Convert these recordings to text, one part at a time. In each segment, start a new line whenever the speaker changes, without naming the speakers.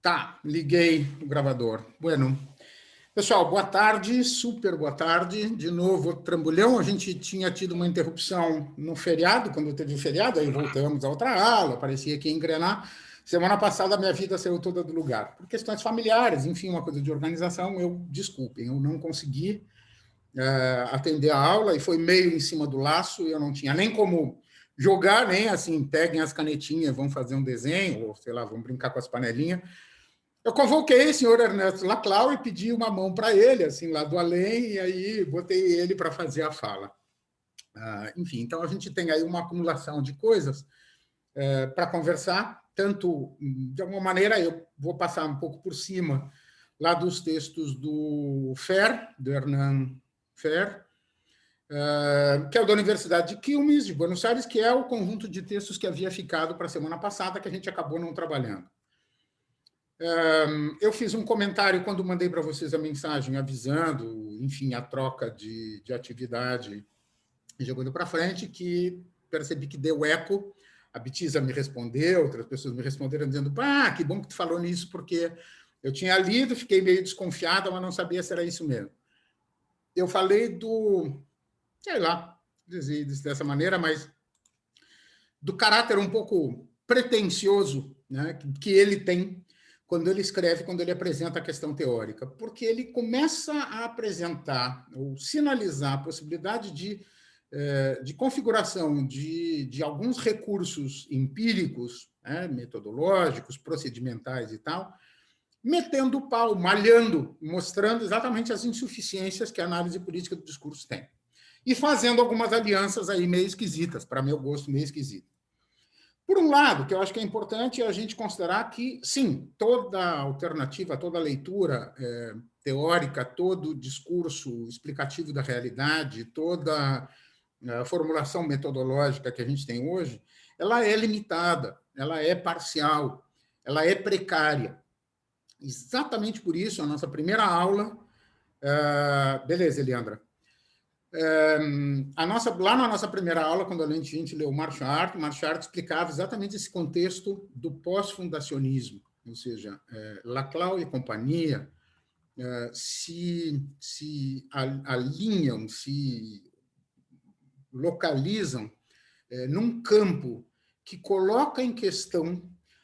Tá, liguei o gravador. Bueno, pessoal, boa tarde, super boa tarde. De novo, trambolhão. A gente tinha tido uma interrupção no feriado, quando teve o feriado, aí voltamos a outra aula, parecia que ia engrenar. Semana passada, minha vida saiu toda do lugar. Por questões familiares, enfim, uma coisa de organização, desculpem, eu não consegui atender a aula e foi meio em cima do laço, eu não tinha nem como jogar, nem assim, peguem as canetinhas, vão fazer um desenho, ou sei lá, vão brincar com as panelinhas. Eu convoquei o senhor Ernesto Laclau e pedi uma mão para ele, assim, lá do além, e aí botei ele para fazer a fala. Enfim, então a gente tem aí uma acumulação de coisas para conversar, tanto, de alguma maneira, eu vou passar um pouco por cima lá dos textos do Fer, do Hernan Fer, que é o da Universidade de Quilmes, de Buenos Aires, que é o conjunto de textos que havia ficado para a semana passada, que a gente acabou não trabalhando. Eu fiz um comentário quando mandei para vocês a mensagem avisando, enfim, a troca de atividade e jogando para frente, que percebi que deu eco. A Betisa me respondeu, outras pessoas me responderam dizendo: "Ah, que bom que tu falou nisso, porque eu tinha lido, fiquei meio desconfiada, mas não sabia se era isso mesmo." Eu falei sei lá, dizer dessa maneira, mas do caráter um pouco pretensioso, né, que ele tem quando ele escreve, quando ele apresenta a questão teórica, porque ele começa a apresentar ou sinalizar a possibilidade de configuração de alguns recursos empíricos, né, metodológicos, procedimentais e tal, metendo o pau, malhando, mostrando exatamente as insuficiências que a análise política do discurso tem. E fazendo algumas alianças aí meio esquisitas, para meu gosto, meio esquisitas. Por um lado, que eu acho que é importante a gente considerar que, sim, toda alternativa, toda leitura teórica, todo discurso explicativo da realidade, toda a formulação metodológica que a gente tem hoje, ela é limitada, ela é parcial, ela é precária. Exatamente por isso, a nossa primeira aula... beleza, Eliandra. Lá na nossa primeira aula, quando a gente leu Marchart explicava exatamente esse contexto do pós-fundacionismo, ou seja, Laclau e companhia se alinham, se localizam num campo que coloca em questão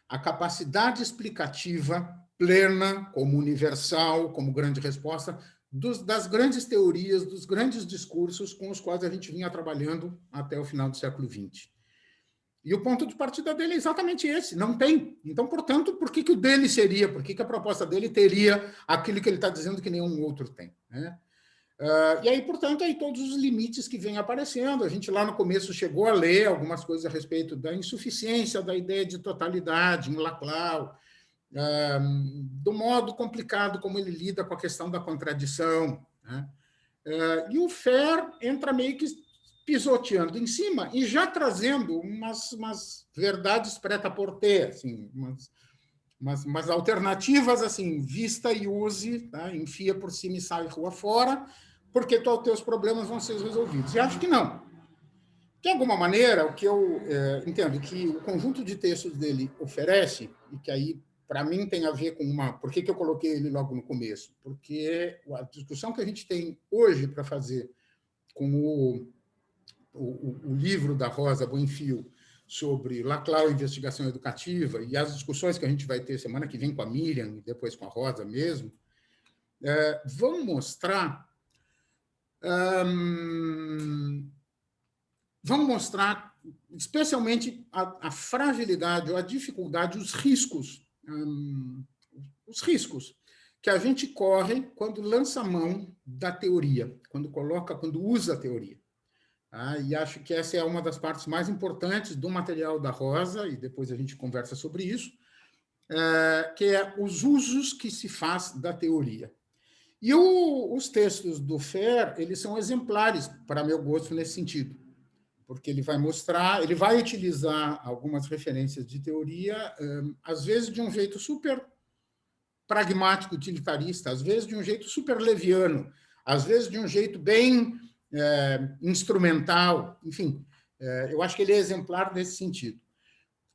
a capacidade explicativa plena, como universal, como grande resposta, das grandes teorias, dos grandes discursos com os quais a gente vinha trabalhando até o final do século XX. E o ponto de partida dele é exatamente esse, não tem. Então, portanto, por que o dele seria, por que a proposta dele teria aquilo que ele está dizendo que nenhum outro tem, né? E aí, portanto, aí todos os limites que vêm aparecendo. A gente lá no começo chegou a ler algumas coisas a respeito da insuficiência da ideia de totalidade em Laclau, do modo complicado como ele lida com a questão da contradição, né? E o Fer entra meio que pisoteando em cima e já trazendo umas verdades prêt-à-porter, assim, umas alternativas assim, vista e use, tá? Enfia por cima e sai rua fora, porque os teus problemas vão ser resolvidos. E acho que não. De alguma maneira, o que eu entendo que o conjunto de textos dele oferece, e que aí, para mim, tem a ver com uma... Por que eu coloquei ele logo no começo? Porque a discussão que a gente tem hoje para fazer com o livro da Rosa Buenfil sobre Laclau, investigação educativa, e as discussões que a gente vai ter semana que vem com a Miriam e depois com a Rosa mesmo, vão mostrar especialmente a fragilidade ou a dificuldade, os riscos que a gente corre quando lança a mão da teoria, quando usa a teoria. E acho que essa é uma das partes mais importantes do material da Rosa, e depois a gente conversa sobre isso, que é os usos que se faz da teoria. E os textos do Fer, eles são exemplares, para meu gosto, nesse sentido, porque ele vai mostrar, ele vai utilizar algumas referências de teoria, às vezes de um jeito super pragmático, utilitarista, às vezes de um jeito super leviano, às vezes de um jeito bem instrumental, enfim, eu acho que ele é exemplar nesse sentido.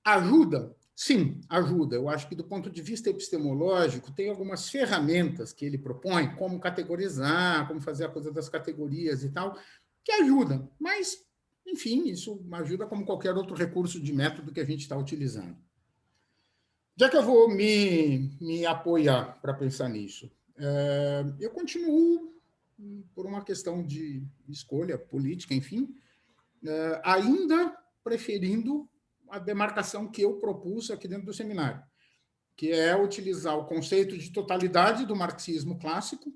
Ajuda sim, ajuda. Eu acho que, do ponto de vista epistemológico, tem algumas ferramentas que ele propõe, como categorizar, como fazer a coisa das categorias e tal, que ajudam. Mas, enfim, isso ajuda como qualquer outro recurso de método que a gente está utilizando. Já que eu vou me apoiar para pensar nisso, eu continuo, por uma questão de escolha política, enfim, ainda preferindo a demarcação que eu propus aqui dentro do seminário, que é utilizar o conceito de totalidade do marxismo clássico,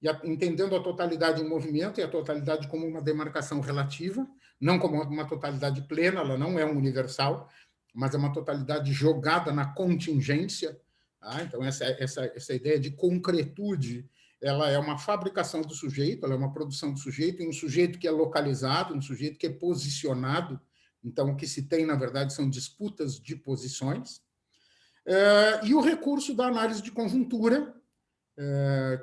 e entendendo a totalidade em movimento e a totalidade como uma demarcação relativa, não como uma totalidade plena, ela não é um universal, mas é uma totalidade jogada na contingência. Tá? Então, essa ideia de concretude, ela é uma fabricação do sujeito, ela é uma produção do sujeito, e um sujeito que é localizado, um sujeito que é posicionado. Então, o que se tem, na verdade, são disputas de posições. E o recurso da análise de conjuntura,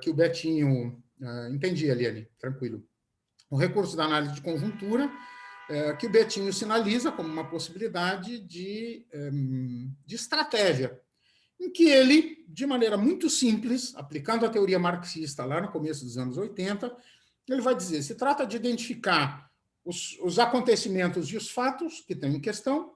que o Betinho... entendi, Eliane, tranquilo. O recurso da análise de conjuntura, que o Betinho sinaliza como uma possibilidade de estratégia, em que ele, de maneira muito simples, aplicando a teoria marxista lá no começo dos anos 80, ele vai dizer, se trata de identificar os acontecimentos e os fatos que estão em questão,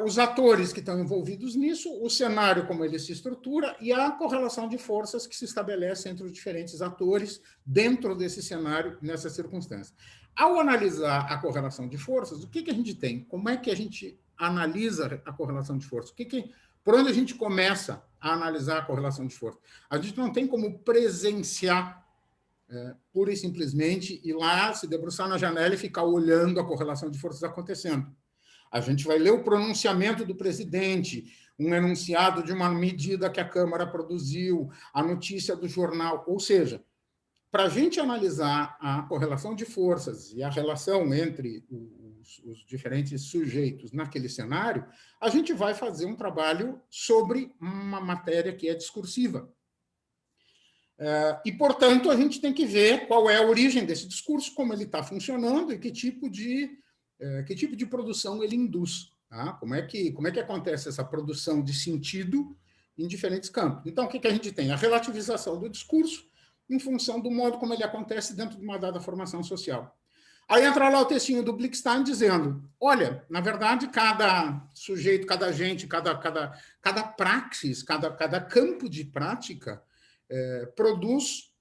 os atores que estão envolvidos nisso, o cenário como ele se estrutura e a correlação de forças que se estabelece entre os diferentes atores dentro desse cenário, nessa circunstância. Ao analisar a correlação de forças, o que a gente tem? Como é que a gente analisa a correlação de forças? Por onde a gente começa a analisar a correlação de forças? A gente não tem como presenciar pura e simplesmente ir lá, se debruçar na janela e ficar olhando a correlação de forças acontecendo. A gente vai ler o pronunciamento do presidente, um enunciado de uma medida que a Câmara produziu, a notícia do jornal. Ou seja, para a gente analisar a correlação de forças e a relação entre os diferentes sujeitos naquele cenário, a gente vai fazer um trabalho sobre uma matéria que é discursiva. E, portanto, a gente tem que ver qual é a origem desse discurso, como ele está funcionando e que tipo de produção ele induz. Tá? Como é que acontece essa produção de sentido em diferentes campos? Então, o que a gente tem? A relativização do discurso em função do modo como ele acontece dentro de uma dada formação social. Aí entra lá o textinho do Blickstein dizendo, olha, na verdade, cada sujeito, cada agente, cada praxis, cada campo de prática produz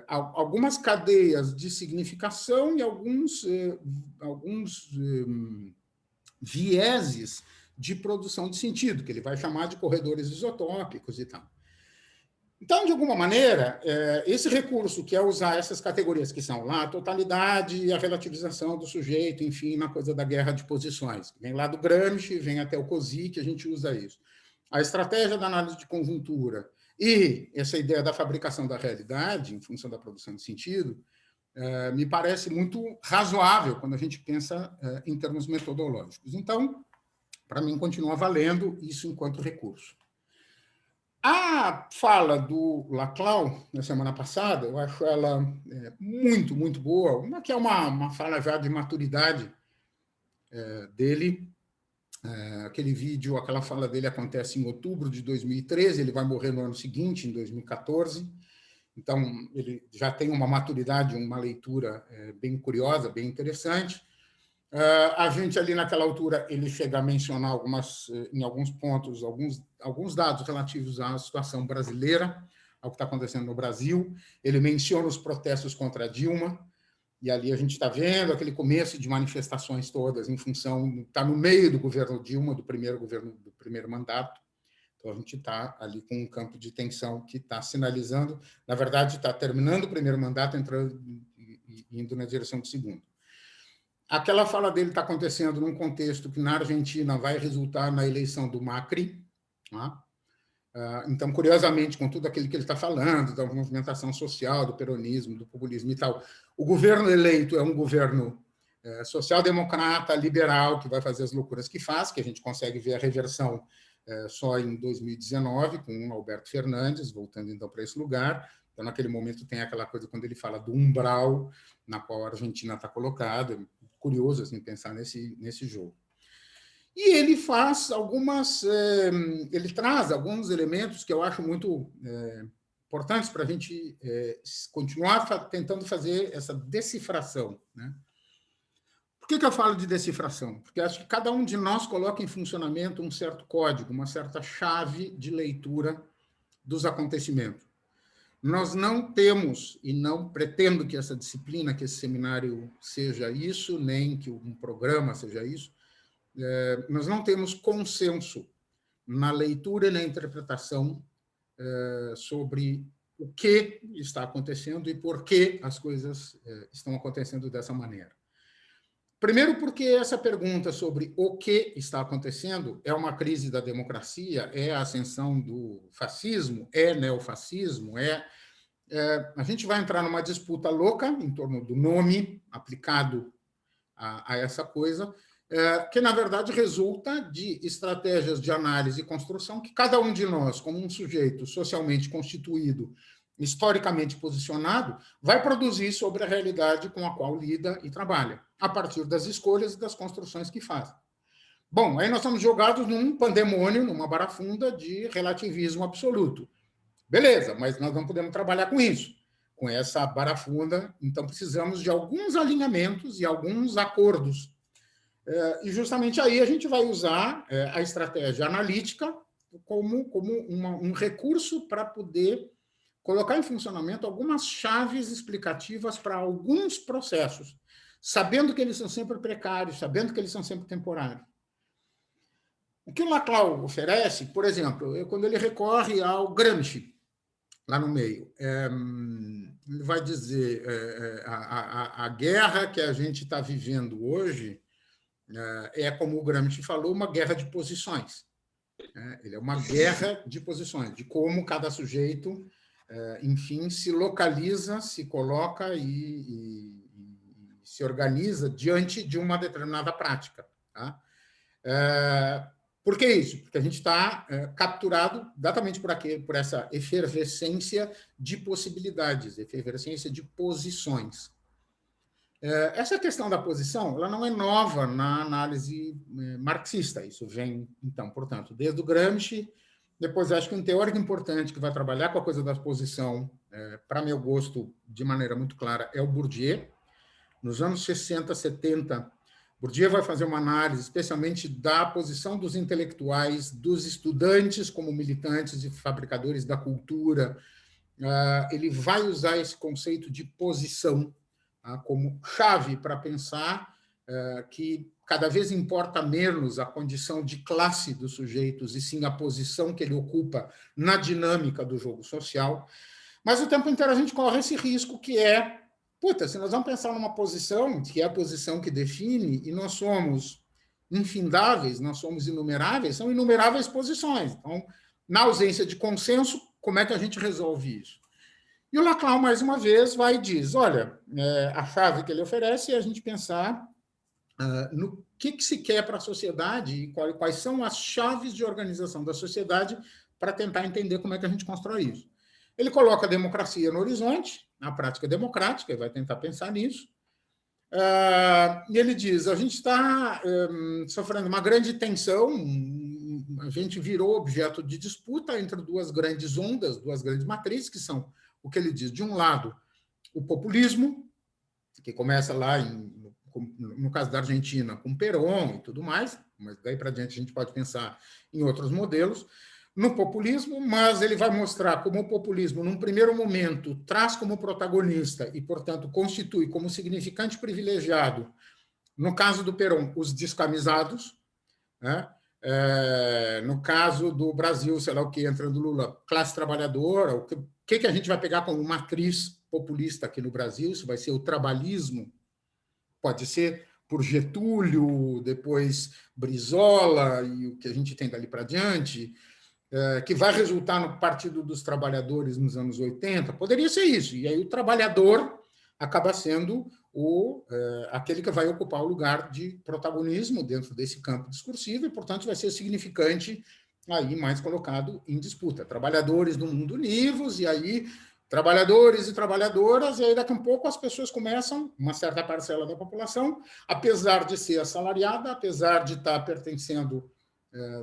algumas cadeias de significação e alguns vieses de produção de sentido, que ele vai chamar de corredores isotópicos e tal. Então, de alguma maneira, esse recurso que é usar essas categorias que são lá a totalidade e a relativização do sujeito, enfim, na coisa da guerra de posições, vem lá do Gramsci, vem até o Cosi, que a gente usa isso. A estratégia da análise de conjuntura e essa ideia da fabricação da realidade, em função da produção de sentido, me parece muito razoável quando a gente pensa em termos metodológicos. Então, para mim, continua valendo isso enquanto recurso. A fala do Laclau, na semana passada, eu acho ela muito, muito boa, que é uma fala já de maturidade dele. Aquele vídeo, aquela fala dele acontece em outubro de 2013, ele vai morrer no ano seguinte, em 2014, então ele já tem uma maturidade, uma leitura bem curiosa, bem interessante. A gente ali naquela altura, ele chega a mencionar em alguns pontos, alguns dados relativos à situação brasileira, ao que está acontecendo no Brasil. Ele menciona os protestos contra a Dilma, e ali a gente está vendo aquele começo de manifestações todas em função, está no meio do governo Dilma, do primeiro mandato. Então, a gente está ali com um campo de tensão que está sinalizando, na verdade, está terminando o primeiro mandato, indo na direção do segundo. Aquela fala dele está acontecendo num contexto que, na Argentina, vai resultar na eleição do Macri. Tá? Então, curiosamente, com tudo aquilo que ele está falando, da movimentação social, do peronismo, do populismo e tal, o governo eleito é um governo social-democrata, liberal, que vai fazer as loucuras que faz, que a gente consegue ver a reversão só em 2019, com o Alberto Fernandes, voltando então para esse lugar. Então, naquele momento, tem aquela coisa quando ele fala do umbral na qual a Argentina está colocada. Curioso assim, pensar nesse jogo. E ele faz ele traz alguns elementos que eu acho muito importantes para a gente continuar tentando fazer essa decifração, né? Por que eu falo de decifração? Porque acho que cada um de nós coloca em funcionamento um certo código, uma certa chave de leitura dos acontecimentos. Nós não temos, e não pretendo que essa disciplina, que esse seminário seja isso, nem que um programa seja isso, nós não temos consenso na leitura e na interpretação sobre o que está acontecendo e por que as coisas estão acontecendo dessa maneira. Primeiro, porque essa pergunta sobre o que está acontecendo é uma crise da democracia, é a ascensão do fascismo, é neofascismo, a gente vai entrar numa disputa louca em torno do nome aplicado a essa coisa, que, na verdade, resulta de estratégias de análise e construção que cada um de nós, como um sujeito socialmente constituído, historicamente posicionado, vai produzir sobre a realidade com a qual lida e trabalha, a partir das escolhas e das construções que faz. Bom, aí nós estamos jogados num pandemônio, numa barafunda de relativismo absoluto. Beleza, mas nós não podemos trabalhar com isso, com essa barafunda, então precisamos de alguns alinhamentos e alguns acordos. E justamente aí a gente vai usar a estratégia analítica como um recurso para poder colocar em funcionamento algumas chaves explicativas para alguns processos, sabendo que eles são sempre precários, sabendo que eles são sempre temporários. O que o Laclau oferece, por exemplo, quando ele recorre ao Gramsci, lá no meio, ele vai dizer a guerra que a gente está vivendo hoje como o Gramsci falou, uma guerra de posições. Ele é uma guerra de posições, de como cada sujeito, enfim, se localiza, se coloca e se organiza diante de uma determinada prática. Tá? Por que isso? Porque a gente está capturado exatamente por essa efervescência de possibilidades, efervescência de posições. Essa questão da posição, ela não é nova na análise marxista. Isso vem, então, portanto, desde o Gramsci. Depois, acho que um teórico importante que vai trabalhar com a coisa da posição, para meu gosto, de maneira muito clara, é o Bourdieu. Nos anos 60, 70, Bourdieu vai fazer uma análise, especialmente da posição dos intelectuais, dos estudantes como militantes e fabricadores da cultura. Ele vai usar esse conceito de posição como chave para pensar que cada vez importa menos a condição de classe dos sujeitos e sim a posição que ele ocupa na dinâmica do jogo social. Mas o tempo inteiro a gente corre esse risco que se nós vamos pensar numa posição, que é a posição que define, e nós somos infindáveis, nós somos inumeráveis, são inumeráveis posições. Então, na ausência de consenso, como é que a gente resolve isso? E o Laclau, mais uma vez, vai e diz, olha, a chave que ele oferece é a gente pensar no que se quer para a sociedade e quais são as chaves de organização da sociedade para tentar entender como é que a gente constrói isso. Ele coloca a democracia no horizonte, a prática democrática, e vai tentar pensar nisso. E ele diz, a gente está sofrendo uma grande tensão, a gente virou objeto de disputa entre duas grandes ondas, duas grandes matrizes, que são o que ele diz, de um lado, o populismo, que começa lá, no caso da Argentina, com Perón e tudo mais, mas daí para diante a gente pode pensar em outros modelos, no populismo, mas ele vai mostrar como o populismo, num primeiro momento, traz como protagonista e, portanto, constitui como significante privilegiado, no caso do Perón, os descamisados, né? No caso do Brasil, sei lá o que, entrando Lula, classe trabalhadora, o que a gente vai pegar como matriz populista aqui no Brasil? Isso vai ser o trabalhismo, pode ser por Getúlio, depois Brizola e o que a gente tem dali para diante, que vai resultar no Partido dos Trabalhadores nos anos 80, poderia ser isso. E aí o trabalhador acaba sendo aquele que vai ocupar o lugar de protagonismo dentro desse campo discursivo e, portanto, vai ser significante aí mais colocado em disputa. Trabalhadores do mundo univos, e aí trabalhadores e trabalhadoras, e aí daqui a um pouco as pessoas começam, uma certa parcela da população, apesar de ser assalariada, apesar de estar pertencendo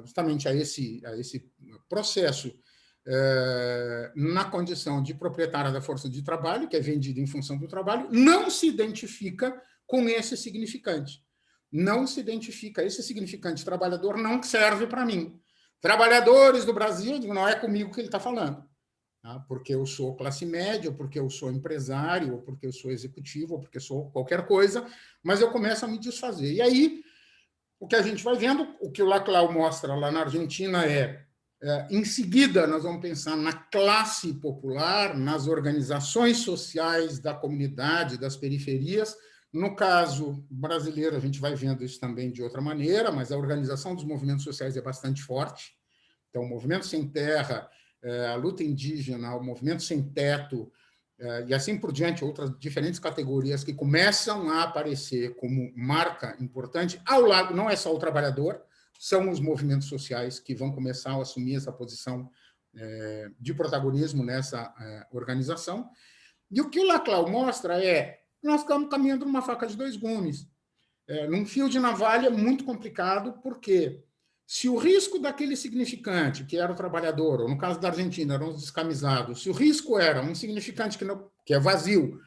justamente a esse processo na condição de proprietária da força de trabalho, que é vendida em função do trabalho, não se identifica com esse significante. Não se identifica, esse significante trabalhador não serve para mim. Trabalhadores do Brasil, não é comigo que ele está falando. Porque eu sou classe média, ou porque eu sou empresário, ou porque eu sou executivo, ou porque eu sou qualquer coisa, mas eu começo a me desfazer. E aí, o que a gente vai vendo, o que o Laclau mostra lá na Argentina em seguida, nós vamos pensar na classe popular, nas organizações sociais da comunidade, das periferias. No caso brasileiro, a gente vai vendo isso também de outra maneira, mas a organização dos movimentos sociais é bastante forte. Então, o movimento sem terra, a luta indígena, o movimento sem teto, e assim por diante, outras diferentes categorias que começam a aparecer como marca importante, ao lado, não é só o trabalhador, são os movimentos sociais que vão começar a assumir essa posição de protagonismo nessa organização. E o que o Laclau mostra é que nós estamos caminhando numa faca de dois gumes, num fio de navalha muito complicado, porque se o risco daquele significante, que era o trabalhador, ou no caso da Argentina, eram os descamisados, se o risco era um significante que é vazio,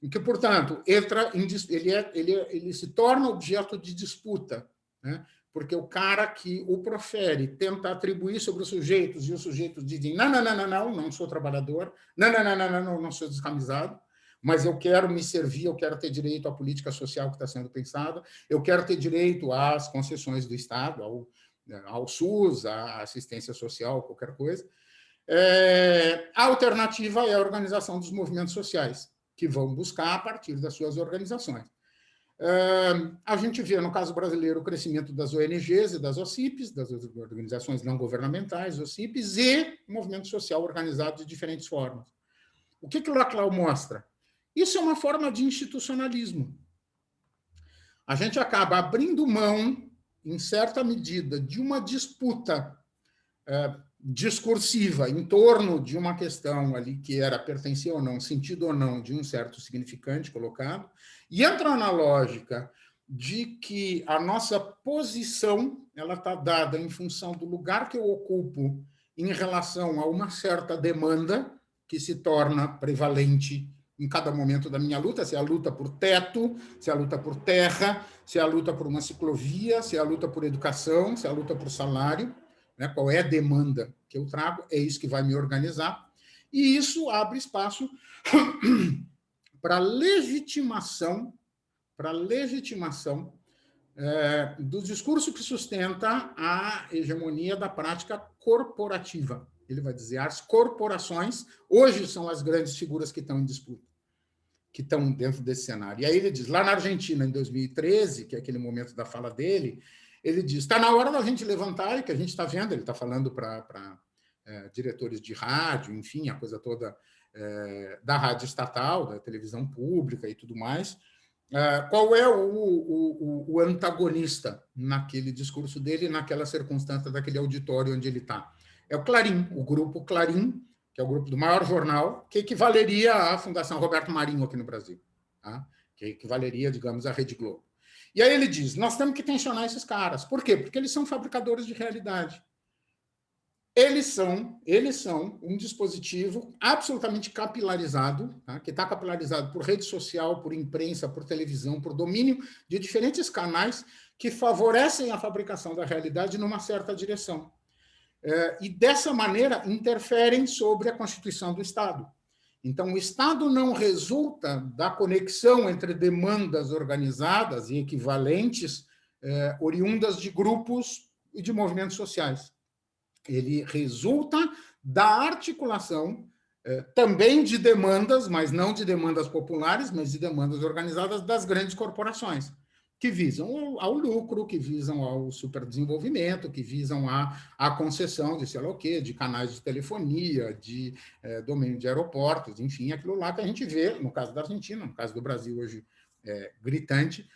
e que, portanto, ele se torna objeto de disputa, né? Porque o cara que o profere tenta atribuir sobre os sujeitos, e os sujeitos dizem, não sou trabalhador, não sou descamisado, mas eu quero me servir, eu quero ter direito à política social que está sendo pensada, eu quero ter direito às concessões do Estado, ao SUS, à assistência social, qualquer coisa. A alternativa é a organização dos movimentos sociais, que vão buscar a partir das suas organizações. A gente vê, no caso brasileiro, o crescimento das ONGs e das OCIPs, das organizações não governamentais, OCIPs, e movimento social organizado de diferentes formas. O que o Laclau mostra? Isso é uma forma de institucionalismo. A gente acaba abrindo mão, em certa medida, de uma disputa discursiva em torno de uma questão ali que era pertencer ou não, sentido ou não de um certo significante colocado, e entra na lógica de que a nossa posição ela está dada em função do lugar que eu ocupo em relação a uma certa demanda que se torna prevalente em cada momento da minha luta, se é a luta por teto, se é a luta por terra, se é a luta por uma ciclovia, se é a luta por educação, se é a luta por salário, né? Qual é a demanda que eu trago, é isso que vai me organizar, e isso abre espaço para legitimação do discurso que sustenta a hegemonia da prática corporativa. Ele vai dizer, as corporações hoje são as grandes figuras que estão em disputa, que estão dentro desse cenário. E aí ele diz, lá na Argentina, em 2013, que é aquele momento da fala dele, ele diz, está na hora da gente levantar, e que a gente está vendo, ele está falando para diretores de rádio, enfim, a coisa toda da rádio estatal, da televisão pública e tudo mais. Qual é o antagonista naquele discurso dele, naquela circunstância daquele auditório onde ele está? É o Clarim, o grupo Clarim, que é o grupo do maior jornal, que equivaleria à Fundação Roberto Marinho aqui no Brasil, tá? Que equivaleria, digamos, à Rede Globo. E aí ele diz, nós temos que tensionar esses caras. Por quê? Porque eles são fabricadores de realidade. Eles são um dispositivo absolutamente capilarizado, tá? Que está capilarizado por rede social, por imprensa, por televisão, por domínio de diferentes canais que favorecem a fabricação da realidade numa certa direção. E, dessa maneira, interferem sobre a Constituição do Estado. Então, o Estado não resulta da conexão entre demandas organizadas e equivalentes oriundas de grupos e de movimentos sociais. Ele resulta da articulação também de demandas, mas não de demandas populares, mas de demandas organizadas das grandes corporações, que visam ao lucro, que visam ao superdesenvolvimento, que visam à concessão de sei lá o quê, de canais de telefonia, de domínio de aeroportos, enfim, aquilo lá que a gente vê, no caso da Argentina, no caso do Brasil hoje gritante,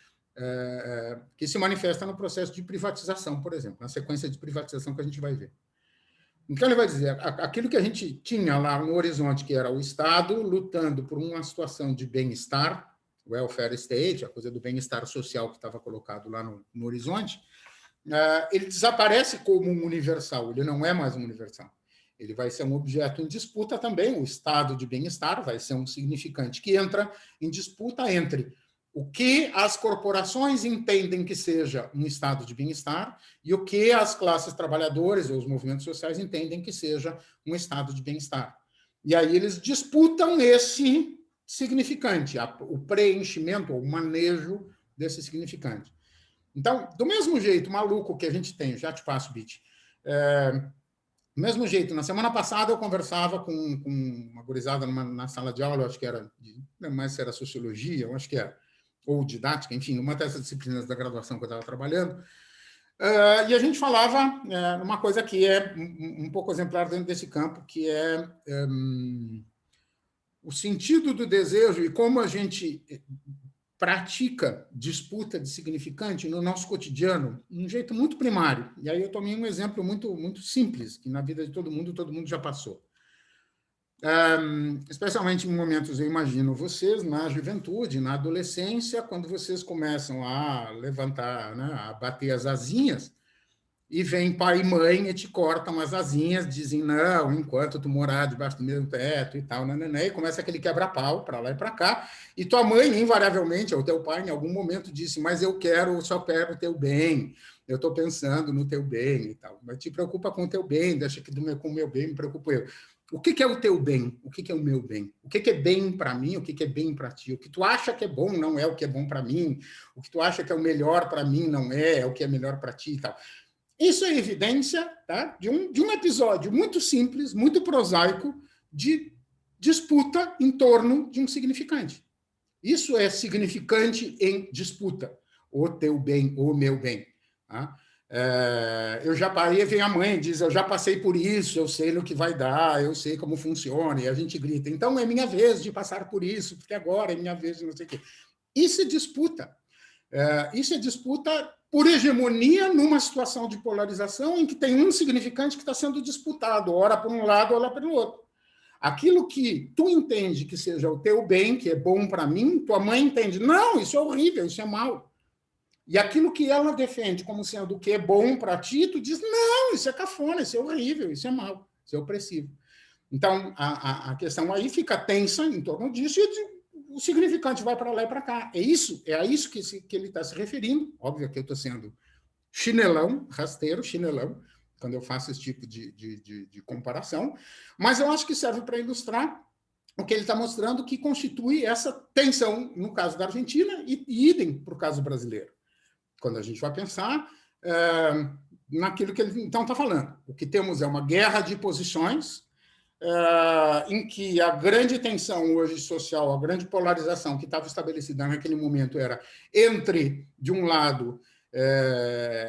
que se manifesta no processo de privatização, por exemplo, na sequência de privatização que a gente vai ver. Então, ele vai dizer, aquilo que a gente tinha lá no horizonte, que era o Estado lutando por uma situação de bem-estar, welfare state, a coisa do bem-estar social que estava colocado lá no horizonte, ele desaparece como um universal, ele não é mais um universal. Ele vai ser um objeto em disputa também, o estado de bem-estar vai ser um significante que entra em disputa entre o que as corporações entendem que seja um estado de bem-estar e o que as classes trabalhadoras ou os movimentos sociais entendem que seja um estado de bem-estar. E aí eles disputam esse significante, o preenchimento ou o manejo desse significante. Então, do mesmo jeito maluco que a gente tem, já te passo, Bit, do mesmo jeito, na semana passada eu conversava com uma gurizada na sala de aula, eu acho que era, não mais se era sociologia, eu acho que era, ou didática, enfim, numa dessas disciplinas da graduação que eu estava trabalhando, e a gente falava uma coisa que é um pouco exemplar dentro desse campo, que é o sentido do desejo e como a gente pratica disputa de significante no nosso cotidiano, de um jeito muito primário. E aí eu tomei um exemplo muito simples, que na vida de todo mundo já passou. Especialmente em momentos, eu imagino vocês, na juventude, na adolescência, quando vocês começam a levantar, né, a bater as asinhas, e vem pai e mãe e te cortam as asinhas, dizem, não, enquanto tu morar debaixo do mesmo teto e tal, e começa aquele quebra-pau para lá e para cá, e tua mãe, invariavelmente, ou teu pai, em algum momento disse, mas eu só quero o teu bem, eu estou pensando no teu bem e tal, mas te preocupa com o teu bem, deixa que com o meu bem me preocupo eu. O que é o teu bem? O que é o meu bem? O que é bem para mim? O que é bem para ti? O que tu acha que é bom não é o que é bom para mim, o que tu acha que é o melhor para mim não é o que é melhor para ti e tal. Isso é evidência, tá, de um episódio muito simples, muito prosaico, de disputa em torno de um significante. Isso é significante em disputa. O teu bem, o meu bem. Tá? Eu já parei, vem a mãe, diz, eu já passei por isso, eu sei no que vai dar, eu sei como funciona, e a gente grita, então é minha vez de passar por isso, porque agora é minha vez de não sei o quê. Isso é disputa. Isso é disputa por hegemonia numa situação de polarização em que tem um significante que está sendo disputado, ora por um lado, ora pelo outro. Aquilo que tu entende que seja o teu bem, que é bom para mim, tua mãe entende, não, isso é horrível, isso é mal. E aquilo que ela defende como sendo o que é bom para ti, tu diz, não, isso é cafona, isso é horrível, isso é mal, isso é opressivo. Então, a questão aí fica tensa em torno disso e o significante vai para lá e para cá. É a isso que ele está se referindo. Óbvio que eu estou sendo chinelão, rasteiro, chinelão, quando eu faço esse tipo de comparação, mas eu acho que serve para ilustrar o que ele está mostrando que constitui essa tensão no caso da Argentina e idem para o caso brasileiro. Quando a gente vai pensar naquilo que ele então está falando. O que temos é uma guerra de posições, em que a grande tensão hoje social, a grande polarização que estava estabelecida naquele momento era entre, de um lado,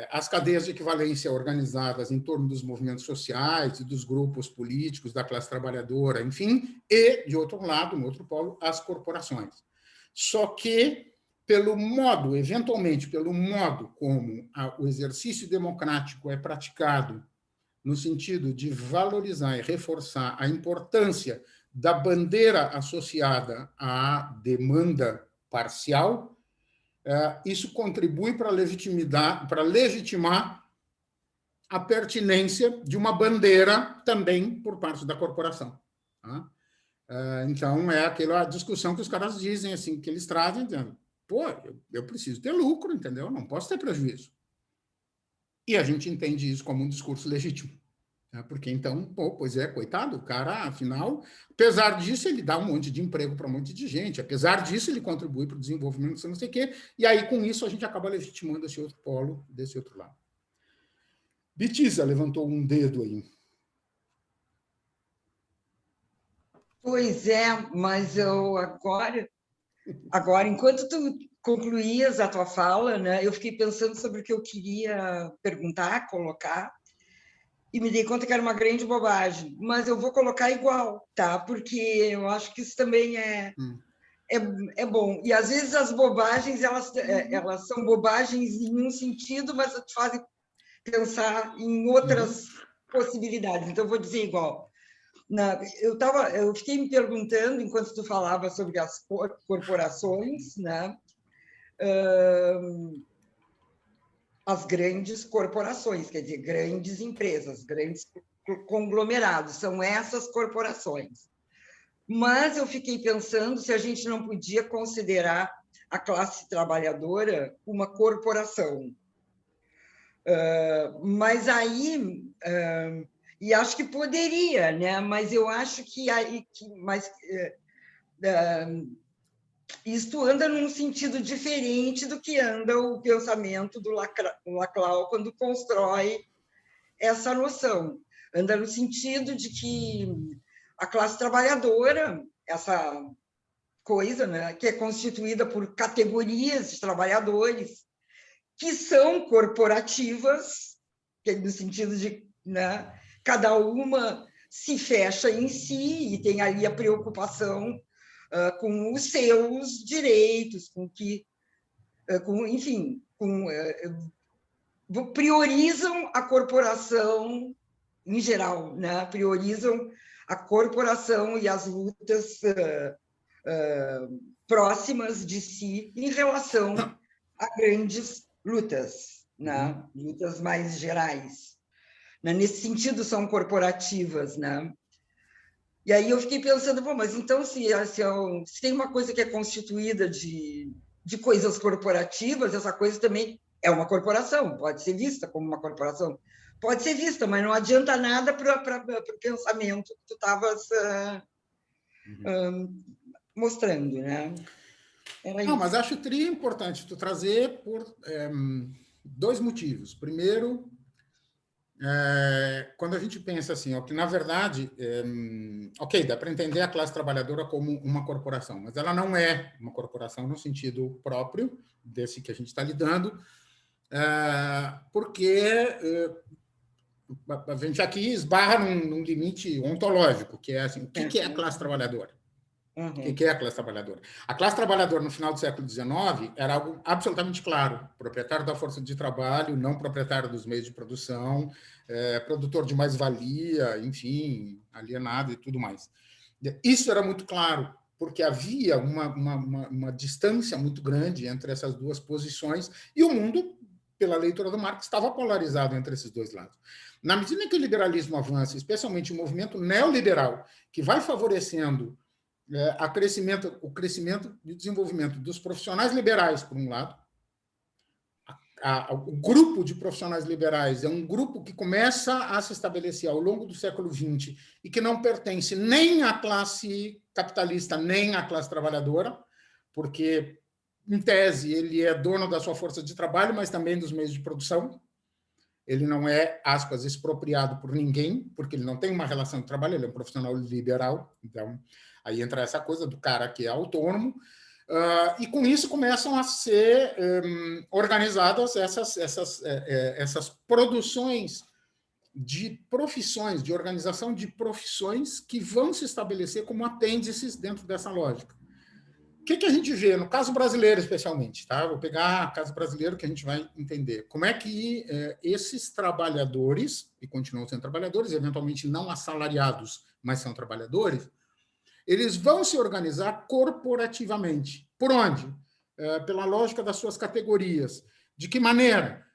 as cadeias de equivalência organizadas em torno dos movimentos sociais e dos grupos políticos, da classe trabalhadora, enfim, e, de outro lado, no outro polo, as corporações. Só que, eventualmente, pelo modo como o exercício democrático é praticado no sentido de valorizar e reforçar a importância da bandeira associada à demanda parcial, isso contribui para legitimar a pertinência de uma bandeira também por parte da corporação. Tá? Então, é aquela discussão que os caras dizem, assim, que eles trazem, dizendo, pô, eu preciso ter lucro, entendeu? Não posso ter prejuízo. E a gente entende isso como um discurso legítimo. Porque então, pois é, coitado, o cara, afinal, apesar disso, ele dá um monte de emprego para um monte de gente, apesar disso, ele contribui para o desenvolvimento, não sei o quê, e aí, com isso, a gente acaba legitimando esse outro polo, desse outro lado. Bitiza levantou um dedo aí.
Pois é, mas eu agora, enquanto tu concluías a tua fala, né, eu fiquei pensando sobre o que eu queria perguntar, colocar, e me dei conta que era uma grande bobagem, mas eu vou colocar igual, tá? Porque eu acho que isso também é bom. E às vezes as bobagens elas são bobagens em um sentido, mas fazem pensar em outras possibilidades. Então, vou dizer igual. Eu fiquei me perguntando, enquanto tu falava sobre as corporações, né? As grandes corporações, quer dizer, grandes empresas, grandes conglomerados, são essas corporações. Mas eu fiquei pensando se a gente não podia considerar a classe trabalhadora uma corporação. Mas aí, e acho que poderia, né? Mas eu acho que isto anda num sentido diferente do que anda o pensamento do Laclau quando constrói essa noção. Anda no sentido de que a classe trabalhadora, essa coisa, né, que é constituída por categorias de trabalhadores que são corporativas, no sentido de, né, cada uma se fecha em si e tem ali a preocupação com os seus direitos, enfim, priorizam a corporação em geral, né? Priorizam a corporação e as lutas próximas de si em relação a grandes lutas, né? Lutas mais gerais. Né? Nesse sentido, são corporativas, né? E aí eu fiquei pensando, bom, mas então se tem uma coisa que é constituída de coisas corporativas, essa coisa também é uma corporação, pode ser vista como uma corporação. Pode ser vista, mas não adianta nada para o pensamento que tu estavas mostrando, né?
Não, mas acho importante tu trazer por dois motivos. Primeiro, quando a gente pensa assim, ó, que na verdade, ok, dá para entender a classe trabalhadora como uma corporação, mas ela não é uma corporação no sentido próprio desse que a gente está lidando, porque a gente aqui esbarra num limite ontológico, que é assim, o que é a classe trabalhadora? O que é a classe trabalhadora? A classe trabalhadora, no final do século XIX, era algo absolutamente claro. Proprietário da força de trabalho, não proprietário dos meios de produção, produtor de mais-valia, enfim, alienado e tudo mais. Isso era muito claro, porque havia uma distância muito grande entre essas duas posições e o mundo, pela leitura do Marx, estava polarizado entre esses dois lados. Na medida em que o liberalismo avança, especialmente o movimento neoliberal, que vai favorecendo o crescimento e o desenvolvimento dos profissionais liberais, por um lado. O grupo de profissionais liberais é um grupo que começa a se estabelecer ao longo do século XX e que não pertence nem à classe capitalista, nem à classe trabalhadora, porque, em tese, ele é dono da sua força de trabalho, mas também dos meios de produção. Ele não é, aspas, expropriado por ninguém, porque ele não tem uma relação de trabalho, ele é um profissional liberal, então aí entra essa coisa do cara que é autônomo, e com isso começam a ser organizadas essas produções de profissões, de organização de profissões que vão se estabelecer como apêndices dentro dessa lógica. O que a gente vê, no caso brasileiro especialmente, tá? Vou pegar o caso brasileiro que a gente vai entender. Como é que esses trabalhadores, e continuam sendo trabalhadores, eventualmente não assalariados, mas são trabalhadores, eles vão se organizar corporativamente. Por onde? Pela lógica das suas categorias. De que maneira?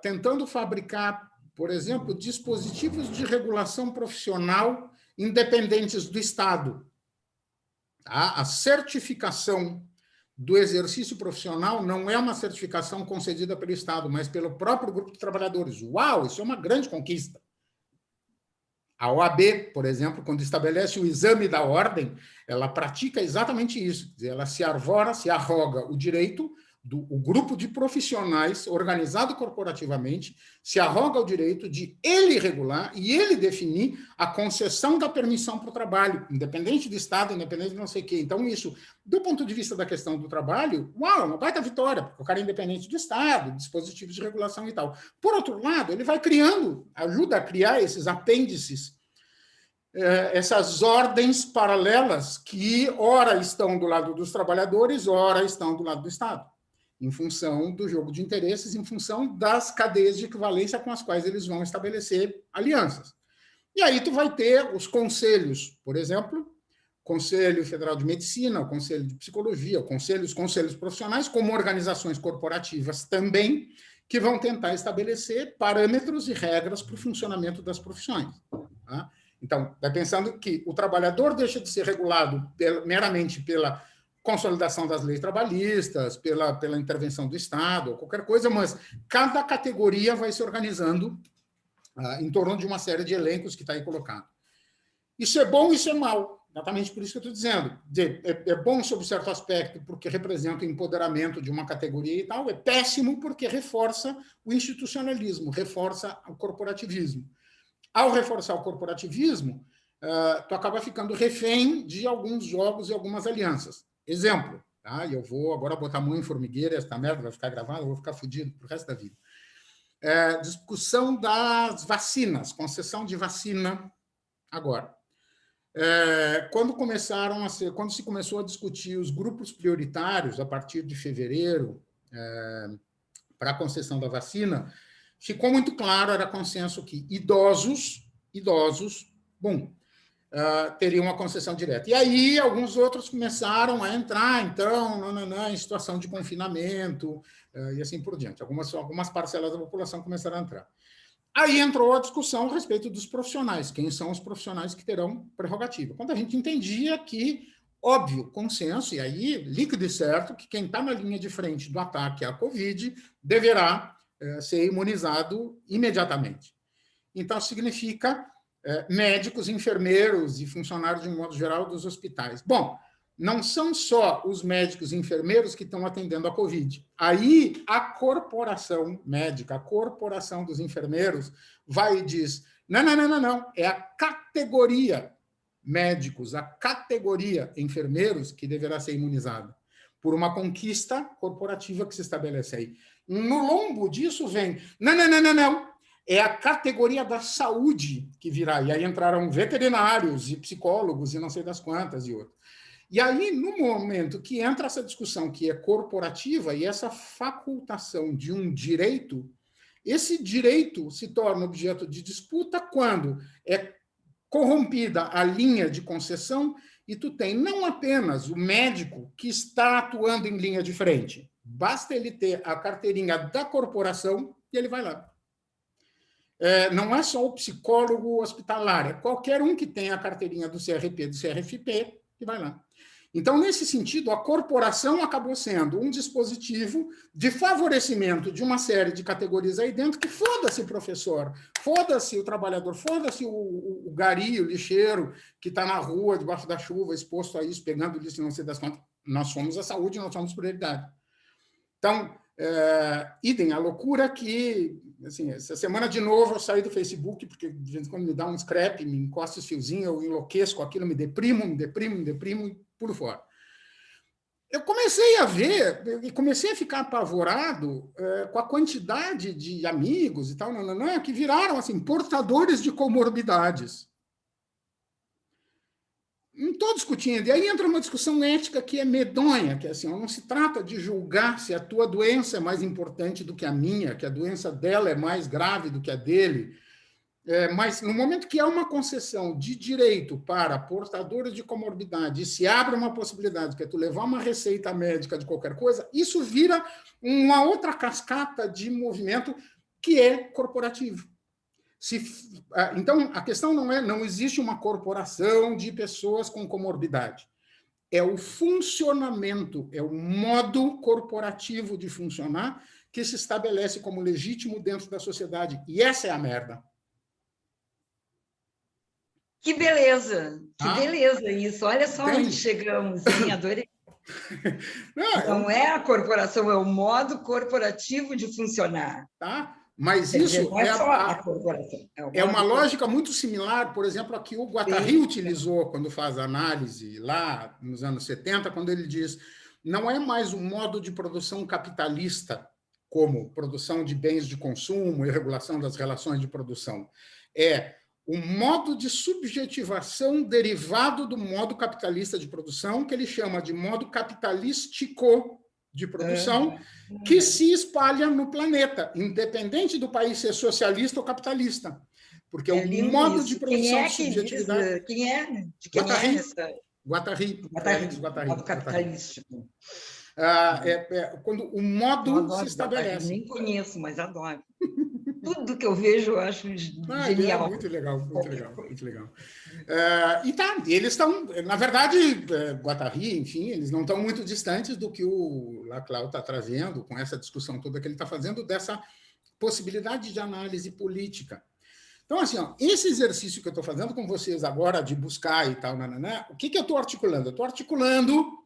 Tentando fabricar, por exemplo, dispositivos de regulação profissional independentes do Estado. A certificação do exercício profissional não é uma certificação concedida pelo Estado, mas pelo próprio grupo de trabalhadores. Uau, isso é uma grande conquista. A OAB, por exemplo, quando estabelece o exame da ordem, ela pratica exatamente isso. Quer dizer, ela se arvora, se arroga o direito o grupo de profissionais organizado corporativamente se arroga o direito de ele regular e ele definir a concessão da permissão para o trabalho, independente do Estado, independente de não sei o quê. Então, isso, do ponto de vista da questão do trabalho, uau, uma baita vitória, porque o cara é independente do Estado, dispositivos de regulação e tal. Por outro lado, ele vai criando, ajuda a criar esses apêndices, essas ordens paralelas que ora estão do lado dos trabalhadores, ora estão do lado do Estado. em função do jogo de interesses, em função das cadeias de equivalência com as quais eles vão estabelecer alianças. E aí tu vai ter os conselhos, por exemplo, Conselho Federal de Medicina, o Conselho de Psicologia, os conselhos profissionais, como organizações corporativas também, que vão tentar estabelecer parâmetros e regras para o funcionamento das profissões. Tá? Então, vai pensando que o trabalhador deixa de ser regulado meramente pela consolidação das leis trabalhistas, pela intervenção do Estado, ou qualquer coisa, mas cada categoria vai se organizando em torno de uma série de elencos que está aí colocado. Isso é bom, isso é mal. Exatamente por isso que eu estou dizendo. É bom sob certo aspecto, porque representa o empoderamento de uma categoria e tal. É péssimo porque reforça o institucionalismo, reforça o corporativismo. Ao reforçar o corporativismo, tu acaba ficando refém de alguns jogos e algumas alianças. Exemplo, tá? Eu vou agora botar a mão em formigueira, esta merda vai ficar gravada, eu vou ficar fodido pro resto da vida. Discussão das vacinas, concessão de vacina agora. Quando se começou a discutir os grupos prioritários a partir de fevereiro para a concessão da vacina, ficou muito claro, era consenso que idosos, teriam uma concessão direta. E aí alguns outros começaram a entrar, então, em situação de confinamento e assim por diante. Algumas parcelas da população começaram a entrar. Aí entrou a discussão a respeito dos profissionais, quem são os profissionais que terão prerrogativa. Quando a gente entendia que, óbvio, consenso, e aí líquido e certo, que quem está na linha de frente do ataque à Covid deverá ser imunizado imediatamente. Então, significa médicos, enfermeiros e funcionários, de um modo geral, dos hospitais. Bom, não são só os médicos e enfermeiros que estão atendendo a Covid. Aí a corporação médica, a corporação dos enfermeiros, vai e diz, não, é a categoria médicos, a categoria enfermeiros que deverá ser imunizada por uma conquista corporativa que se estabelece aí. No lombo disso vem, não, é a categoria da saúde que virá. E aí entraram veterinários e psicólogos e não sei das quantas e outros. E aí, no momento que entra essa discussão que é corporativa e essa facultação de um direito, esse direito se torna objeto de disputa quando é corrompida a linha de concessão e tu tem não apenas o médico que está atuando em linha de frente, basta ele ter a carteirinha da corporação e ele vai lá. Não é só o psicólogo hospitalar, é qualquer um que tenha a carteirinha do CRP, do CRFP, que vai lá. Então, nesse sentido, a corporação acabou sendo um dispositivo de favorecimento de uma série de categorias aí dentro que foda-se o professor, foda-se o trabalhador, foda-se o gari, o lixeiro, que está na rua, debaixo da chuva, exposto a isso, pegando lixo, não sei das quantas. Nós somos a saúde, nós somos prioridade. Então, idem, a loucura que, assim, essa semana de novo eu saí do Facebook, porque de vez em quando me dá um scrap, me encosta os fiozinhos, eu enlouqueço com aquilo, me deprimo e pulo fora. Eu comecei a ver, e comecei a ficar apavorado com a quantidade de amigos e tal, que viraram assim, portadores de comorbidades. Não estou discutindo. E aí entra uma discussão ética que é medonha, que é assim, não se trata de julgar se a tua doença é mais importante do que a minha, que a doença dela é mais grave do que a dele. Mas no momento que há uma concessão de direito para portadores de comorbidade e se abre uma possibilidade, que é tu levar uma receita médica de qualquer coisa, isso vira uma outra cascata de movimento que é corporativo. Então, a questão não existe uma corporação de pessoas com comorbidade. É o funcionamento, é o modo corporativo de funcionar que se estabelece como legítimo dentro da sociedade. E essa é a merda.
Que beleza! Que beleza isso! Olha só onde chegamos, hein? Adorei. Não é a corporação, é o modo corporativo de funcionar.
Tá? Mas isso
não é só a corporação.
É uma lógica muito similar, por exemplo, a que o Guattari utilizou quando faz a análise lá nos anos 70, quando ele diz não é mais um modo de produção capitalista, como produção de bens de consumo e regulação das relações de produção. É um modo de subjetivação derivado do modo capitalista de produção, que ele chama de modo capitalístico de produção que se espalha no planeta, independente do país ser socialista ou capitalista. Porque o modo de produção de subjetividade...
Quem é? De quem
Guattari.
é essa?
Guattari.
Modo capitalístico.
Quando o modo se estabelece.
Guattari, nem conheço, mas adoro. Tudo que eu vejo eu acho genial.
Muito legal, muito legal, muito legal. Eles estão, na verdade, Guattari, enfim, eles não estão muito distantes do que o Laclau está trazendo, com essa discussão toda que ele está fazendo, dessa possibilidade de análise política. Então, assim, esse exercício que eu estou fazendo com vocês agora, de buscar e tal, o que eu estou articulando? Eu estou articulando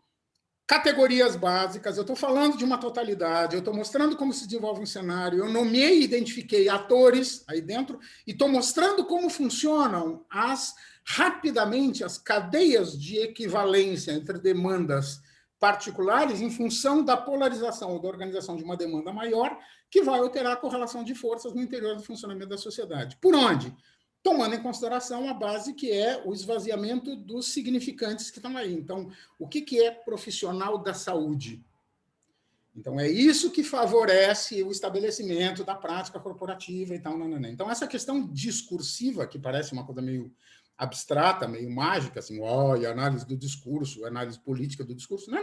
categorias básicas, eu estou falando de uma totalidade, eu estou mostrando como se desenvolve um cenário, eu nomeei e identifiquei atores aí dentro e estou mostrando como funcionam rapidamente as cadeias de equivalência entre demandas particulares em função da polarização ou da organização de uma demanda maior que vai alterar a correlação de forças no interior do funcionamento da sociedade. Por onde? Tomando em consideração a base que é o esvaziamento dos significantes que estão aí. Então, o que é profissional da saúde? Então, é isso que favorece o estabelecimento da prática corporativa e tal. Então, essa questão discursiva, que parece uma coisa meio abstrata, meio mágica, assim, e análise do discurso, análise política do discurso. Não.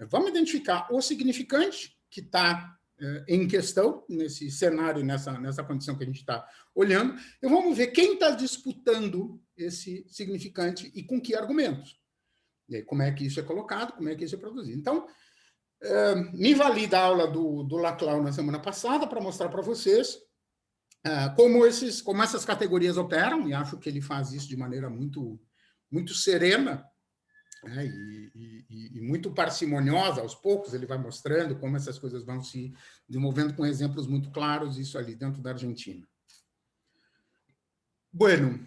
Vamos identificar o significante que está em questão nesse cenário, nessa condição que a gente está olhando, e vamos ver quem está disputando esse significante e com que argumentos. E aí, como é que isso é colocado, como é que isso é produzido. Então, me vali da aula do Laclau na semana passada para mostrar para vocês como essas categorias operam, e acho que ele faz isso de maneira muito, muito serena, e muito parcimoniosa. Aos poucos ele vai mostrando como essas coisas vão se desenvolvendo com exemplos muito claros, isso ali dentro da Argentina. Bueno,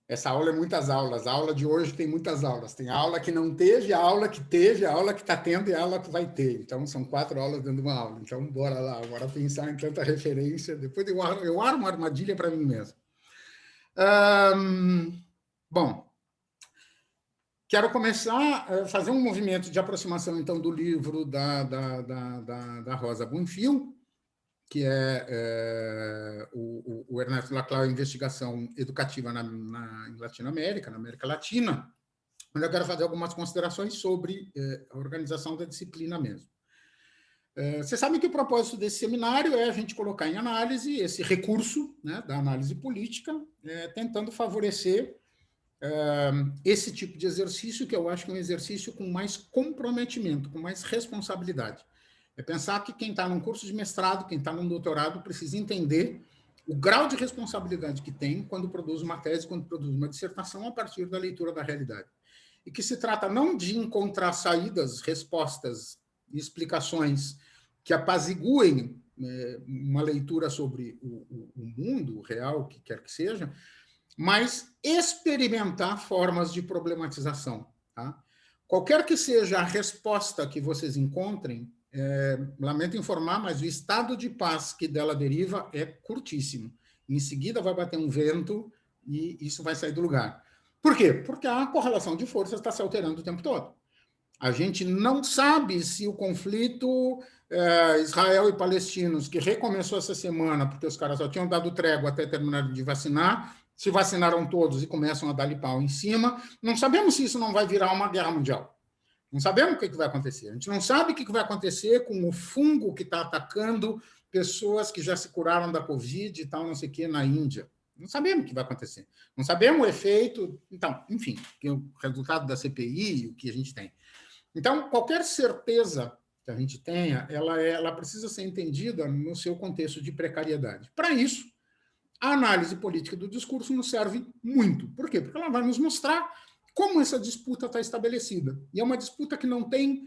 essa aula é muitas aulas, a aula de hoje tem muitas aulas, tem a aula que não teve, a aula que teve, a aula que está tendo e a aula que vai ter, então são 4 aulas dentro de uma aula, então bora lá, bora pensar em tanta referência, depois eu armo uma armadilha para mim mesmo. Bom, quero começar a fazer um movimento de aproximação, então, do livro da Rosa Bonfil, que é o Ernesto Laclau, Investigação Educativa em Latinoamérica, na América Latina, onde eu quero fazer algumas considerações sobre a organização da disciplina mesmo. Vocês sabem que o propósito desse seminário é a gente colocar em análise esse recurso, né, da análise política, tentando favorecer esse tipo de exercício, que eu acho que é um exercício com mais comprometimento, com mais responsabilidade. É pensar que quem está num curso de mestrado, quem está num doutorado, precisa entender o grau de responsabilidade que tem quando produz uma tese, quando produz uma dissertação a partir da leitura da realidade. E que se trata não de encontrar saídas, respostas e explicações que apaziguem uma leitura sobre o mundo real, o que quer que seja, mas experimentar formas de problematização. Tá? Qualquer que seja a resposta que vocês encontrem, lamento informar, mas o estado de paz que dela deriva é curtíssimo. Em seguida vai bater um vento e isso vai sair do lugar. Por quê? Porque a correlação de forças está se alterando o tempo todo. A gente não sabe se o conflito Israel e palestinos, que recomeçou essa semana, porque os caras só tinham dado trégua até terminarem de vacinar, se vacinaram todos e começam a dar-lhe pau em cima, não sabemos se isso não vai virar uma guerra mundial. Não sabemos o que vai acontecer. A gente não sabe o que vai acontecer com o fungo que está atacando pessoas que já se curaram da Covid e tal, não sei o que, na Índia. Não sabemos o que vai acontecer. Não sabemos o efeito. Então, enfim, o resultado da CPI, o que a gente tem. Então, qualquer certeza que a gente tenha, ela precisa ser entendida no seu contexto de precariedade. Para isso, a análise política do discurso nos serve muito. Por quê? Porque ela vai nos mostrar como essa disputa está estabelecida. E é uma disputa que não tem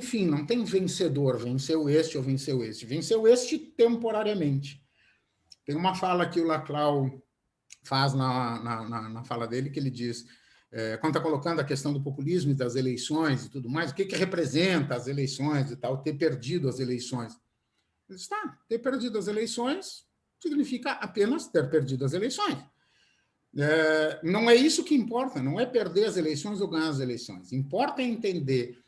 fim, não tem vencedor, venceu este ou venceu este. Venceu este temporariamente. Tem uma fala que o Laclau faz na fala dele, que ele diz, quando está colocando a questão do populismo e das eleições e tudo mais, o que representa as eleições e tal, ter perdido as eleições. Ele diz, ter perdido as eleições significa apenas ter perdido as eleições. Não é isso que importa, não é perder as eleições ou ganhar as eleições. Importa entender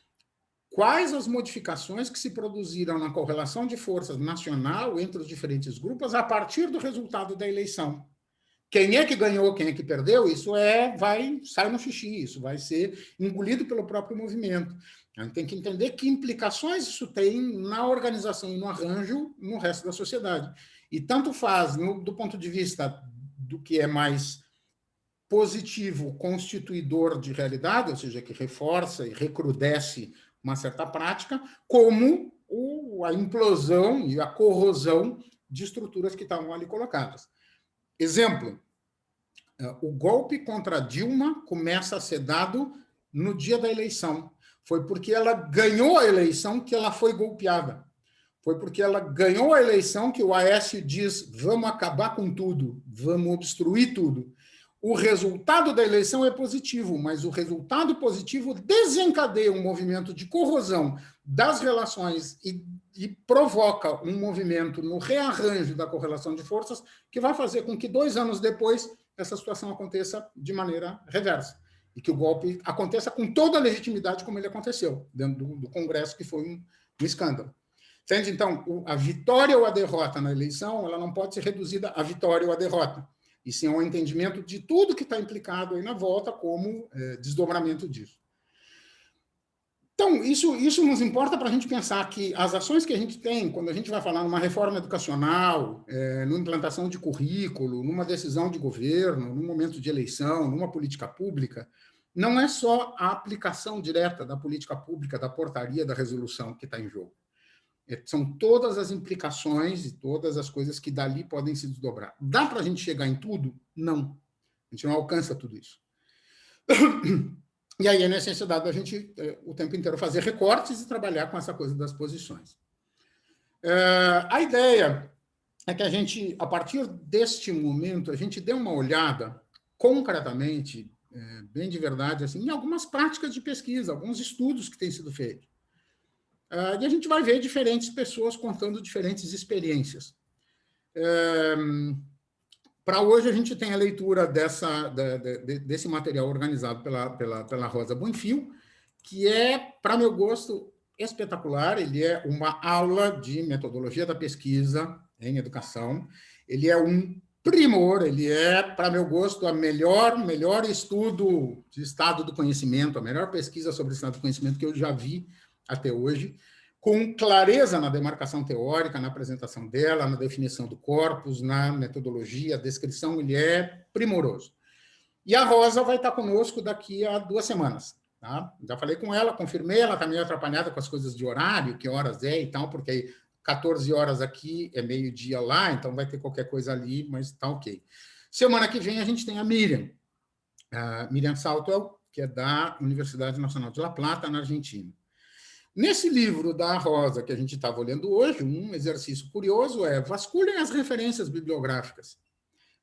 quais as modificações que se produziram na correlação de forças nacional entre os diferentes grupos a partir do resultado da eleição. Quem é que ganhou, quem é que perdeu, isso sai no xixi, isso vai ser engolido pelo próprio movimento. A gente tem que entender que implicações isso tem na organização e no arranjo no resto da sociedade. E tanto faz, do ponto de vista do que é mais positivo, constituidor de realidade, ou seja, que reforça e recrudesce uma certa prática, como a implosão e a corrosão de estruturas que estavam ali colocadas. Exemplo, o golpe contra Dilma começa a ser dado no dia da eleição. Foi porque ela ganhou a eleição que ela foi golpeada. Foi porque ela ganhou a eleição que o Aécio diz: vamos acabar com tudo, vamos obstruir tudo. O resultado da eleição é positivo, mas o resultado positivo desencadeia um movimento de corrosão das relações e provoca um movimento no rearranjo da correlação de forças que vai fazer com que 2 anos depois essa situação aconteça de maneira reversa e que o golpe aconteça com toda a legitimidade como ele aconteceu dentro do Congresso, que foi um escândalo. Entende? Então, a vitória ou a derrota na eleição ela não pode ser reduzida à vitória ou à derrota, e sim ao entendimento de tudo que está implicado aí na volta como desdobramento disso. Então, isso nos importa para a gente pensar que as ações que a gente tem, quando a gente vai falar numa reforma educacional, numa implantação de currículo, numa decisão de governo, num momento de eleição, numa política pública, não é só a aplicação direta da política pública, da portaria, da resolução que está em jogo. São todas as implicações e todas as coisas que dali podem se desdobrar. Dá para a gente chegar em tudo? Não. A gente não alcança tudo isso. E aí é necessidade da gente, o tempo inteiro, fazer recortes e trabalhar com essa coisa das posições. A ideia é que a gente, a partir deste momento, a gente dê uma olhada concretamente, bem de verdade, assim, em algumas práticas de pesquisa, alguns estudos que têm sido feitos. E a gente vai ver diferentes pessoas contando diferentes experiências. Para hoje, a gente tem a leitura desse material organizado pela Rosa Bonfil, que é, para meu gosto, espetacular. Ele é uma aula de metodologia da pesquisa em educação. Ele é um primor, ele é, para meu gosto, o melhor estudo de estado do conhecimento, a melhor pesquisa sobre o estado do conhecimento que eu já vi até hoje, com clareza na demarcação teórica, na apresentação dela, na definição do corpus, na metodologia, a descrição, ele é primoroso. E a Rosa vai estar conosco daqui a 2 semanas. Tá? Já falei com ela, confirmei, ela está meio atrapalhada com as coisas de horário, que horas é e tal, porque aí 14 horas aqui é meio-dia lá, então vai ter qualquer coisa ali, mas está ok. Semana que vem a gente tem a Miriam Saltwell, que é da Universidade Nacional de La Plata, na Argentina. Nesse livro da Rosa, que a gente estava olhando hoje, um exercício curioso é vasculhem as referências bibliográficas.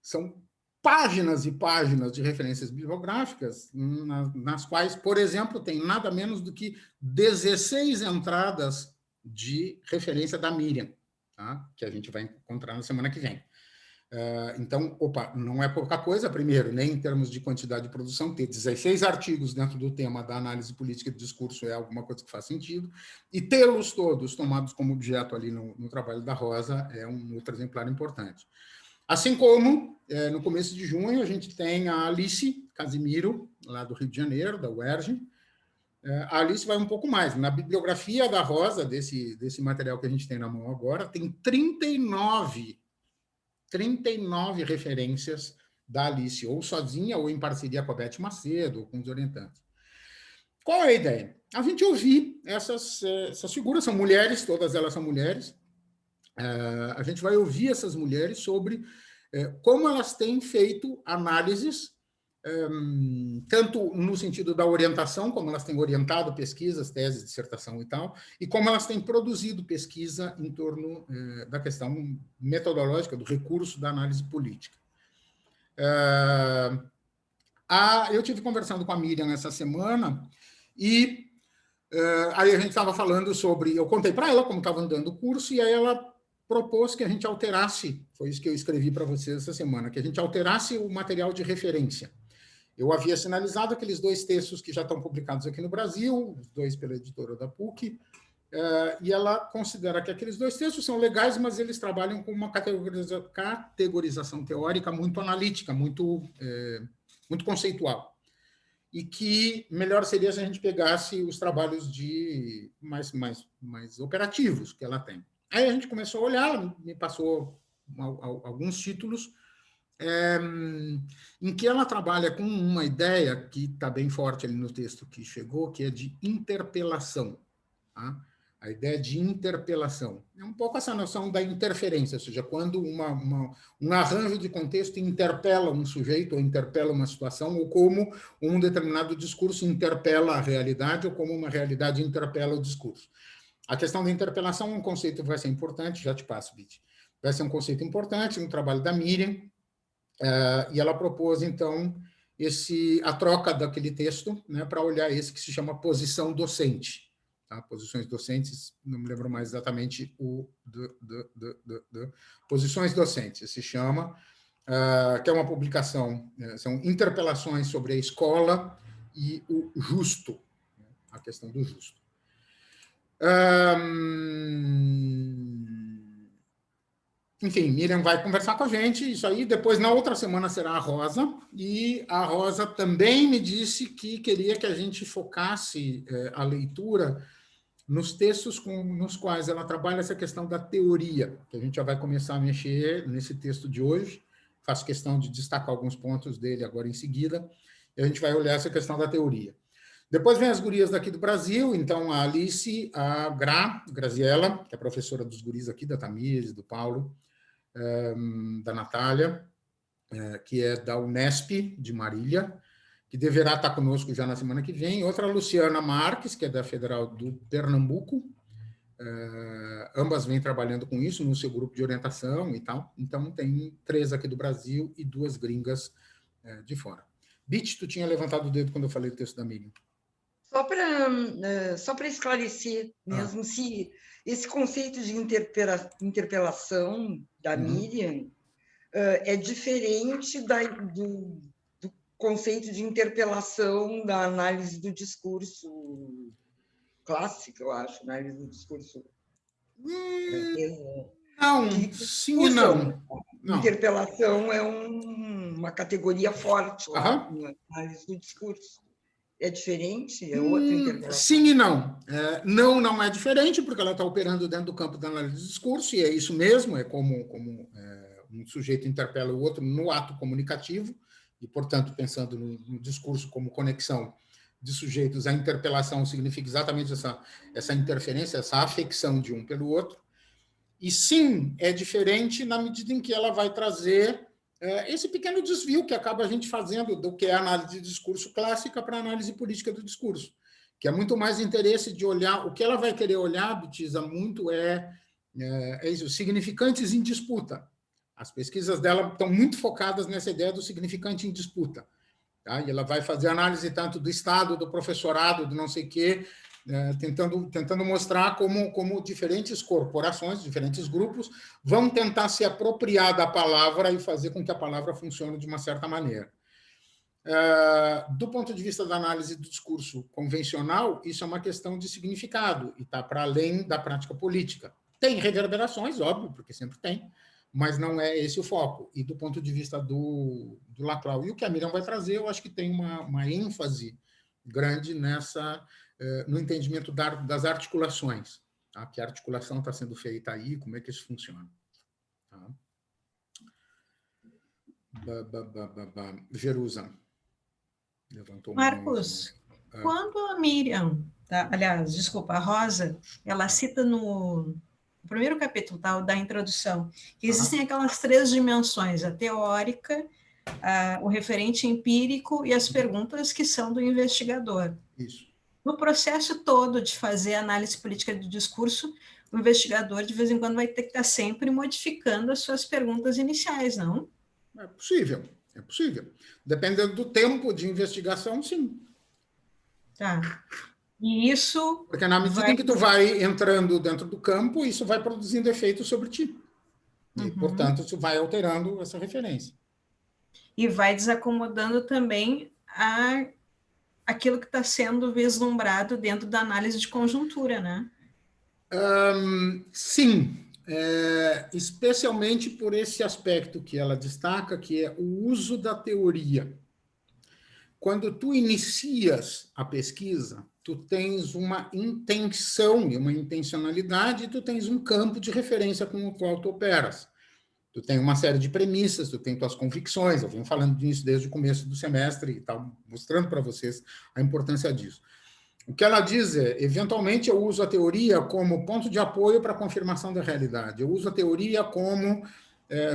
São páginas e páginas de referências bibliográficas, nas quais, por exemplo, tem nada menos do que 16 entradas de referência da Miriam, tá? Que a gente vai encontrar na semana que vem. Então, não é pouca coisa, primeiro, nem em termos de quantidade de produção, ter 16 artigos dentro do tema da análise política de discurso é alguma coisa que faz sentido, e tê-los todos tomados como objeto ali no trabalho da Rosa é um outro exemplar importante. Assim como, no começo de junho, a gente tem a Alice Casimiro, lá do Rio de Janeiro, da UERJ. A Alice vai um pouco mais. Na bibliografia da Rosa, desse material que a gente tem na mão agora, tem 39 referências da Alice, ou sozinha, ou em parceria com a Beth Macedo, ou com os orientantes. Qual é a ideia? A gente ouvir essas figuras, são mulheres, todas elas são mulheres, a gente vai ouvir essas mulheres sobre como elas têm feito análises, tanto no sentido da orientação, como elas têm orientado pesquisas, teses, dissertação e tal, e como elas têm produzido pesquisa em torno da questão metodológica, do recurso da análise política. Eu tive conversando com a Miriam essa semana, e aí a gente estava falando sobre... Eu contei para ela como estava andando o curso, e aí ela propôs que a gente alterasse, foi isso que eu escrevi para vocês essa semana, que a gente alterasse o material de referência. Eu havia sinalizado aqueles 2 textos que já estão publicados aqui no Brasil, os 2 pela editora da PUC, e ela considera que aqueles 2 textos são legais, mas eles trabalham com uma categorização teórica muito analítica, muito conceitual. E que melhor seria se a gente pegasse os trabalhos mais operativos que ela tem. Aí a gente começou a olhar, ela me passou alguns títulos, em que ela trabalha com uma ideia que está bem forte ali no texto que chegou, que é de interpelação. Tá? A ideia de interpelação. É um pouco essa noção da interferência, ou seja, quando um arranjo de contexto interpela um sujeito ou interpela uma situação, ou como um determinado discurso interpela a realidade, ou como uma realidade interpela o discurso. A questão da interpelação é um conceito que vai ser importante, já te passo, Bit. Vai ser um conceito importante no trabalho da Miriam, e ela propôs, então, a troca daquele texto, né, para olhar esse que se chama posição docente. Tá? Posições docentes, não me lembro mais exatamente Posições docentes, se chama, que é uma publicação, são interpelações sobre a escola e o justo, a questão do justo. Enfim, Miriam vai conversar com a gente, isso aí, depois na outra semana será a Rosa, e a Rosa também me disse que queria que a gente focasse a leitura nos textos nos quais ela trabalha essa questão da teoria, que a gente já vai começar a mexer nesse texto de hoje, faço questão de destacar alguns pontos dele agora em seguida, e a gente vai olhar essa questão da teoria. Depois vem as gurias daqui do Brasil, então a Alice, a Graziella, que é professora dos guris aqui, da Tamires, do Paulo, da Natália, que é da Unesp, de Marília, que deverá estar conosco já na semana que vem. Outra, a Luciana Marques, que é da Federal do Pernambuco. Ambas vêm trabalhando com isso no seu grupo de orientação e tal. Então, tem 3 aqui do Brasil e 2 gringas de fora. Bit, tu tinha levantado o dedo quando eu falei do texto da Miriam.
Só para esclarecer mesmo, se esse conceito de interpelação da Miriam é diferente do conceito de interpelação da análise do discurso clássica, eu acho, análise do discurso.
Não, sim e não.
Interpelação é uma categoria forte lá na análise do discurso. É diferente? É outra interpelação?
Sim e não. Não é diferente, porque ela está operando dentro do campo da análise do discurso, e é isso mesmo, é como um sujeito interpela o outro no ato comunicativo, e, portanto, pensando no discurso como conexão de sujeitos, a interpelação significa exatamente essa interferência, essa afecção de um pelo outro. E sim, é diferente na medida em que ela vai trazer esse pequeno desvio que acaba a gente fazendo do que é a análise de discurso clássica para a análise política do discurso, que é muito mais interesse de olhar, o que ela vai querer olhar, Bitiza, muito é isso, significantes em disputa. As pesquisas dela estão muito focadas nessa ideia do significante em disputa. Tá? E ela vai fazer análise tanto do Estado, do professorado, do não sei o quê, tentando mostrar como diferentes corporações, diferentes grupos, vão tentar se apropriar da palavra e fazer com que a palavra funcione de uma certa maneira. Do ponto de vista da análise do discurso convencional, isso é uma questão de significado e está para além da prática política. Tem reverberações, óbvio, porque sempre tem, mas não é esse o foco. E do ponto de vista do Laclau e o que a Miriam vai trazer, eu acho que tem uma ênfase grande no entendimento das articulações. Tá? Que articulação está sendo feita aí, como é que isso funciona. Tá? Jerusa. Levantou
Marcos, quando a Miriam, aliás, desculpa, a Rosa, ela cita no primeiro capítulo da introdução, que existem aquelas 3 dimensões, a teórica, o referente empírico e as perguntas que são do investigador.
Isso.
No processo todo de fazer análise política do discurso, o investigador, de vez em quando, vai ter que estar sempre modificando as suas perguntas iniciais, não?
É possível. Dependendo do tempo de investigação, sim.
Tá. E isso...
Porque na medida em que tu vai entrando dentro do campo, isso vai produzindo efeitos sobre ti. E, portanto, isso vai alterando essa referência.
E vai desacomodando também aquilo que está sendo vislumbrado dentro da análise de conjuntura, né?
Sim, especialmente por esse aspecto que ela destaca, que é o uso da teoria. Quando tu inicias a pesquisa, tu tens uma intenção e uma intencionalidade, e tu tens um campo de referência com o qual tu operas. Tu tem uma série de premissas, tu tem tuas convicções, eu venho falando disso desde o começo do semestre e tal, mostrando para vocês a importância disso. O que ela diz é, eventualmente eu uso a teoria como ponto de apoio para a confirmação da realidade, eu uso a teoria como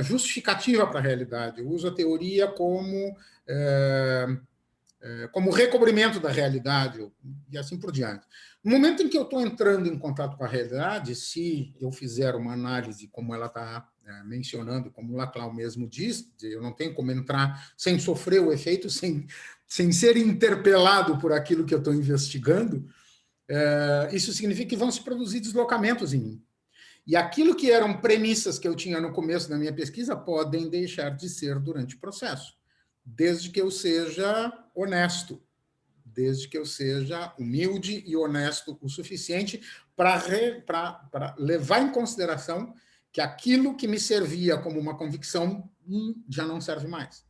justificativa para a realidade, eu uso a teoria como recobrimento da realidade e assim por diante. No momento em que eu estou entrando em contato com a realidade, se eu fizer uma análise como ela está mencionando, como o Laclau mesmo diz, eu não tenho como entrar sem sofrer o efeito, sem ser interpelado por aquilo que eu estou investigando, isso significa que vão se produzir deslocamentos em mim. E aquilo que eram premissas que eu tinha no começo da minha pesquisa podem deixar de ser durante o processo, desde que eu seja honesto, desde que eu seja humilde e honesto o suficiente para levar em consideração que aquilo que me servia como uma convicção já não serve mais.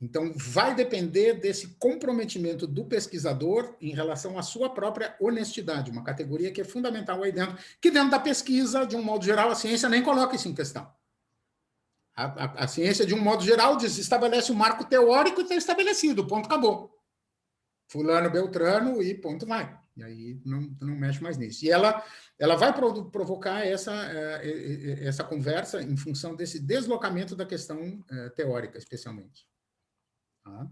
Então, vai depender desse comprometimento do pesquisador em relação à sua própria honestidade, uma categoria que é fundamental aí dentro, que dentro da pesquisa, de um modo geral, a ciência nem coloca isso em questão. A ciência, de um modo geral, estabelece um marco teórico e está estabelecido, ponto, acabou. Fulano, Beltrano e ponto, vai. E aí não mexe mais nisso. E ela vai provocar essa conversa em função desse deslocamento da questão teórica, especialmente. Tá?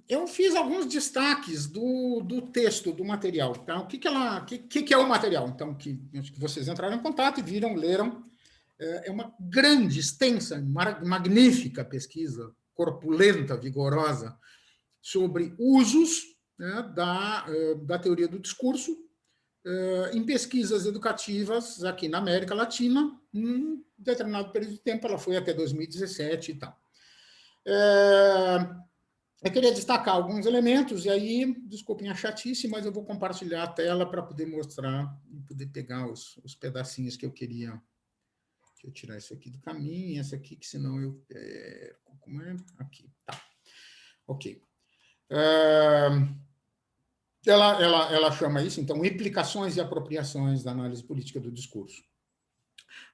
Eu fiz alguns destaques do texto, do material. Tá? O que é o material? Então, que vocês entraram em contato e viram, leram. É uma grande, extensa, magnífica pesquisa, corpulenta, vigorosa, sobre usos, né, da teoria do discurso em pesquisas educativas aqui na América Latina, em um determinado período de tempo, ela foi até 2017 e tal. Eu queria destacar alguns elementos, e aí, desculpem a chatice, mas eu vou compartilhar a tela para poder mostrar e poder pegar os pedacinhos que eu queria. Deixa eu tirar isso aqui do caminho, essa aqui, que senão eu perco. Como é? Aqui, tá. Ok. Ela chama isso, então, implicações e apropriações da análise política do discurso.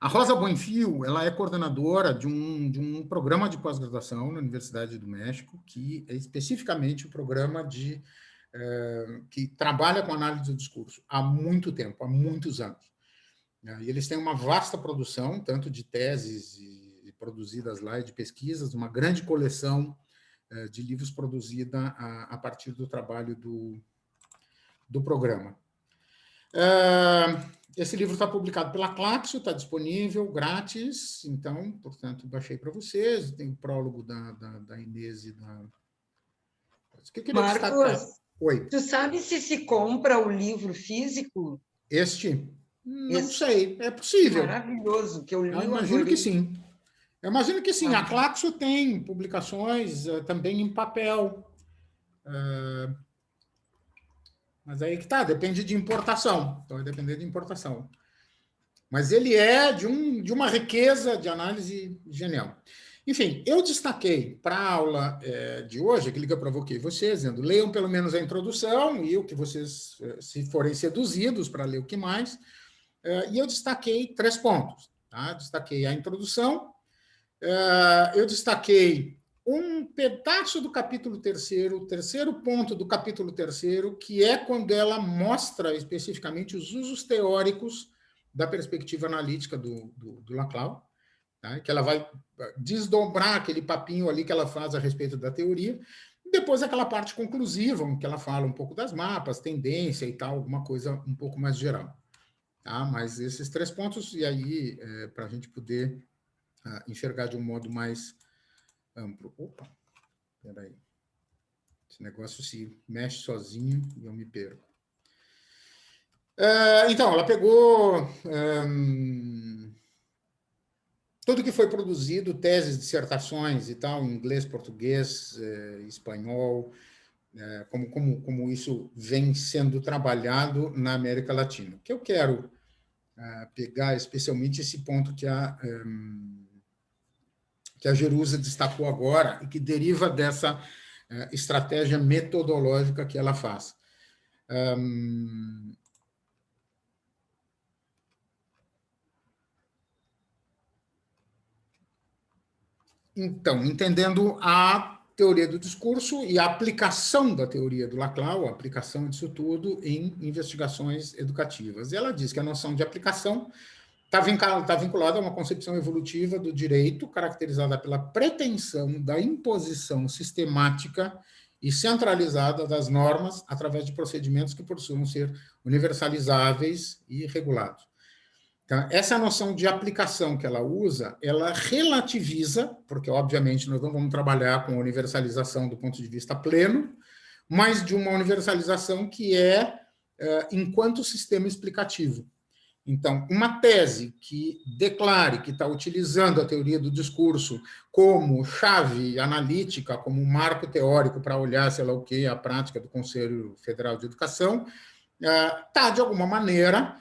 A Rosa Buenfil, ela é coordenadora de um programa de pós-graduação na Universidade do México, que é especificamente o programa que trabalha com análise do discurso há muito tempo, há muitos anos. E eles têm uma vasta produção, tanto de teses produzidas lá, e de pesquisas, uma grande coleção de livros produzida a partir do trabalho do programa. Esse livro está publicado pela Claxo, está disponível, grátis, então, portanto, baixei para vocês, tem o prólogo da Inês e da... O que eu queria destacar? Oi.
Tu sabe se compra o livro físico?
Não sei, é possível.
Maravilhoso, que eu li.
Eu imagino que sim. Eu imagino que sim. A Claxo tem publicações também em papel. Mas aí que tá, depende de importação. Então, vai depender de importação. Mas ele é de uma riqueza de análise genial. Enfim, eu destaquei para a aula de hoje, aquilo que eu provoquei vocês, dizendo, leiam pelo menos a introdução e o que vocês, se forem seduzidos para ler o que mais, e eu destaquei 3 pontos. Tá? Destaquei a introdução, eu destaquei um pedaço do capítulo 3º, o terceiro ponto do capítulo 3º, que é quando ela mostra especificamente os usos teóricos da perspectiva analítica do Laclau, tá? Que ela vai desdobrar aquele papinho ali que ela faz a respeito da teoria, e depois aquela parte conclusiva, em que ela fala um pouco das mapas, tendência e tal, alguma coisa um pouco mais geral. Tá? Mas esses 3 pontos, e aí, para a gente poder enxergar de um modo mais amplo. Opa, peraí. Esse negócio se mexe sozinho e eu me perco. Então, ela pegou tudo que foi produzido, teses, dissertações e tal, em inglês, português, espanhol, como isso vem sendo trabalhado na América Latina. O que eu quero pegar especialmente esse ponto que a Jerusa destacou agora e que deriva dessa estratégia metodológica que ela faz. Então, entendendo a teoria do discurso e a aplicação da teoria do Laclau, a aplicação disso tudo em investigações educativas. E ela diz que a noção de aplicação está vinculada a uma concepção evolutiva do direito, caracterizada pela pretensão da imposição sistemática e centralizada das normas através de procedimentos que possam ser universalizáveis e regulados. Então, essa noção de aplicação que ela usa, ela relativiza, porque, obviamente, nós não vamos trabalhar com universalização do ponto de vista pleno, mas de uma universalização que enquanto sistema explicativo. Então, uma tese que declare que está utilizando a teoria do discurso como chave analítica, como marco teórico para olhar, sei lá o que, a prática do Conselho Federal de Educação, está, de alguma maneira,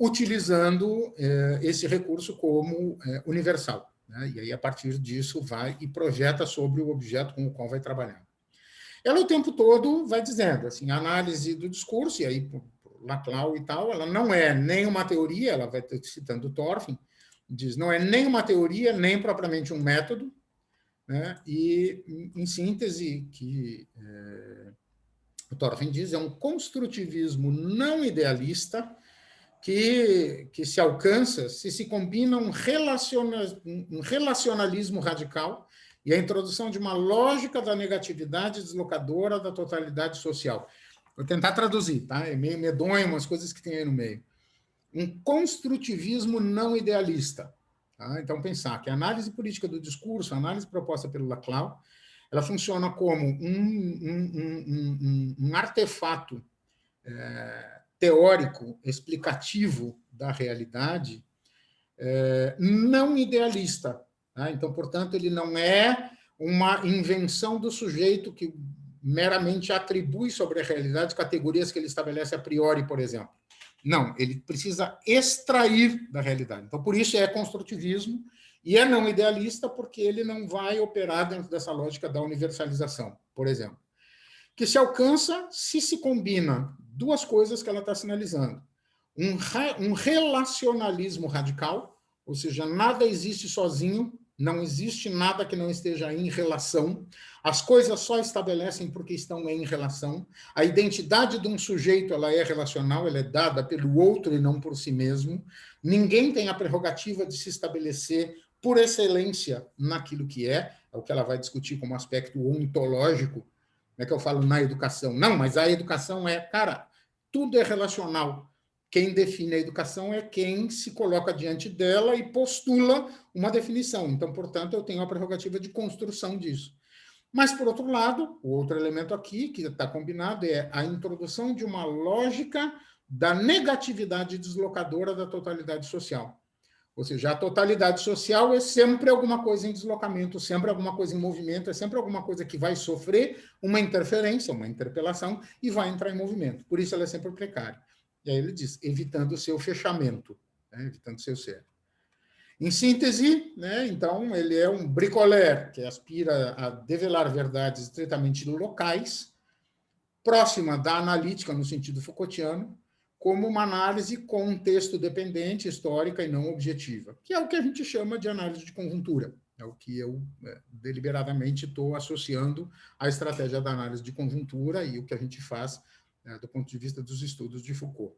utilizando esse recurso como universal, né? E aí, a partir disso, vai e projeta sobre o objeto com o qual vai trabalhar. Ela, o tempo todo, vai dizendo, assim, a análise do discurso, e aí, por Laclau e tal, ela não é nem uma teoria, ela vai citando Thorfinn, diz, não é nem uma teoria, nem propriamente um método, né? E, em síntese, que o Thorfinn diz, é um construtivismo não idealista que se alcança se combina um relacionalismo radical e a introdução de uma lógica da negatividade deslocadora da totalidade social. Vou tentar traduzir, tá? É meio medonho, umas coisas que tem aí no meio. Um construtivismo não idealista. Tá? Então, pensar que a análise política do discurso, a análise proposta pelo Laclau, ela funciona como um artefato teórico, explicativo da realidade, não idealista. Tá? Então, portanto, ele não é uma invenção do sujeito que meramente atribui sobre a realidade categorias que ele estabelece a priori, por exemplo. Não, ele precisa extrair da realidade. Então, por isso é construtivismo e é não idealista, porque ele não vai operar dentro dessa lógica da universalização, por exemplo. Que se alcança se combina duas coisas que ela está sinalizando. Um relacionalismo radical, ou seja, nada existe sozinho, não existe nada que não esteja em relação, as coisas só estabelecem porque estão em relação, a identidade de um sujeito ela é relacional, ela é dada pelo outro e não por si mesmo, ninguém tem a prerrogativa de se estabelecer por excelência naquilo que é o que ela vai discutir como aspecto ontológico, não é que eu falo na educação, não, mas a educação tudo é relacional. Quem define a educação é quem se coloca diante dela e postula uma definição. Então, portanto, eu tenho a prerrogativa de construção disso. Mas, por outro lado, o outro elemento aqui, que está combinado, é a introdução de uma lógica da negatividade deslocadora da totalidade social. Ou seja, a totalidade social é sempre alguma coisa em deslocamento, sempre alguma coisa em movimento, é sempre alguma coisa que vai sofrer uma interferência, uma interpelação, e vai entrar em movimento. Por isso ela é sempre precária. E aí ele diz, evitando o seu fechamento, né? Evitando o seu ser. Em síntese, né, então, ele é um bricoleur que aspira a develar verdades estritamente locais, próxima da analítica no sentido Foucaultiano, como uma análise contexto-dependente, histórica e não objetiva, que é o que a gente chama de análise de conjuntura. É o que eu deliberadamente estou associando à estratégia da análise de conjuntura e o que a gente faz do ponto de vista dos estudos de Foucault.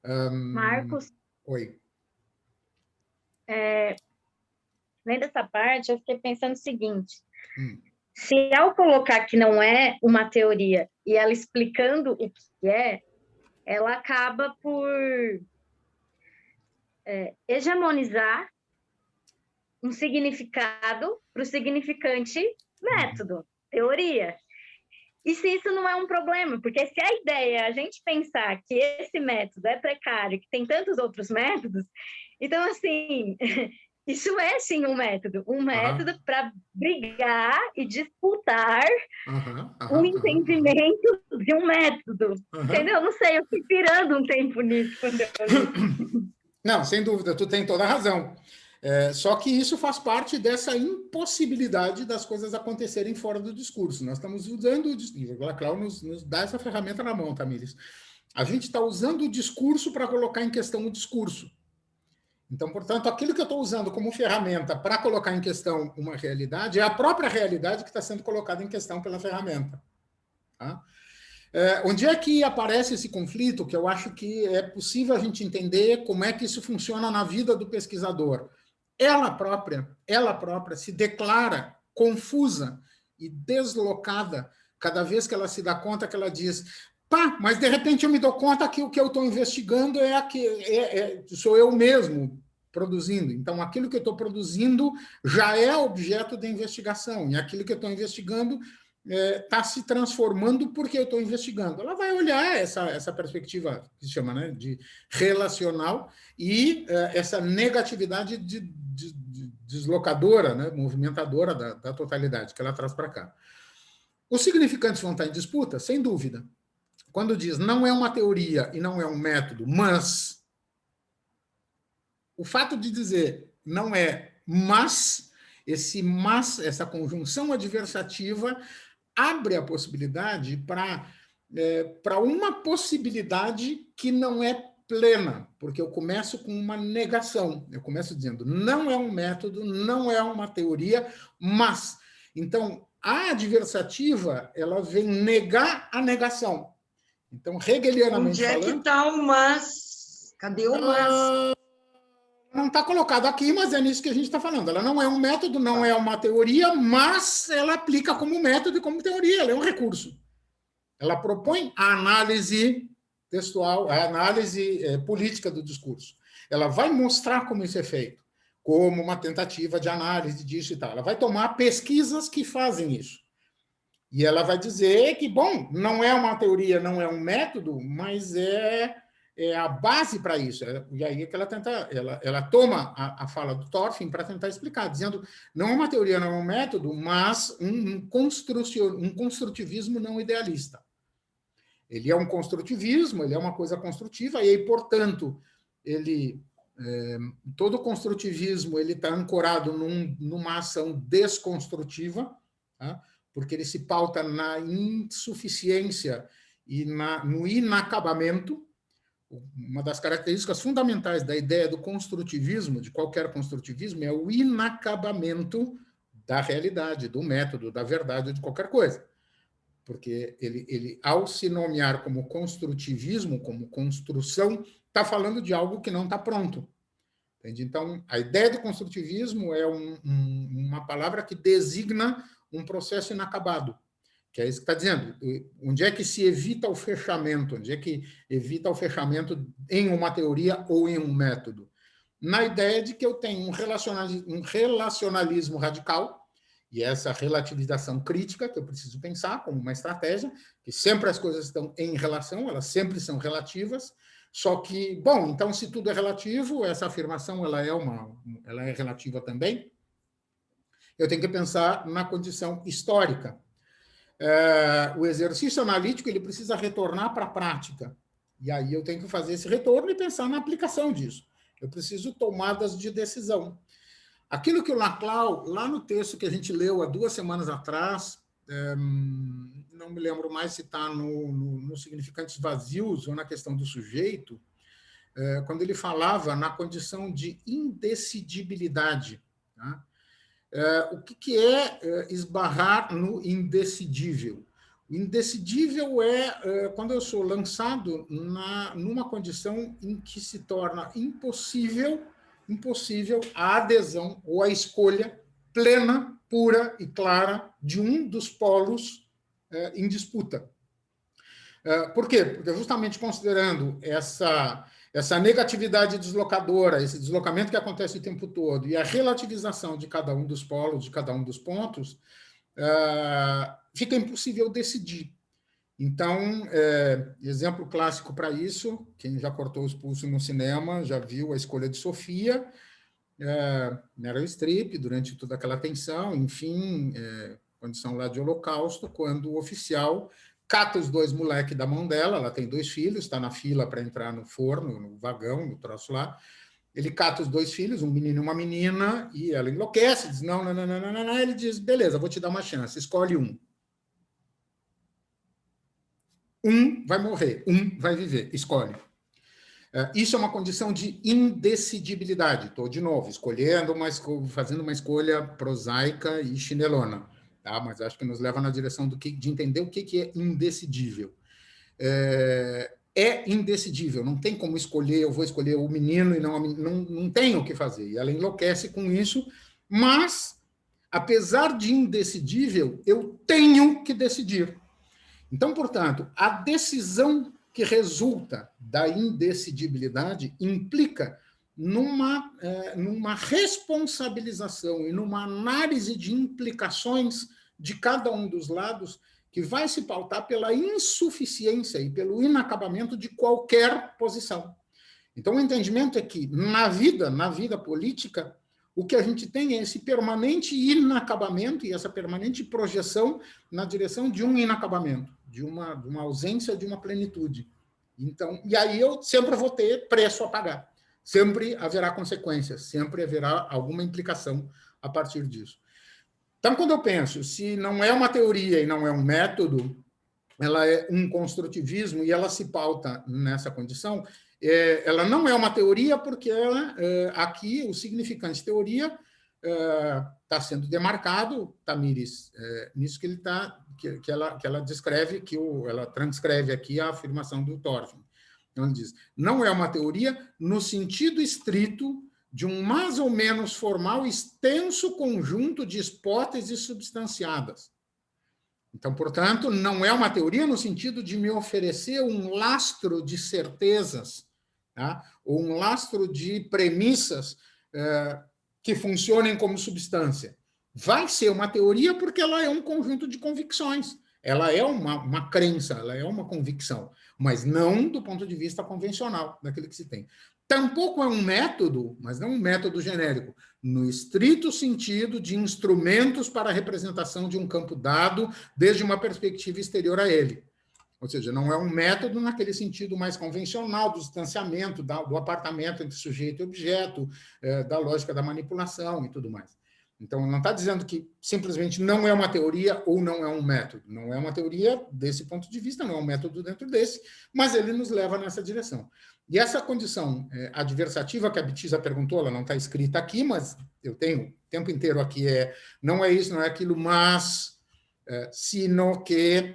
Marcos?
Oi.
Vendo essa parte, eu fiquei pensando o seguinte, se ao colocar que não é uma teoria e ela explicando o que é, ela acaba por hegemonizar um significado para o significante método, teoria. E se isso não é um problema? Porque se a ideia é a gente pensar que esse método é precário, que tem tantos outros métodos, então, assim, isso é sim um método para brigar e disputar o entendimento de um método. Entendeu? Não sei, eu fui pirando um tempo nisso quando eu li.
Não, sem dúvida, tu tem toda a razão. Só que isso faz parte dessa impossibilidade das coisas acontecerem fora do discurso. Nós estamos usando o discurso. A Cláudia nos dá essa ferramenta na mão, Tamires. A gente está usando o discurso para colocar em questão o discurso. Então, portanto, aquilo que eu estou usando como ferramenta para colocar em questão uma realidade é a própria realidade que está sendo colocada em questão pela ferramenta. Tá? Onde é que aparece esse conflito? Que eu acho que é possível a gente entender como é que isso funciona na vida do pesquisador. Ela própria se declara confusa e deslocada cada vez que ela se dá conta que ela diz: pá, mas de repente eu me dou conta que o que eu estou investigando sou eu mesmo produzindo. Então, aquilo que eu estou produzindo já é objeto da investigação, e aquilo que eu estou investigando está se transformando porque eu estou investigando. Ela vai olhar essa perspectiva que se chama, né, de relacional e essa negatividade deslocadora, né, movimentadora da totalidade que ela traz para cá. Os significantes vão estar em disputa? Sem dúvida. Quando diz não é uma teoria e não é um método, mas o fato de dizer não é, mas, essa conjunção adversativa abre a possibilidade para uma possibilidade que não é plena, porque eu começo com uma negação. Eu começo dizendo não é um método, não é uma teoria, mas. Então, a adversativa, ela vem negar a negação. Então, hegelianamente falando...
Onde é que está o mas? Cadê o mas?
Não está colocado aqui, mas é nisso que a gente está falando. Ela não é um método, não é uma teoria, mas ela aplica como método e como teoria, ela é um recurso. Ela propõe a análise textual, a análise política do discurso. Ela vai mostrar como isso é feito, como uma tentativa de análise disso e tal. Ela vai tomar pesquisas que fazem isso. E ela vai dizer que, bom, não é uma teoria, não é um método, mas é a base para isso. E aí é que ela toma a fala do Thorfinn para tentar explicar, dizendo não é uma teoria, não é um método, mas um construtivismo não idealista. Ele é um construtivismo, ele é uma coisa construtiva, e aí, portanto, todo construtivismo está ancorado numa ação desconstrutiva, tá? Porque ele se pauta na insuficiência e no inacabamento. Uma das características fundamentais da ideia do construtivismo, de qualquer construtivismo, é o inacabamento da realidade, do método, da verdade, de qualquer coisa. Porque ele ao se nomear como construtivismo, como construção, está falando de algo que não está pronto. Entende? Então, a ideia do construtivismo é uma palavra que designa um processo inacabado, que é isso que está dizendo. Onde é que se evita o fechamento? Onde é que evita o fechamento em uma teoria ou em um método? Na ideia de que eu tenho um relacionalismo radical, e essa relativização crítica que eu preciso pensar como uma estratégia, que sempre as coisas estão em relação, elas sempre são relativas, só que, bom, então se tudo é relativo, essa afirmação ela é relativa também. Eu tenho que pensar na condição histórica. O exercício analítico ele precisa retornar para a prática. E aí eu tenho que fazer esse retorno e pensar na aplicação disso. Eu preciso tomadas de decisão. Aquilo que o Laclau, lá no texto que a gente leu há 2 semanas atrás, não me lembro mais se está no Significantes Vazios ou na questão do sujeito, quando ele falava na condição de indecidibilidade, tá? O que é esbarrar no indecidível? O indecidível é quando eu sou lançado numa condição em que se torna impossível a adesão ou a escolha plena, pura e clara de um dos polos em disputa. Por quê? Porque justamente considerando essa negatividade deslocadora, esse deslocamento que acontece o tempo todo e a relativização de cada um dos polos, de cada um dos pontos, fica impossível decidir. Então, exemplo clássico para isso, quem já cortou os pulsos no cinema já viu A Escolha de Sofia, Meryl Streep, durante toda aquela tensão, enfim, condição lá de holocausto, quando o oficial cata os 2 moleques da mão dela, ela tem 2 filhos, está na fila para entrar no forno, no vagão, no troço lá, ele cata os 2 filhos, um menino e uma menina, e ela enlouquece, diz, não, ele diz, beleza, vou te dar uma chance, escolhe um. Um vai morrer, um vai viver, escolhe. Isso é uma condição de indecidibilidade. Estou, de novo, fazendo uma escolha prosaica e chinelona, tá? Mas acho que nos leva na direção de entender o que é indecidível. É indecidível, não tem como escolher, eu vou escolher o menino e não tenho o que fazer. E ela enlouquece com isso, mas, apesar de indecidível, eu tenho que decidir. Então, portanto, a decisão que resulta da indecidibilidade implica numa responsabilização e numa análise de implicações de cada um dos lados que vai se pautar pela insuficiência e pelo inacabamento de qualquer posição. Então, o entendimento é que, na vida política, o que a gente tem é esse permanente inacabamento e essa permanente projeção na direção de um inacabamento, de uma ausência de uma plenitude. Então, e aí eu sempre vou ter preço a pagar. Sempre haverá consequências, sempre haverá alguma implicação a partir disso. Então, quando eu penso, se não é uma teoria e não é um método, ela é um construtivismo e ela se pauta nessa condição, ela não é uma teoria porque aqui o significante teoria está sendo demarcado, Tamires, nisso que ela descreve, ela transcreve aqui a afirmação do Thorfinn. Então, ele diz, não é uma teoria no sentido estrito de um mais ou menos formal extenso conjunto de hipóteses substanciadas. Então, portanto, não é uma teoria no sentido de me oferecer um lastro de certezas, tá? Ou um lastro de premissas que funcionem como substância. Vai ser uma teoria porque ela é um conjunto de convicções. Ela é uma crença, ela é uma convicção, mas não do ponto de vista convencional, daquilo que se tem. Tampouco é um método, mas não um método genérico, no estrito sentido de instrumentos para a representação de um campo dado desde uma perspectiva exterior a ele. Ou seja, não é um método naquele sentido mais convencional do distanciamento, do apartamento entre sujeito e objeto, da lógica da manipulação e tudo mais. Então, não está dizendo que simplesmente não é uma teoria ou não é um método. Não é uma teoria desse ponto de vista, não é um método dentro desse, mas ele nos leva nessa direção. E essa condição adversativa que a Betisa perguntou, ela não está escrita aqui, mas eu tenho o tempo inteiro aqui, não é isso, não é aquilo, mas, sino que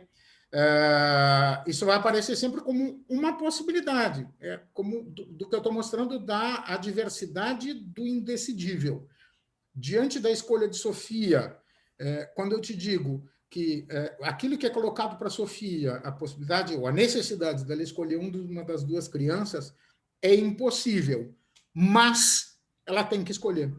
isso vai aparecer sempre como uma possibilidade, como do que eu estou mostrando da adversidade do indecidível. Diante da escolha de Sofia, quando eu te digo que aquilo que é colocado para Sofia, a possibilidade ou a necessidade dela escolher uma das 2 crianças, é impossível, mas ela tem que escolher.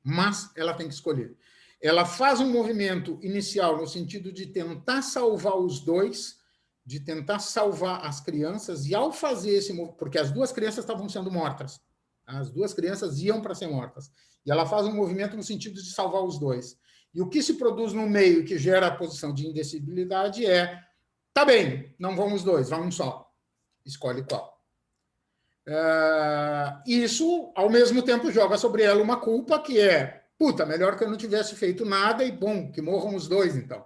Mas ela tem que escolher. Ela faz um movimento inicial no sentido de tentar salvar os 2, de tentar salvar as crianças, e ao fazer esse movimento, porque as 2 crianças estavam sendo mortas, as 2 crianças iam para ser mortas, e ela faz um movimento no sentido de salvar os 2. E o que se produz no meio que gera a posição de indecidibilidade tá bem, não vão os 2, vão um só. Escolhe qual. Isso, ao mesmo tempo, joga sobre ela uma culpa que puta, melhor que eu não tivesse feito nada e, bom, que morram os 2, então.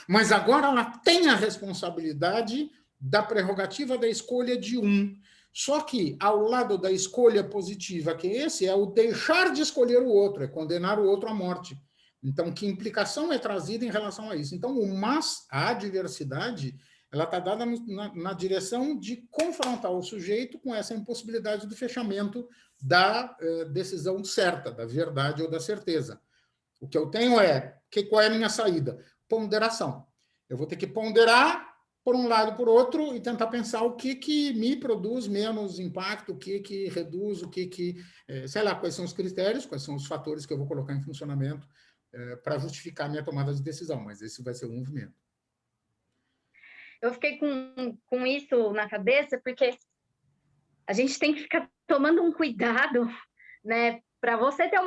Mas agora ela tem a responsabilidade da prerrogativa da escolha de um. Só que, ao lado da escolha positiva, que esse é o deixar de escolher o outro, é condenar o outro à morte. Então, que implicação é trazida em relação a isso? Então, a adversidade, ela está dada na direção de confrontar o sujeito com essa impossibilidade do fechamento da decisão certa, da verdade ou da certeza. O que eu tenho qual é a minha saída? Ponderação. Eu vou ter que ponderar por um lado e por outro, e tentar pensar o que me produz menos impacto, o que reduz, sei lá, quais são os critérios, quais são os fatores que eu vou colocar em funcionamento para justificar a minha tomada de decisão, mas esse vai ser o movimento.
Eu fiquei com isso na cabeça, porque a gente tem que ficar tomando um cuidado, né, para você ter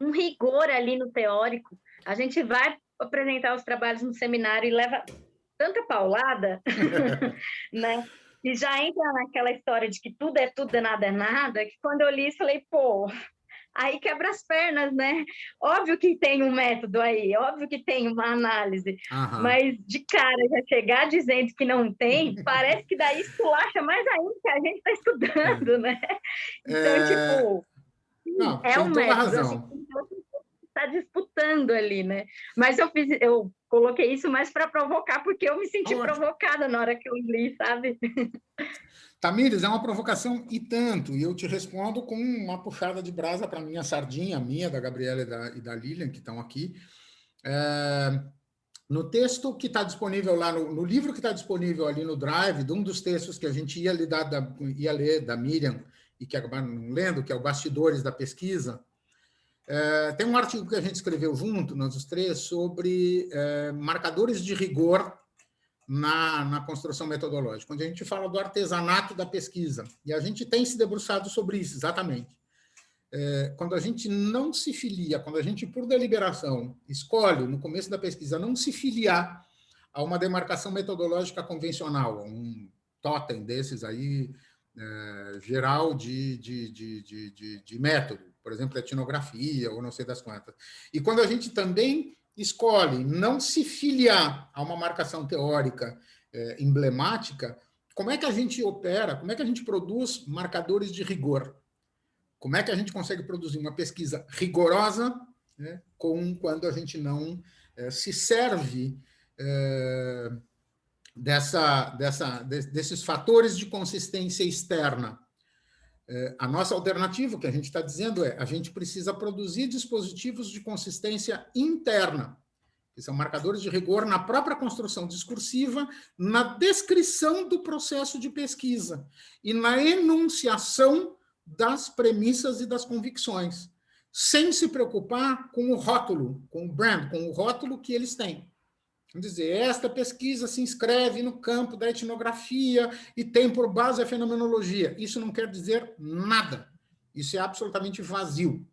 um rigor ali no teórico. A gente vai apresentar os trabalhos no seminário e leva tanta paulada, né? E já entra naquela história de que tudo é nada, que quando eu li isso, falei, pô, aí quebra as pernas, né? Óbvio que tem um método aí, óbvio que tem uma análise, mas de cara já chegar dizendo que não tem, parece que daí esculacha mais ainda que a gente está estudando, né? Então, tipo,
não,
é um método, a gente está disputando ali, né? Mas eu coloquei isso mais para provocar, porque eu me senti provocada na hora que eu li, sabe?
Tamires, é uma provocação e tanto, e eu te respondo com uma puxada de brasa para a minha sardinha, da Gabriela e da Lilian, que estão aqui. No texto que está disponível lá, no livro que está disponível ali no Drive, de um dos textos que a gente ia ler da Miriam, e que acabaram não lendo, que é o Bastidores da Pesquisa, tem um artigo que a gente escreveu junto, nós os três, sobre marcadores de rigor na construção metodológica, onde a gente fala do artesanato da pesquisa. E a gente tem se debruçado sobre isso, exatamente. Quando a gente não se filia, quando a gente, por deliberação, escolhe, no começo da pesquisa, não se filiar a uma demarcação metodológica convencional, a um totem desses aí, geral de método, por exemplo, etnografia, ou não sei das quantas. E quando a gente também escolhe não se filiar a uma marcação teórica emblemática, como é que a gente opera, como é que a gente produz marcadores de rigor? Como é que a gente consegue produzir uma pesquisa rigorosa, né, quando a gente não se serve desses fatores de consistência externa? A nossa alternativa, o que a gente está dizendo a gente precisa produzir dispositivos de consistência interna, que são marcadores de rigor na própria construção discursiva, na descrição do processo de pesquisa e na enunciação das premissas e das convicções, sem se preocupar com o rótulo, com o brand, com o rótulo que eles têm. Vamos dizer, esta pesquisa se inscreve no campo da etnografia e tem por base a fenomenologia. Isso não quer dizer nada. Isso é absolutamente vazio.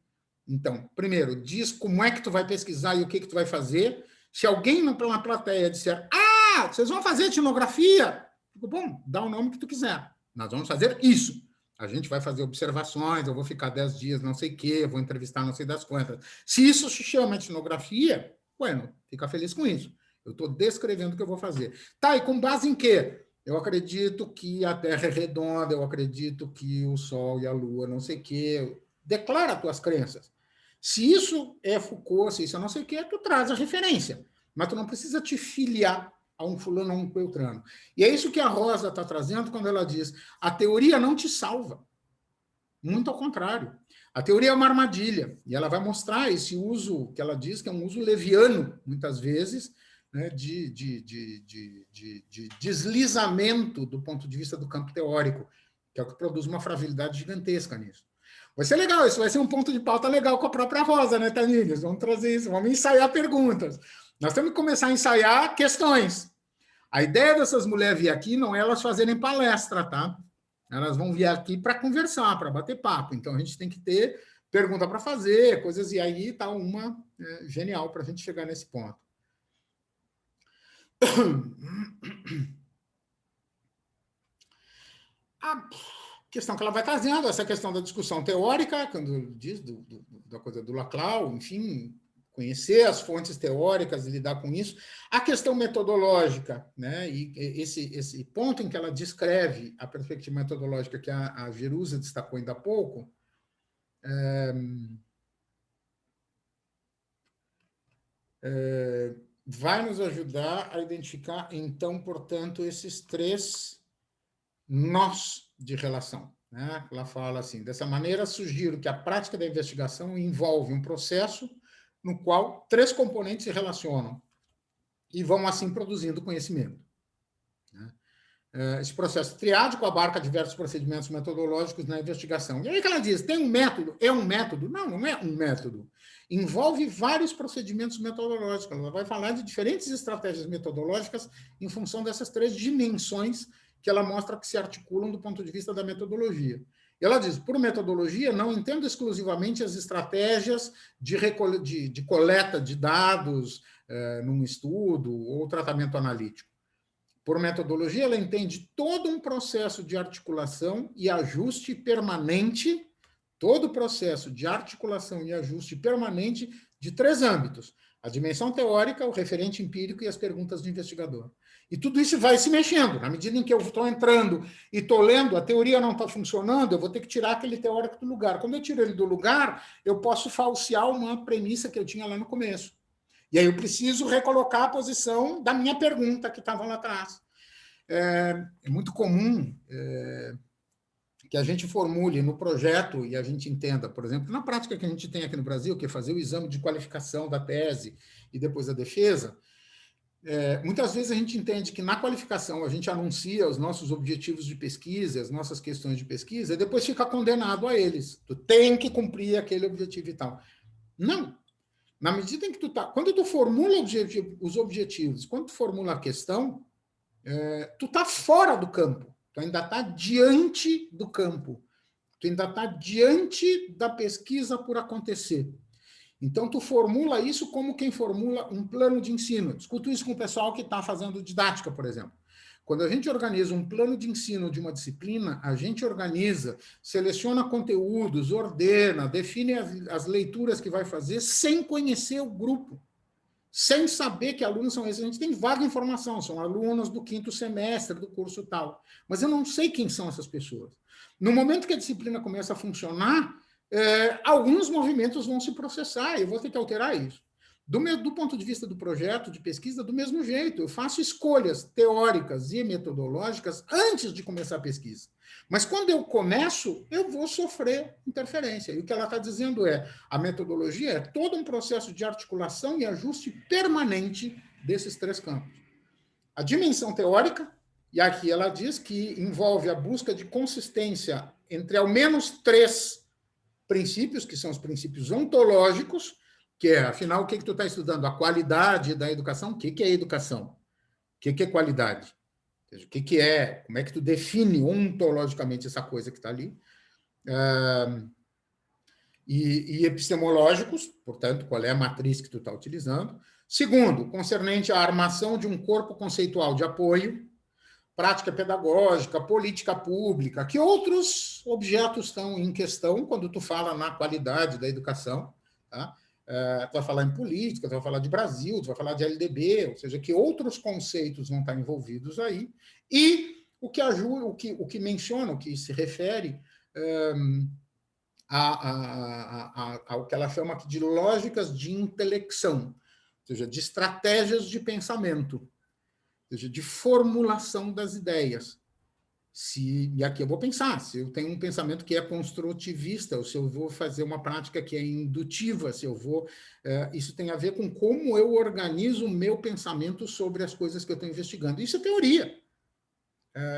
Então, primeiro, diz como é que tu vai pesquisar e o que tu vai fazer. Se alguém na plateia disser, vocês vão fazer etnografia? Bom, dá o nome que tu quiser. Nós vamos fazer isso. A gente vai fazer observações, eu vou ficar 10 dias, não sei o quê, vou entrevistar não sei das quantas. Se isso se chama etnografia, bueno, fica feliz com isso. Eu estou descrevendo o que eu vou fazer. Tá, e com base em quê? Eu acredito que a Terra é redonda, eu acredito que o Sol e a Lua, não sei o quê. Declara as tuas crenças. Se isso é Foucault, se isso é não sei o quê, tu traz a referência. Mas tu não precisa te filiar a um fulano ou um beltrano. E é isso que a Rosa está trazendo quando ela diz, a teoria não te salva. Muito ao contrário. A teoria é uma armadilha. E ela vai mostrar esse uso, que ela diz que é um uso leviano, muitas vezes, né, de deslizamento do ponto de vista do campo teórico, que é o que produz uma fragilidade gigantesca nisso. Vai ser legal, isso vai ser um ponto de pauta legal com a própria Rosa, né, Tamires? Vamos trazer isso, vamos ensaiar perguntas. Nós temos que começar a ensaiar questões. A ideia dessas mulheres vir aqui não é elas fazerem palestra, tá? Elas vão vir aqui para conversar, para bater papo. Então, a gente tem que ter pergunta para fazer, coisas, e aí está uma genial para a gente chegar nesse ponto. A questão que ela vai trazendo, essa questão da discussão teórica, quando diz da coisa do Laclau, enfim, conhecer as fontes teóricas e lidar com isso. A questão metodológica, né, e esse ponto em que ela descreve a perspectiva metodológica que a Jerusa destacou ainda há pouco, vai nos ajudar a identificar, então, portanto, esses 3 nós de relação. Né? Ela fala assim, dessa maneira, sugiro que a prática da investigação envolve um processo no qual 3 componentes se relacionam e vão, assim, produzindo conhecimento. Né? Esse processo triádico abarca diversos procedimentos metodológicos na investigação. E aí que ela diz, tem um método? É um método? Não, não é um método. Envolve vários procedimentos metodológicos. Ela vai falar de diferentes estratégias metodológicas em função dessas 3 dimensões que ela mostra que se articulam do ponto de vista da metodologia. E ela diz, por metodologia, não entendo exclusivamente as estratégias de coleta de dados num estudo ou tratamento analítico. Por metodologia, ela entende todo um processo de articulação e ajuste permanente, todo o processo de articulação e ajuste permanente de 3 âmbitos: a dimensão teórica, o referente empírico e as perguntas do investigador. E tudo isso vai se mexendo. Na medida em que eu estou entrando e estou lendo, a teoria não está funcionando, eu vou ter que tirar aquele teórico do lugar. Quando eu tiro ele do lugar, eu posso falsear uma premissa que eu tinha lá no começo. E aí eu preciso recolocar a posição da minha pergunta que estava lá atrás. É muito comum que a gente formule no projeto e a gente entenda, por exemplo, na prática que a gente tem aqui no Brasil, que é fazer o exame de qualificação da tese e depois a defesa, muitas vezes a gente entende que na qualificação a gente anuncia os nossos objetivos de pesquisa, as nossas questões de pesquisa, e depois fica condenado a eles. Tu tem que cumprir aquele objetivo e tal. Não. Na medida em que quando tu formula os objetivos, quando tu formula a questão, tu está fora do campo, tu ainda está diante do campo, tu ainda está diante da pesquisa por acontecer. Então, tu formula isso como quem formula um plano de ensino. Eu discuto isso com o pessoal que está fazendo didática, por exemplo. Quando a gente organiza um plano de ensino de uma disciplina, a gente organiza, seleciona conteúdos, ordena, define as leituras que vai fazer sem conhecer o grupo, sem saber que alunos são esses. A gente tem vaga informação, são alunos do 5º semestre do curso tal, mas eu não sei quem são essas pessoas. No momento que a disciplina começa a funcionar, alguns movimentos vão se processar, e eu vou ter que alterar isso. Do ponto de vista do projeto de pesquisa, do mesmo jeito, eu faço escolhas teóricas e metodológicas antes de começar a pesquisa. Mas quando eu começo, eu vou sofrer interferência. E o que ela está dizendo a metodologia é todo um processo de articulação e ajuste permanente desses 3 campos. A dimensão teórica, e aqui ela diz que envolve a busca de consistência entre ao menos 3 princípios, que são os princípios ontológicos, que afinal, o que tu está estudando? A qualidade da educação. O que é educação? O que é qualidade? O que é? Como é que tu define ontologicamente essa coisa que está ali? E epistemológicos, portanto, qual é a matriz que tu está utilizando. Segundo, concernente à armação de um corpo conceitual de apoio, prática pedagógica, política pública, que outros objetos estão em questão quando tu fala na qualidade da educação, tá? Tu vai falar em política, tu vai falar de Brasil, tu vai falar de LDB, ou seja, que outros conceitos vão estar envolvidos aí, e o que ajuda, o que menciona, o que se refere ao que ela chama aqui de lógicas de intelecção, ou seja, de estratégias de pensamento, ou seja, de formulação das ideias. E aqui eu vou pensar, se eu tenho um pensamento que é construtivista, ou se eu vou fazer uma prática que é indutiva, se eu vou... isso tem a ver com como eu organizo o meu pensamento sobre as coisas que eu estou investigando. Isso é teoria.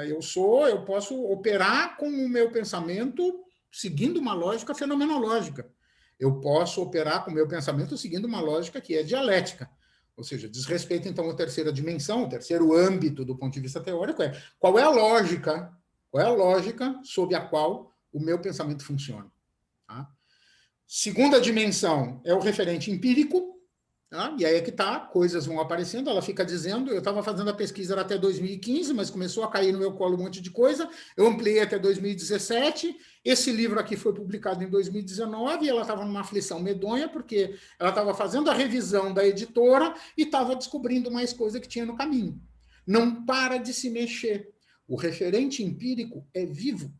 Eu posso operar com o meu pensamento seguindo uma lógica fenomenológica. Eu posso operar com o meu pensamento seguindo uma lógica que é dialética. Ou seja, diz respeito, então, à 3ª dimensão, o 3º âmbito do ponto de vista teórico qual é a lógica sob a qual o meu pensamento funciona. Tá? 2ª dimensão é o referente empírico, tá? E aí é que está, coisas vão aparecendo, ela fica dizendo, eu estava fazendo a pesquisa até 2015, mas começou a cair no meu colo um monte de coisa, eu ampliei até 2017, esse livro aqui foi publicado em 2019, e ela estava numa aflição medonha, porque ela estava fazendo a revisão da editora e estava descobrindo mais coisa que tinha no caminho. Não para de se mexer. O referente empírico é vivo,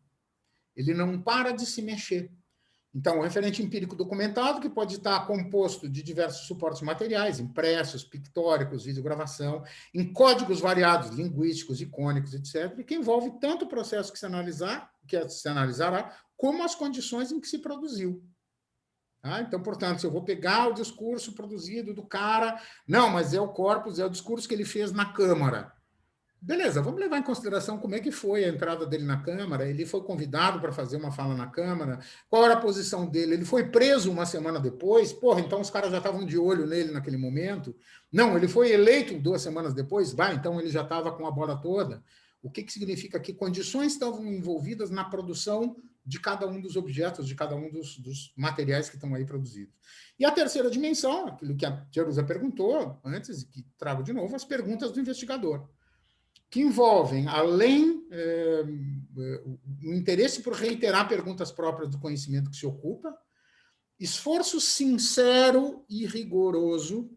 ele não para de se mexer. Então, o referente empírico documentado, que pode estar composto de diversos suportes materiais, impressos, pictóricos, videogravação, em códigos variados, linguísticos, icônicos, etc., e que envolve tanto o processo que se analisará, como as condições em que se produziu. Tá? Então, portanto, se eu vou pegar o discurso produzido do cara, não, mas é o corpus, é o discurso que ele fez na Câmara. Beleza, vamos levar em consideração como é que foi a entrada dele na Câmara. Ele foi convidado para fazer uma fala na Câmara. Qual era a posição dele? Ele foi preso uma semana depois. Porra, então os caras já estavam de olho nele naquele momento. Não, ele foi eleito 2 semanas depois. Então ele já estava com a bola toda. O que significa que condições estavam envolvidas na produção de cada um dos objetos, de cada um dos materiais que estão aí produzidos. E a terceira dimensão, aquilo que a Jerusa perguntou antes, e que trago de novo, as perguntas do investigador, que envolvem, além o interesse por reiterar perguntas próprias do conhecimento que se ocupa, esforço sincero e rigoroso.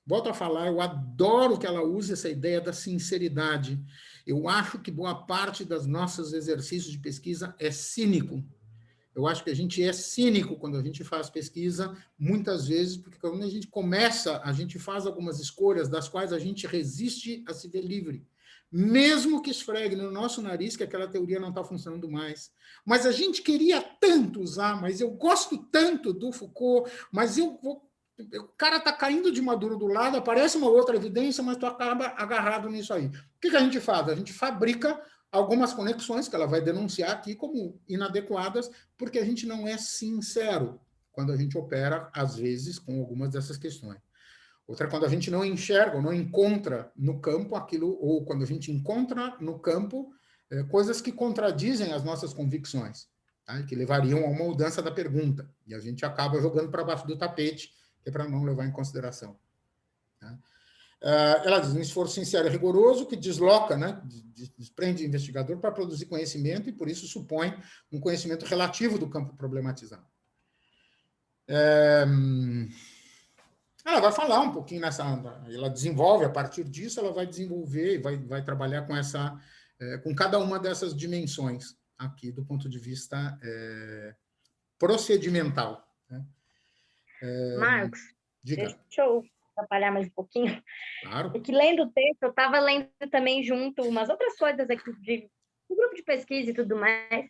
Volto a falar, eu adoro que ela use essa ideia da sinceridade. Eu acho que boa parte dos nossos exercícios de pesquisa é cínico. Eu acho que a gente é cínico quando a gente faz pesquisa, muitas vezes, porque quando a gente começa, a gente faz algumas escolhas das quais a gente resiste a se ver livre. Mesmo que esfregue no nosso nariz que aquela teoria não está funcionando mais. Mas a gente queria tanto usar, mas eu gosto tanto do Foucault, mas o cara está caindo de maduro do lado, aparece uma outra evidência, mas tu acaba agarrado nisso aí. O que a gente faz? A gente fabrica algumas conexões que ela vai denunciar aqui como inadequadas, porque a gente não é sincero quando a gente opera, às vezes, com algumas dessas questões. Outra é quando a gente não enxerga ou não encontra no campo aquilo, ou quando a gente encontra no campo coisas que contradizem as nossas convicções, tá? Que levariam a uma mudança da pergunta. E a gente acaba jogando para baixo do tapete, que é para não levar em consideração. Tá? Ela diz, um esforço sincero e rigoroso que desloca, né, desprende o investigador para produzir conhecimento e, por isso, supõe um conhecimento relativo do campo problematizado. Ela vai falar um pouquinho nessa... Ela desenvolve, a partir disso, ela vai desenvolver e vai trabalhar com com cada uma dessas dimensões aqui, do ponto de vista procedimental. Né?
Marcos,
diga.
Deixa eu atrapalhar mais um pouquinho.
Claro.
É que lendo o texto, eu estava lendo também junto umas outras coisas aqui do grupo de pesquisa e tudo mais.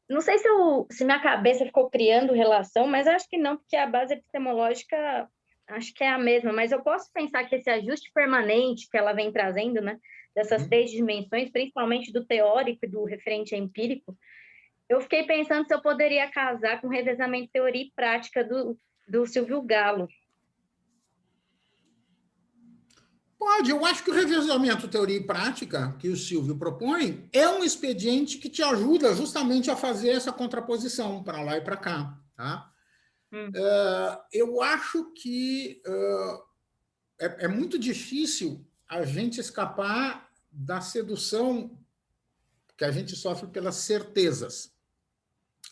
Não sei se minha cabeça ficou criando relação, mas acho que não, porque a base epistemológica acho que é a mesma, mas eu posso pensar que esse ajuste permanente que ela vem trazendo, né, dessas 3 dimensões, principalmente do teórico e do referente empírico, eu fiquei pensando se eu poderia casar com o revezamento teoria e prática do Silvio Galo.
Pode, eu acho que o revezamento teoria e prática que o Silvio propõe é um expediente que te ajuda justamente a fazer essa contraposição para lá e para cá. Tá? Eu acho que é muito difícil a gente escapar da sedução que a gente sofre pelas certezas.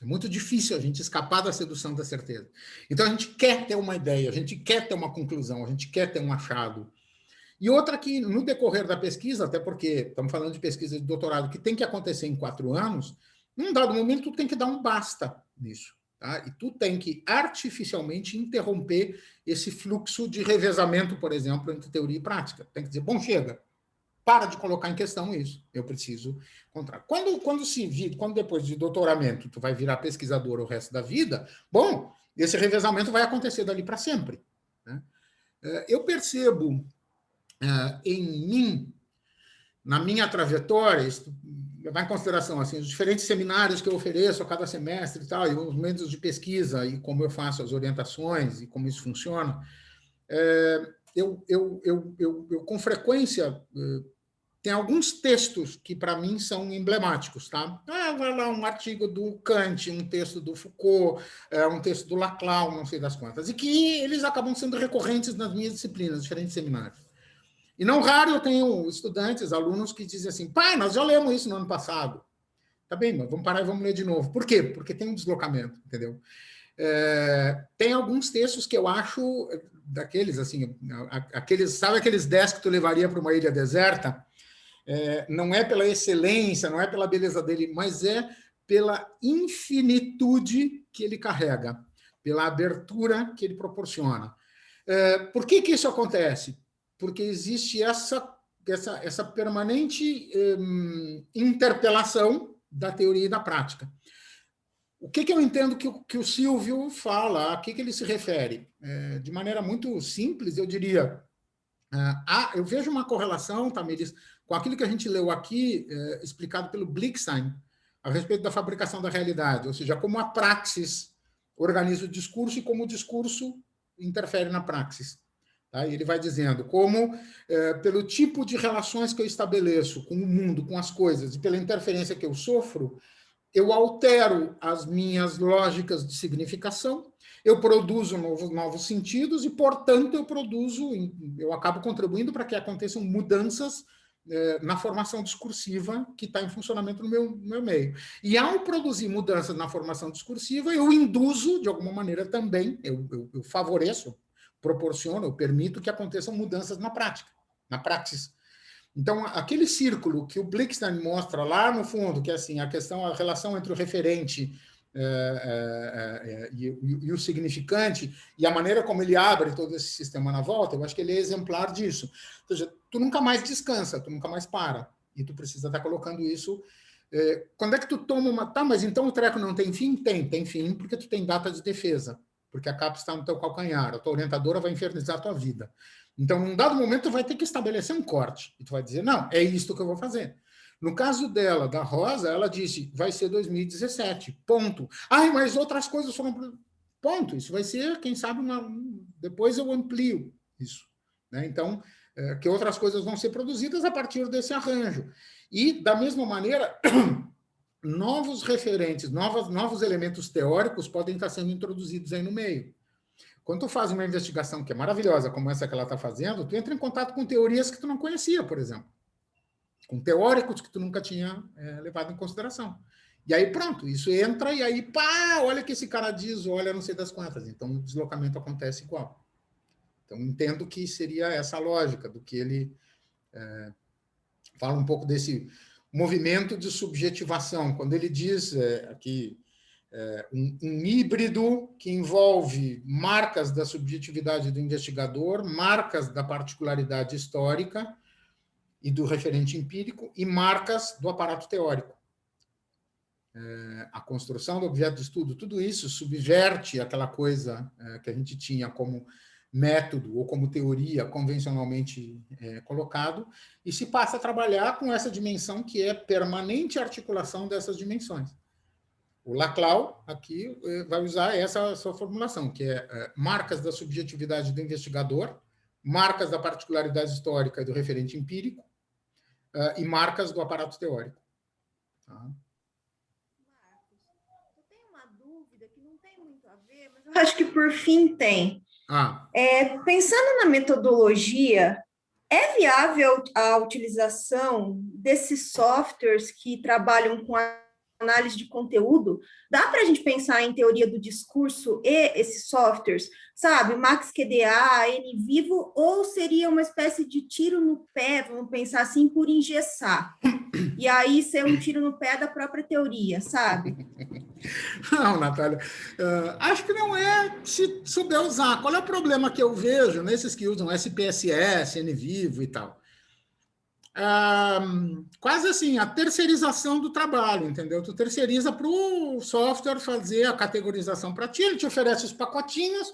É muito difícil a gente escapar da sedução da certeza. Então, a gente quer ter uma ideia, a gente quer ter uma conclusão, a gente quer ter um achado. E outra que, no decorrer da pesquisa, até porque estamos falando de pesquisa de doutorado que tem que acontecer em 4 anos, num dado momento, tu tem que dar um basta nisso. Tá? E tu tem que artificialmente interromper esse fluxo de revezamento, por exemplo, entre teoria e prática. Tem que dizer, bom, chega, para de colocar em questão isso, eu preciso encontrar. Quando depois de doutoramento tu vai virar pesquisador o resto da vida, bom, esse revezamento vai acontecer dali para sempre. Né? Eu percebo em mim, na minha trajetória, levar em consideração assim, os diferentes seminários que eu ofereço a cada semestre e tal, e os métodos de pesquisa, e como eu faço as orientações, e como isso funciona, eu com frequência, tem alguns textos que, para mim, são emblemáticos. Tá? Vai lá um artigo do Kant, um texto do Foucault, um texto do Laclau, não sei das quantas, e que eles acabam sendo recorrentes nas minhas disciplinas, diferentes seminários. E não raro eu tenho estudantes, alunos que dizem assim, pai, nós já lemos isso no ano passado. Tá bem, mas vamos parar e vamos ler de novo. Por quê? Porque tem um deslocamento, entendeu? Tem alguns textos que eu acho daqueles, assim, sabe aqueles 10 que tu levaria para uma ilha deserta? Não é pela excelência, não é pela beleza dele, mas é pela infinitude que ele carrega, pela abertura que ele proporciona. Por que isso acontece? Porque existe essa permanente interpelação da teoria e da prática. O que eu entendo que o Silvio fala, a que ele se refere? De maneira muito simples, eu diria, eu vejo uma correlação, Tamiris, com aquilo que a gente leu aqui, explicado pelo Blickstein, a respeito da fabricação da realidade, ou seja, como a praxis organiza o discurso e como o discurso interfere na praxis. Tá? E ele vai dizendo como, pelo tipo de relações que eu estabeleço com o mundo, com as coisas, e pela interferência que eu sofro, eu altero as minhas lógicas de significação, eu produzo novos sentidos e, portanto, eu acabo contribuindo para que aconteçam mudanças na formação discursiva que está em funcionamento no meu meio. E, ao produzir mudanças na formação discursiva, eu induzo, de alguma maneira, também, eu favoreço, proporciono, eu permito que aconteçam mudanças na prática, na praxis. Então, aquele círculo que o Blickstein mostra lá no fundo, que é assim, a relação entre o referente e o significante, e a maneira como ele abre todo esse sistema na volta, eu acho que ele é exemplar disso. Ou seja, tu nunca mais descansa, tu nunca mais para, e tu precisa estar colocando isso. Quando é que tu toma uma... Tá, mas então o treco não tem fim? Tem fim, porque tu tem data de defesa, porque a capa está no teu calcanhar, a tua orientadora vai infernizar a tua vida. Então, num dado momento, tu vai ter que estabelecer um corte. E tu vai dizer, não, é isto que eu vou fazer. No caso dela, da Rosa, ela disse, vai ser 2017, ponto. Ai, mas outras coisas foram... Ponto. Isso vai ser, quem sabe, depois eu amplio isso. Né? Então, que outras coisas vão ser produzidas a partir desse arranjo. E, da mesma maneira, novos referentes, novos elementos teóricos podem estar sendo introduzidos aí no meio. Quando tu faz uma investigação que é maravilhosa, como essa que ela está fazendo, tu entra em contato com teorias que tu não conhecia, por exemplo. Com teóricos que tu nunca tinha levado em consideração. E aí, pronto, isso entra e aí, pá, olha o que esse cara diz, olha não sei das quantas. Então, o deslocamento acontece igual. Então, entendo que seria essa a lógica do que ele fala um pouco desse movimento de subjetivação. Quando ele diz aqui... um híbrido que envolve marcas da subjetividade do investigador, marcas da particularidade histórica e do referente empírico e marcas do aparato teórico. A construção do objeto de estudo, tudo isso subverte aquela coisa que a gente tinha como método ou como teoria convencionalmente colocado e se passa a trabalhar com essa dimensão que é permanente articulação dessas dimensões. O Laclau, aqui, vai usar essa formulação, que é marcas da subjetividade do investigador, marcas da particularidade histórica e do referente empírico, e marcas do aparato teórico. Tá?
Marcos, eu tenho uma dúvida que não tem muito a ver, mas eu acho que, por fim, tem. Pensando na metodologia, é viável a utilização desses softwares que trabalham com a análise de conteúdo? Dá para a gente pensar em teoria do discurso e esses softwares, sabe? MaxQDA, NVivo, ou seria uma espécie de tiro no pé, vamos pensar assim, por engessar? E aí ser um tiro no pé da própria teoria, sabe?
Não, Natália, acho que não é se souber usar. Qual é o problema que eu vejo nesses que usam SPSS, NVivo e tal? Quase assim, a terceirização do trabalho, entendeu? Tu terceiriza para o software fazer a categorização para ti, ele te oferece os pacotinhos,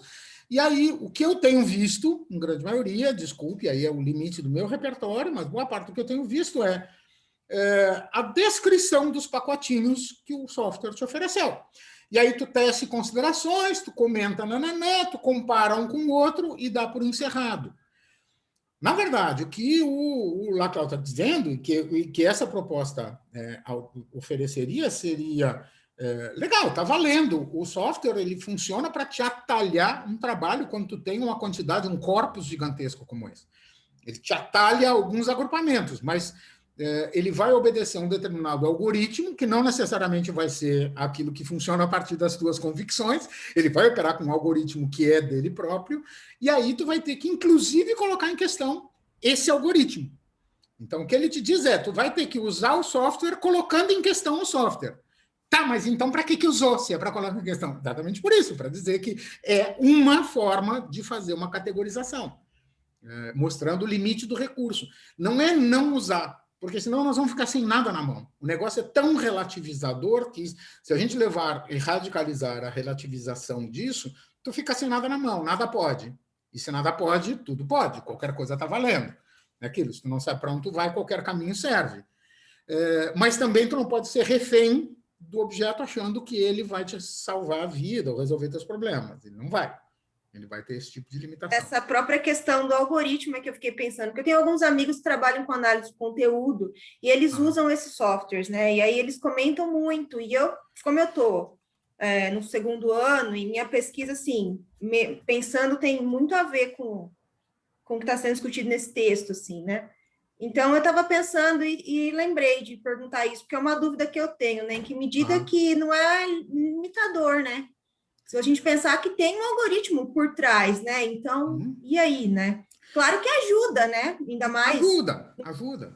e aí o que eu tenho visto, em grande maioria, desculpe, aí é o limite do meu repertório, mas boa parte do que eu tenho visto é a descrição dos pacotinhos que o software te ofereceu. E aí tu tece considerações, tu comenta, tu compara um com o outro e dá por encerrado. Na verdade, o que o Laclau está dizendo, e que essa proposta ofereceria, seria legal, está valendo. O software ele funciona para te atalhar um trabalho quando tu tem uma quantidade, um corpus gigantesco como esse. Ele te atalha alguns agrupamentos, mas ele vai obedecer a um determinado algoritmo, que não necessariamente vai ser aquilo que funciona a partir das tuas convicções, ele vai operar com um algoritmo que é dele próprio, e aí tu vai ter que, inclusive, colocar em questão esse algoritmo. Então, o que ele te diz tu vai ter que usar o software colocando em questão o software. Tá, mas então para que usou, se é para colocar em questão? Exatamente por isso, para dizer que é uma forma de fazer uma categorização, mostrando o limite do recurso. Não é não usar, porque senão nós vamos ficar sem nada na mão. O negócio é tão relativizador que, se a gente levar e radicalizar a relativização disso, tu fica sem nada na mão, nada pode. E se nada pode, tudo pode, qualquer coisa está valendo. É aquilo, se tu não sabe para onde tu vai, qualquer caminho serve. Mas também tu não pode ser refém do objeto achando que ele vai te salvar a vida ou resolver teus problemas. Ele não vai. Ele vai ter esse tipo de limitação.
Essa própria questão do algoritmo é que eu fiquei pensando, porque eu tenho alguns amigos que trabalham com análise de conteúdo e eles usam esses softwares, né? E aí eles comentam muito. E eu, como eu estou no segundo ano, e minha pesquisa, assim, pensando, tem muito a ver com o que está sendo discutido nesse texto, assim, né? Então, eu estava pensando e lembrei de perguntar isso, porque é uma dúvida que eu tenho, né? Em que medida que não é limitador, né? Se a gente pensar que tem um algoritmo por trás, né? Então, e aí, né? Claro que ajuda, né? Ainda mais...
Ajuda.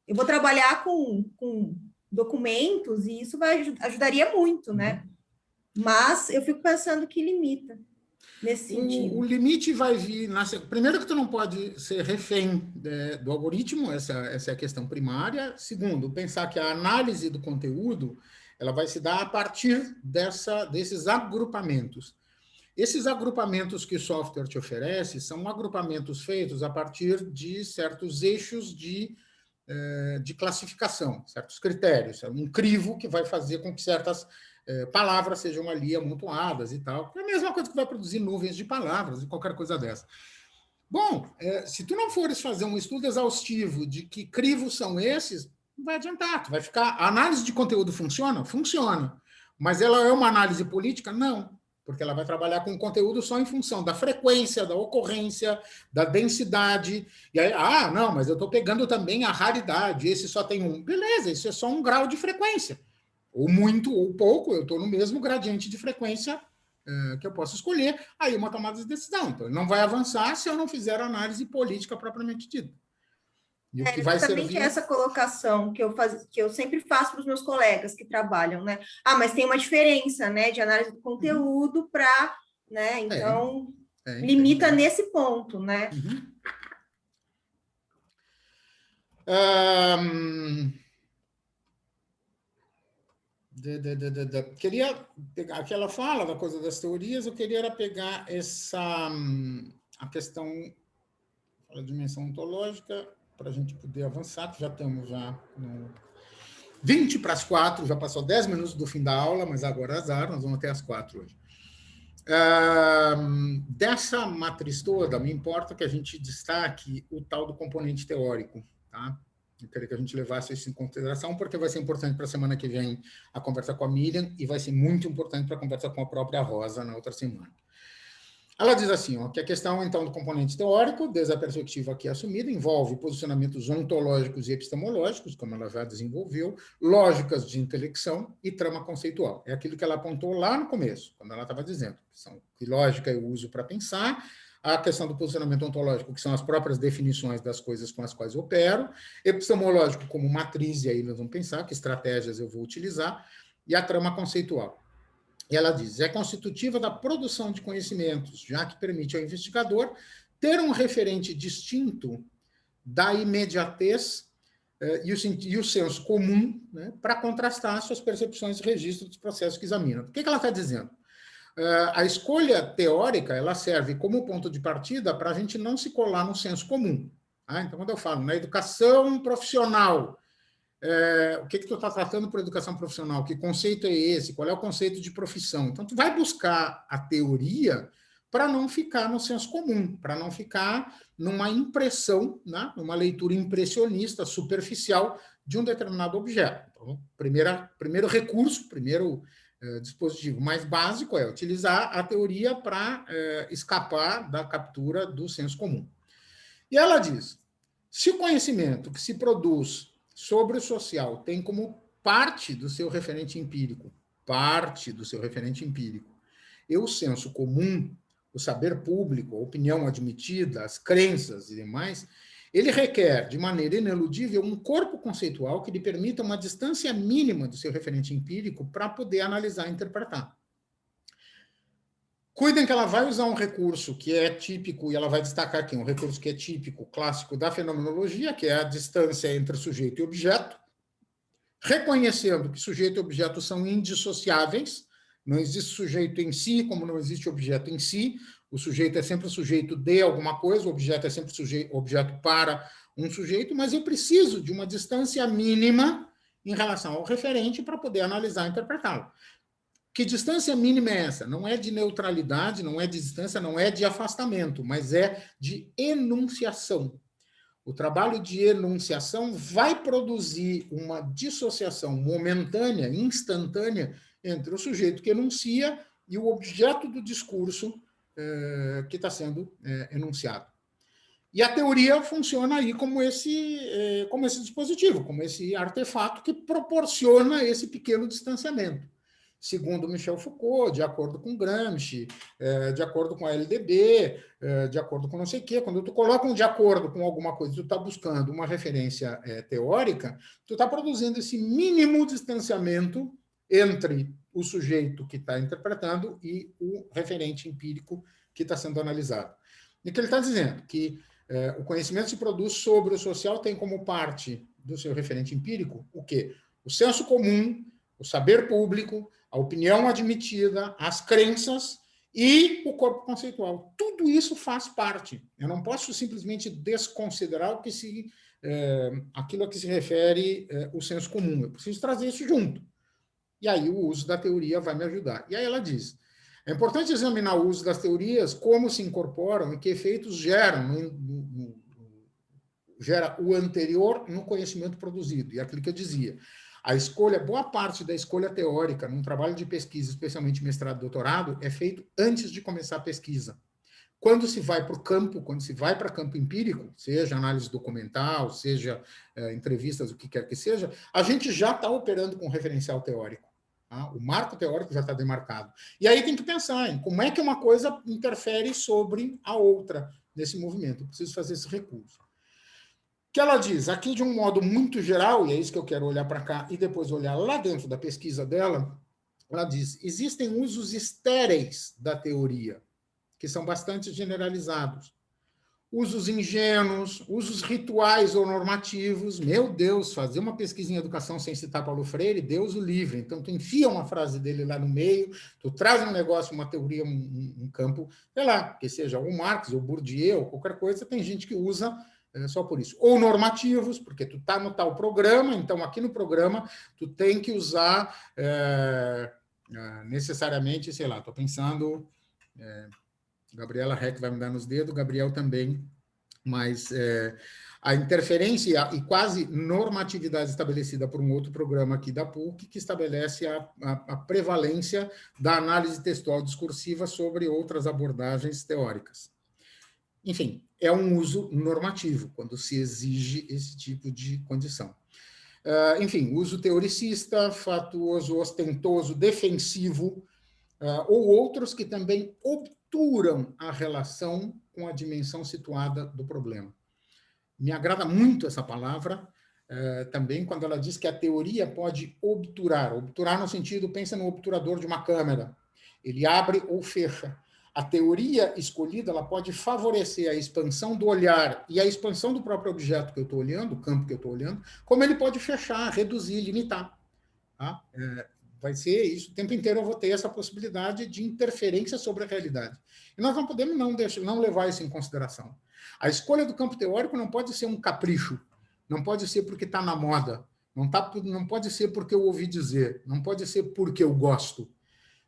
Eu vou trabalhar com documentos e isso ajudaria muito, né? Mas eu fico pensando que limita. Nesse sentido.
O limite vai vir... Primeiro que tu não pode ser refém do algoritmo, essa é a questão primária. Segundo, pensar que a análise do conteúdo ela vai se dar a partir desses agrupamentos. Esses agrupamentos que o software te oferece são agrupamentos feitos a partir de certos eixos de classificação, certos critérios. É um crivo que vai fazer com que certas palavras sejam ali amontoadas e tal. É a mesma coisa que vai produzir nuvens de palavras e qualquer coisa dessa. Bom, se tu não fores fazer um estudo exaustivo de que crivos são esses, não vai adiantar. Tu vai ficar... A análise de conteúdo funciona? Funciona. Mas ela é uma análise política? Não. Porque ela vai trabalhar com conteúdo só em função da frequência, da ocorrência, da densidade. E aí, não, mas eu estou pegando também a raridade. Esse só tem um. Beleza, isso é só um grau de frequência. Ou muito ou pouco, eu estou no mesmo gradiente de frequência que eu posso escolher, aí uma tomada de decisão. Então, ele não vai avançar se eu não fizer análise política propriamente dita.
E o que vai servir... essa colocação que eu sempre faço para os meus colegas que trabalham, né? Mas tem uma diferença, né, de análise do conteúdo para, né? Então, limita nesse ponto, né?
Queria pegar aquela fala da coisa das teorias, eu queria era pegar a questão da dimensão ontológica para a gente poder avançar, que já estamos no 20 para as 4, já passou 10 minutos do fim da aula, mas agora azar, nós vamos até as 4 hoje. Dessa matriz toda, me importa que a gente destaque o tal do componente teórico, tá? Eu queria que a gente levasse isso em consideração, porque vai ser importante para a semana que vem a conversa com a Miriam e vai ser muito importante para a conversa com a própria Rosa na outra semana. Ela diz assim, que a questão, então, do componente teórico, desde a perspectiva aqui assumida, envolve posicionamentos ontológicos e epistemológicos, como ela já desenvolveu, lógicas de intelecção e trama conceitual. É aquilo que ela apontou lá no começo, quando ela estava dizendo que lógica eu uso para pensar, a questão do posicionamento ontológico, que são as próprias definições das coisas com as quais eu opero, epistemológico como matriz, e aí nós vamos pensar que estratégias eu vou utilizar, e a trama conceitual. E ela diz, é constitutiva da produção de conhecimentos, já que permite ao investigador ter um referente distinto da imediatez e o senso comum, né, para contrastar suas percepções e registro dos processos que examina. O que ela está dizendo? A escolha teórica ela serve como ponto de partida para a gente não se colar no senso comum. Tá? Então, quando eu falo na educação profissional, o que tu está tratando por educação profissional? Que conceito é esse? Qual é o conceito de profissão? Então, tu vai buscar a teoria para não ficar no senso comum, para não ficar numa impressão, né? Numa leitura impressionista, superficial de um determinado objeto. Então, primeiro recurso, primeiro dispositivo mais básico é utilizar a teoria para escapar da captura do senso comum. E ela diz, se o conhecimento que se produz sobre o social tem como parte do seu referente empírico, e o senso comum, o saber público, a opinião admitida, as crenças e demais, ele requer, de maneira ineludível, um corpo conceitual que lhe permita uma distância mínima do seu referente empírico para poder analisar e interpretar. Cuidem que ela vai usar um recurso que é típico, e ela vai destacar aqui, um recurso que é típico, clássico da fenomenologia, que é a distância entre sujeito e objeto, reconhecendo que sujeito e objeto são indissociáveis, não existe sujeito em si, como não existe objeto em si, o sujeito é sempre sujeito de alguma coisa, o objeto é sempre objeto para um sujeito, mas eu preciso de uma distância mínima em relação ao referente para poder analisar e interpretá-lo. Que distância mínima é essa? Não é de neutralidade, não é de distância, não é de afastamento, mas é de enunciação. O trabalho de enunciação vai produzir uma dissociação momentânea, instantânea, entre o sujeito que enuncia e o objeto do discurso que está sendo enunciado. E a teoria funciona aí como esse dispositivo, como esse artefato que proporciona esse pequeno distanciamento. Segundo Michel Foucault, de acordo com Gramsci, de acordo com a LDB, de acordo com não sei o quê, quando tu coloca um de acordo com alguma coisa, tu está buscando uma referência teórica, tu está produzindo esse mínimo distanciamento entre o sujeito que está interpretando e o referente empírico que está sendo analisado. E o que ele está dizendo? Que o conhecimento se produz sobre o social, tem como parte do seu referente empírico o quê? O senso comum, o saber público, a opinião admitida, as crenças e o corpo conceitual. Tudo isso faz parte. Eu não posso simplesmente desconsiderar aquilo a que se refere o senso comum. Eu preciso trazer isso junto. E aí o uso da teoria vai me ajudar. E aí ela diz, é importante examinar o uso das teorias, como se incorporam e que efeitos gera o anterior no conhecimento produzido. E aquilo que eu dizia, boa parte da escolha teórica num trabalho de pesquisa, especialmente mestrado e doutorado, é feito antes de começar a pesquisa. Quando se vai para o campo, quando se vai para campo empírico, seja análise documental, seja entrevistas, o que quer que seja, a gente já está operando com referencial teórico. Tá? O marco teórico já está demarcado. E aí tem que pensar em como é que uma coisa interfere sobre a outra nesse movimento. Eu preciso fazer esse recurso. Que ela diz, aqui de um modo muito geral, e é isso que eu quero olhar para cá e depois olhar lá dentro da pesquisa dela, ela diz, existem usos estéreis da teoria, que são bastante generalizados. Usos ingênuos, usos rituais ou normativos. Meu Deus, fazer uma pesquisa em educação sem citar Paulo Freire, Deus o livre. Então, tu enfia uma frase dele lá no meio, tu traz um negócio, uma teoria, um campo, sei lá, que seja o Marx, ou Bourdieu, ou qualquer coisa, tem gente que usa só por isso. Ou normativos, porque tu está no tal programa, então aqui no programa tu tem que usar necessariamente, sei lá, estou pensando, Gabriela Reck vai me dar nos dedos, Gabriel também, mas a interferência e quase normatividade estabelecida por um outro programa aqui da PUC, que estabelece a prevalência da análise textual discursiva sobre outras abordagens teóricas. Enfim, é um uso normativo, quando se exige esse tipo de condição. Enfim, uso teoricista, fatuoso, ostentoso, defensivo, ou outros que também obturam a relação com a dimensão situada do problema. Me agrada muito essa palavra, também quando ela diz que a teoria pode obturar. Obturar no sentido, pensa no obturador de uma câmera. Ele abre ou fecha. A teoria escolhida ela pode favorecer a expansão do olhar e a expansão do próprio objeto que eu estou olhando, o campo que eu estou olhando, como ele pode fechar, reduzir, limitar. Tá? Vai ser isso, o tempo inteiro eu vou ter essa possibilidade de interferência sobre a realidade. E nós não podemos não levar isso em consideração. A escolha do campo teórico não pode ser um capricho, não pode ser porque está na moda, não pode ser porque eu ouvi dizer, não pode ser porque eu gosto.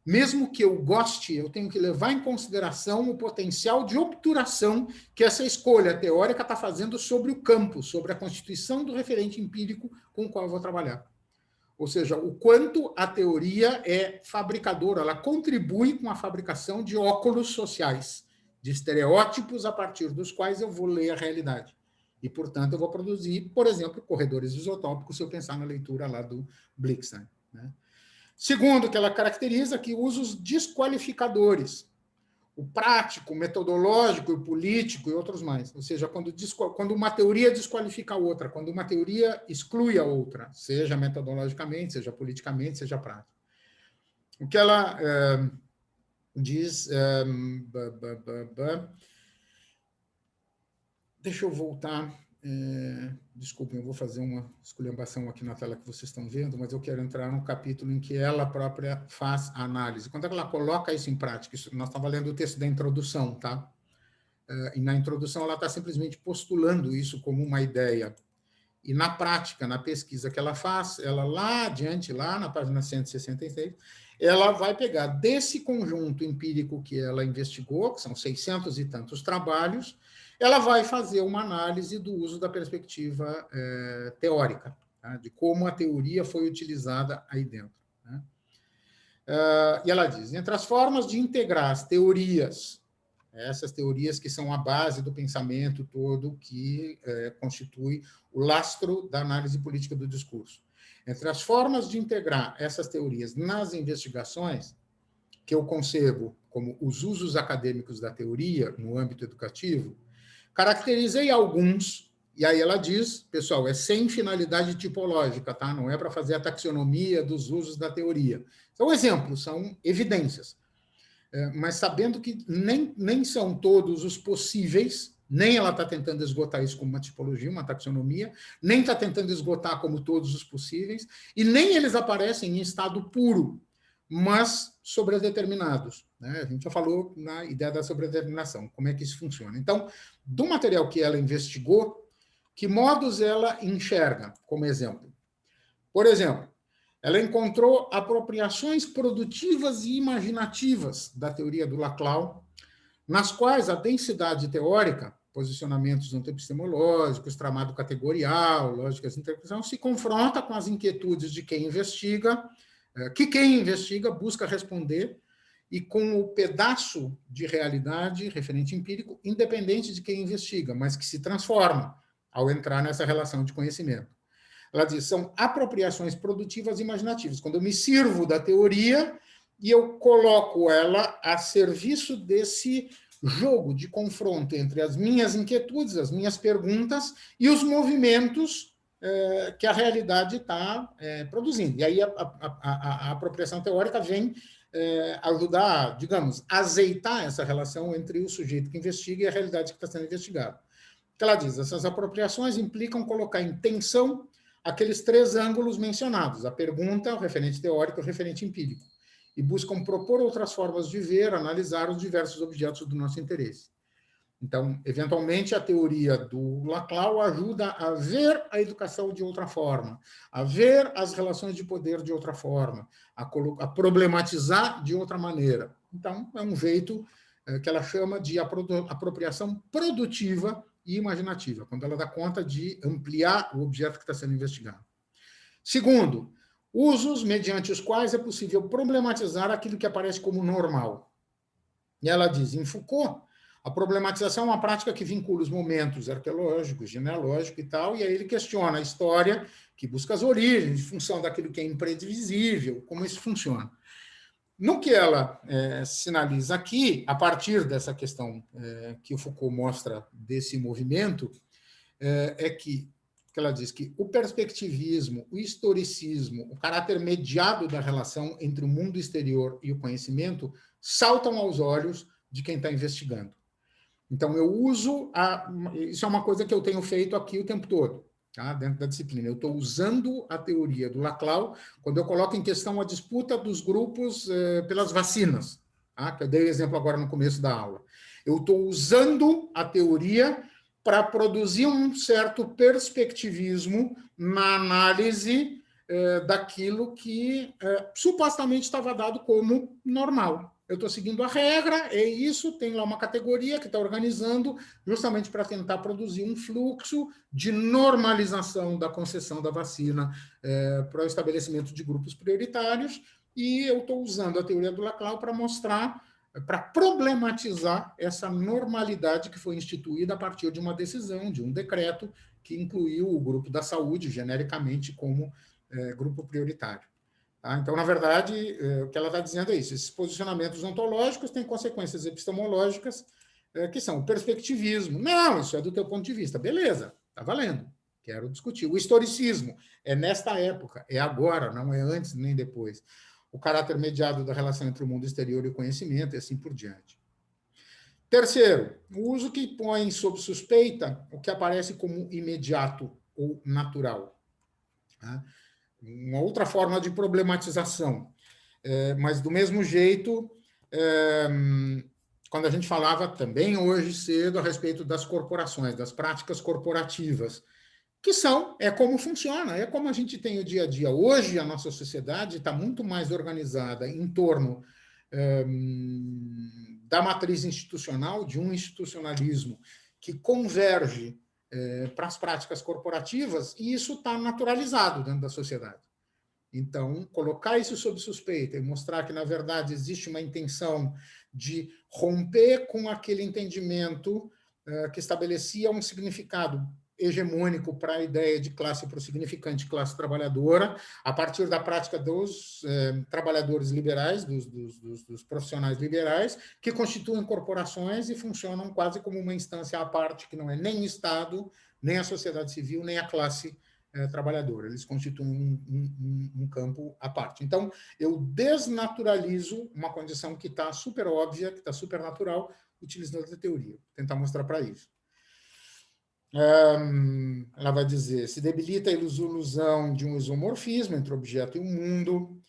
Mesmo que eu goste, eu tenho que levar em consideração o potencial de obturação que essa escolha teórica está fazendo sobre o campo, sobre a constituição do referente empírico com o qual eu vou trabalhar. Ou seja, o quanto a teoria é fabricadora, ela contribui com a fabricação de óculos sociais, de estereótipos a partir dos quais eu vou ler a realidade. E, portanto, eu vou produzir, por exemplo, corredores isotópicos, se eu pensar na leitura lá do Blixen, né? Segundo, que ela caracteriza que usos desqualificadores, o prático, o metodológico, o político e outros mais. Ou seja, quando uma teoria desqualifica a outra, quando uma teoria exclui a outra, seja metodologicamente, seja politicamente, seja prático. O que ela diz... deixa eu voltar Desculpem, eu vou fazer uma esculhambação aqui na tela que vocês estão vendo, mas eu quero entrar no capítulo em que ela própria faz a análise. Quando ela coloca isso em prática, nós estamos lendo o texto da introdução, tá? E na introdução ela está simplesmente postulando isso como uma ideia. E na prática, na pesquisa que ela faz, ela lá adiante, lá na página 166, ela vai pegar desse conjunto empírico que ela investigou, que são 600 e tantos trabalhos, ela vai fazer uma análise do uso da perspectiva teórica, tá? De como a teoria foi utilizada aí dentro, né? E ela diz, entre as formas de integrar as teorias, essas teorias que são a base do pensamento todo que constitui o lastro da análise política do discurso. Entre as formas de integrar essas teorias nas investigações, que eu concebo como os usos acadêmicos da teoria no âmbito educativo, caracterizei alguns, e aí ela diz, pessoal, é sem finalidade tipológica, tá? Não é para fazer a taxonomia dos usos da teoria. São exemplos, são evidências. Mas sabendo que nem são todos os possíveis, nem ela está tentando esgotar isso como uma tipologia, uma taxonomia, nem está tentando esgotar como todos os possíveis, e nem eles aparecem em estado puro, mas sobredeterminados, né? A gente já falou na ideia da sobredeterminação, como é que isso funciona. Então, do material que ela investigou, que modos ela enxerga como exemplo? Por exemplo, ela encontrou apropriações produtivas e imaginativas da teoria do Laclau, nas quais a densidade teórica, posicionamentos antepistemológicos, tramado categorial, lógicas de interpretação, se confronta com as inquietudes de quem investiga, que quem investiga busca responder, e com o pedaço de realidade referente empírico, independente de quem investiga, mas que se transforma ao entrar nessa relação de conhecimento. Ela diz, são apropriações produtivas e imaginativas. Quando eu me sirvo da teoria e eu coloco ela a serviço desse jogo de confronto entre as minhas inquietudes, as minhas perguntas e os movimentos que a realidade está produzindo. E aí a apropriação teórica vem ajudar, digamos, a azeitar essa relação entre o sujeito que investiga e a realidade que está sendo investigada. Ela diz, essas apropriações implicam colocar em tensão aqueles três ângulos mencionados, a pergunta, o referente teórico e o referente empírico, e buscam propor outras formas de ver, analisar os diversos objetos do nosso interesse. Então, eventualmente, a teoria do Laclau ajuda a ver a educação de outra forma, a ver as relações de poder de outra forma, a problematizar de outra maneira. Então, é um jeito que ela chama de apropriação produtiva e imaginativa, quando ela dá conta de ampliar o objeto que está sendo investigado. Segundo, usos mediante os quais é possível problematizar aquilo que aparece como normal. E ela diz, em Foucault, a problematização é uma prática que vincula os momentos arqueológicos, genealógicos e tal, e aí ele questiona a história, que busca as origens, em função daquilo que é imprevisível, como isso funciona. No que ela sinaliza aqui, a partir dessa questão que o Foucault mostra desse movimento, é que ela diz que o perspectivismo, o historicismo, o caráter mediado da relação entre o mundo exterior e o conhecimento saltam aos olhos de quem está investigando. Então, eu uso... isso é uma coisa que eu tenho feito aqui o tempo todo, tá? Dentro da disciplina. Eu estou usando a teoria do Laclau quando eu coloco em questão a disputa dos grupos pelas vacinas, tá? Que eu dei exemplo agora no começo da aula. Eu estou usando a teoria para produzir um certo perspectivismo na análise daquilo que supostamente estava dado como normal. Eu estou seguindo a regra, é isso, tem lá uma categoria que está organizando justamente para tentar produzir um fluxo de normalização da concessão da vacina para o estabelecimento de grupos prioritários, e eu estou usando a teoria do Laclau para mostrar, para problematizar essa normalidade que foi instituída a partir de uma decisão, de um decreto que incluiu o grupo da saúde, genericamente, como grupo prioritário. Tá? Então, na verdade, o que ela está dizendo é isso. Esses posicionamentos ontológicos têm consequências epistemológicas que são o perspectivismo. Não, isso é do teu ponto de vista. Beleza, está valendo. Quero discutir. O historicismo é nesta época, é agora, não é antes nem depois. O caráter mediado da relação entre o mundo exterior e o conhecimento e assim por diante. Terceiro, o uso que põe sob suspeita o que aparece como imediato ou natural. Uma outra forma de problematização. Mas, do mesmo jeito, quando a gente falava também hoje cedo a respeito das corporações, das práticas corporativas, que é como funciona, é como a gente tem o dia a dia. Hoje, a nossa sociedade está muito mais organizada em torno da matriz institucional, de um institucionalismo que converge para as práticas corporativas, e isso está naturalizado dentro da sociedade. Então, colocar isso sob suspeita e mostrar que, na verdade, existe uma intenção de romper com aquele entendimento que estabelecia um significado hegemônico para a ideia de classe, para o significante classe trabalhadora, a partir da prática dos trabalhadores liberais, dos profissionais liberais, que constituem corporações e funcionam quase como uma instância à parte, que não é nem o Estado, nem a sociedade civil, nem a classe trabalhadora. Eles constituem um campo à parte. Então, eu desnaturalizo uma condição que está super óbvia, que está super natural, utilizando a teoria. Vou tentar mostrar para isso. Ela vai dizer, se debilita a ilusão de um isomorfismo entre o objeto e o mundo,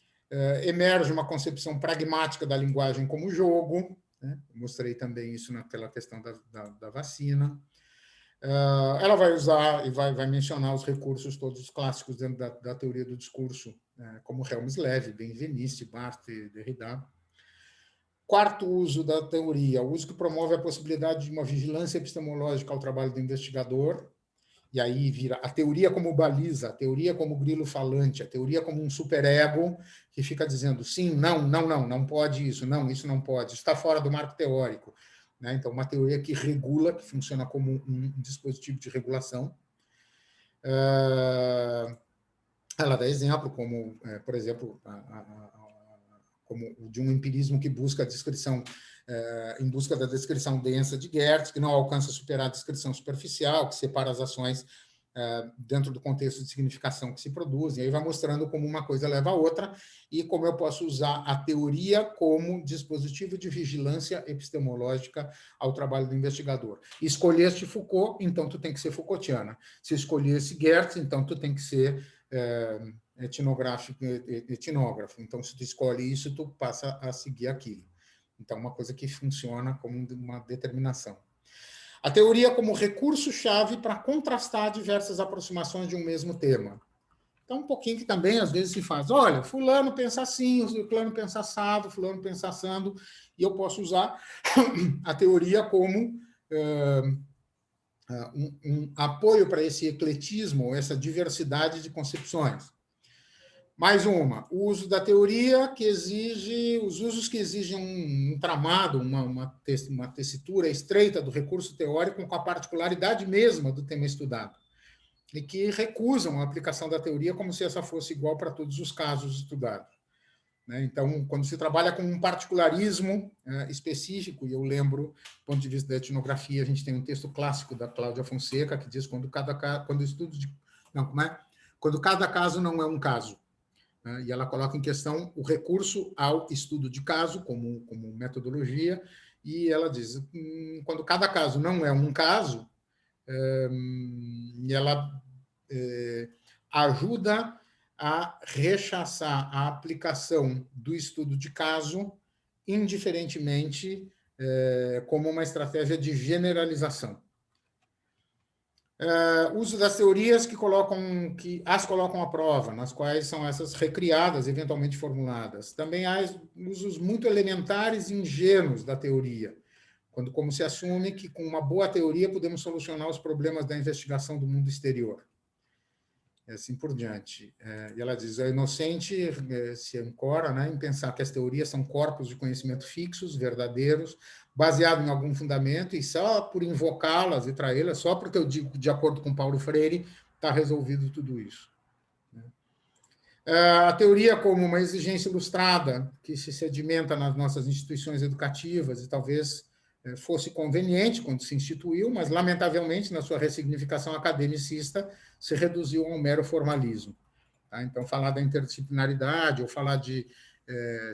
emerge uma concepção pragmática da linguagem como jogo, né? Mostrei também isso naquela questão da vacina. Ela vai usar e vai mencionar os recursos todos clássicos dentro da teoria do discurso, como Helmut Levy, Benveniste, Barthes, Derrida. Quarto uso da teoria, o uso que promove a possibilidade de uma vigilância epistemológica ao trabalho do investigador, e aí vira a teoria como baliza, a teoria como grilo falante, a teoria como um superego que fica dizendo sim, não pode isso, não, isso não pode, está fora do marco teórico. Né? Então, uma teoria que regula, que funciona como um dispositivo de regulação. Ela dá exemplo, como, por exemplo, como de um empirismo que busca a descrição, em busca da descrição densa de Gertz, que não alcança superar a descrição superficial, que separa as ações dentro do contexto de significação que se produzem, e aí vai mostrando como uma coisa leva a outra, e como eu posso usar a teoria como dispositivo de vigilância epistemológica ao trabalho do investigador. Escolheste Foucault, então tu tem que ser Foucaultiana. Se escolhesse Gertz, então tu tem que ser etnógrafo. Então, se tu escolhe isso, tu passa a seguir aquilo. Então, uma coisa que funciona como uma determinação. A teoria como recurso-chave para contrastar diversas aproximações de um mesmo tema. Então, um pouquinho que também, às vezes, se faz. Olha, fulano pensa assim, fulano pensa assado, fulano pensa assando, e eu posso usar a teoria como um apoio para esse ecletismo, essa diversidade de concepções. Mais uma, o uso da teoria que exige, os usos que exigem um tramado, uma tessitura estreita do recurso teórico com a particularidade mesma do tema estudado, e que recusam a aplicação da teoria como se essa fosse igual para todos os casos estudados. Então, quando se trabalha com um particularismo específico, e eu lembro, do ponto de vista da etnografia, a gente tem um texto clássico da Cláudia Fonseca que diz quando cada caso não é um caso. E ela coloca em questão o recurso ao estudo de caso como metodologia, e ela diz, quando cada caso não é um caso, ela ajuda a rechaçar a aplicação do estudo de caso, indiferentemente, como uma estratégia de generalização. Uso das teorias que as colocam à prova, nas quais são essas recriadas, eventualmente formuladas. Também há usos muito elementares e ingênuos da teoria, como se assume que com uma boa teoria podemos solucionar os problemas da investigação do mundo exterior. E assim por diante. E ela diz, o inocente se ancora em pensar que as teorias são corpos de conhecimento fixos, verdadeiros, baseados em algum fundamento, e só por invocá-las e traí-las, só porque eu digo que, de acordo com Paulo Freire, está resolvido tudo isso. A teoria como uma exigência ilustrada, que se sedimenta nas nossas instituições educativas, e talvez fosse conveniente quando se instituiu, mas, lamentavelmente, na sua ressignificação academicista, se reduziu a um mero formalismo. Então, falar da interdisciplinaridade, ou falar de,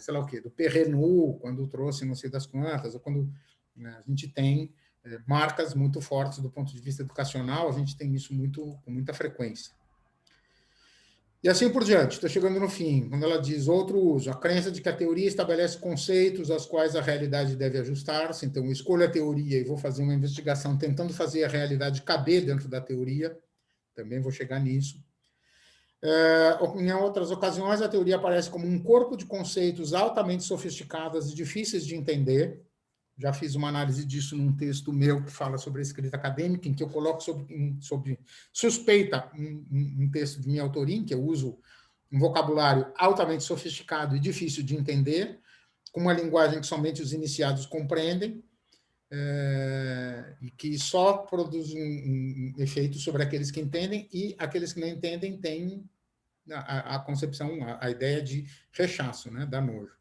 sei lá o quê, do Perrenu, quando trouxe não sei das quantas, ou quando né? A gente tem marcas muito fortes do ponto de vista educacional, a gente tem isso com muita frequência. E assim por diante, estou chegando no fim, quando ela diz outro uso, a crença de que a teoria estabelece conceitos aos quais a realidade deve ajustar-se, então eu escolho a teoria e vou fazer uma investigação tentando fazer a realidade caber dentro da teoria, também vou chegar nisso. Em outras ocasiões, a teoria aparece como um corpo de conceitos altamente sofisticados e difíceis de entender. Já fiz uma análise disso num texto meu que fala sobre a escrita acadêmica, em que eu coloco sobre suspeita um texto de minha autoria, em que eu uso um vocabulário altamente sofisticado e difícil de entender, com uma linguagem que somente os iniciados compreendem, e que só produz um efeito sobre aqueles que entendem, e aqueles que não entendem têm a concepção, a ideia de rechaço, né, dá nojo.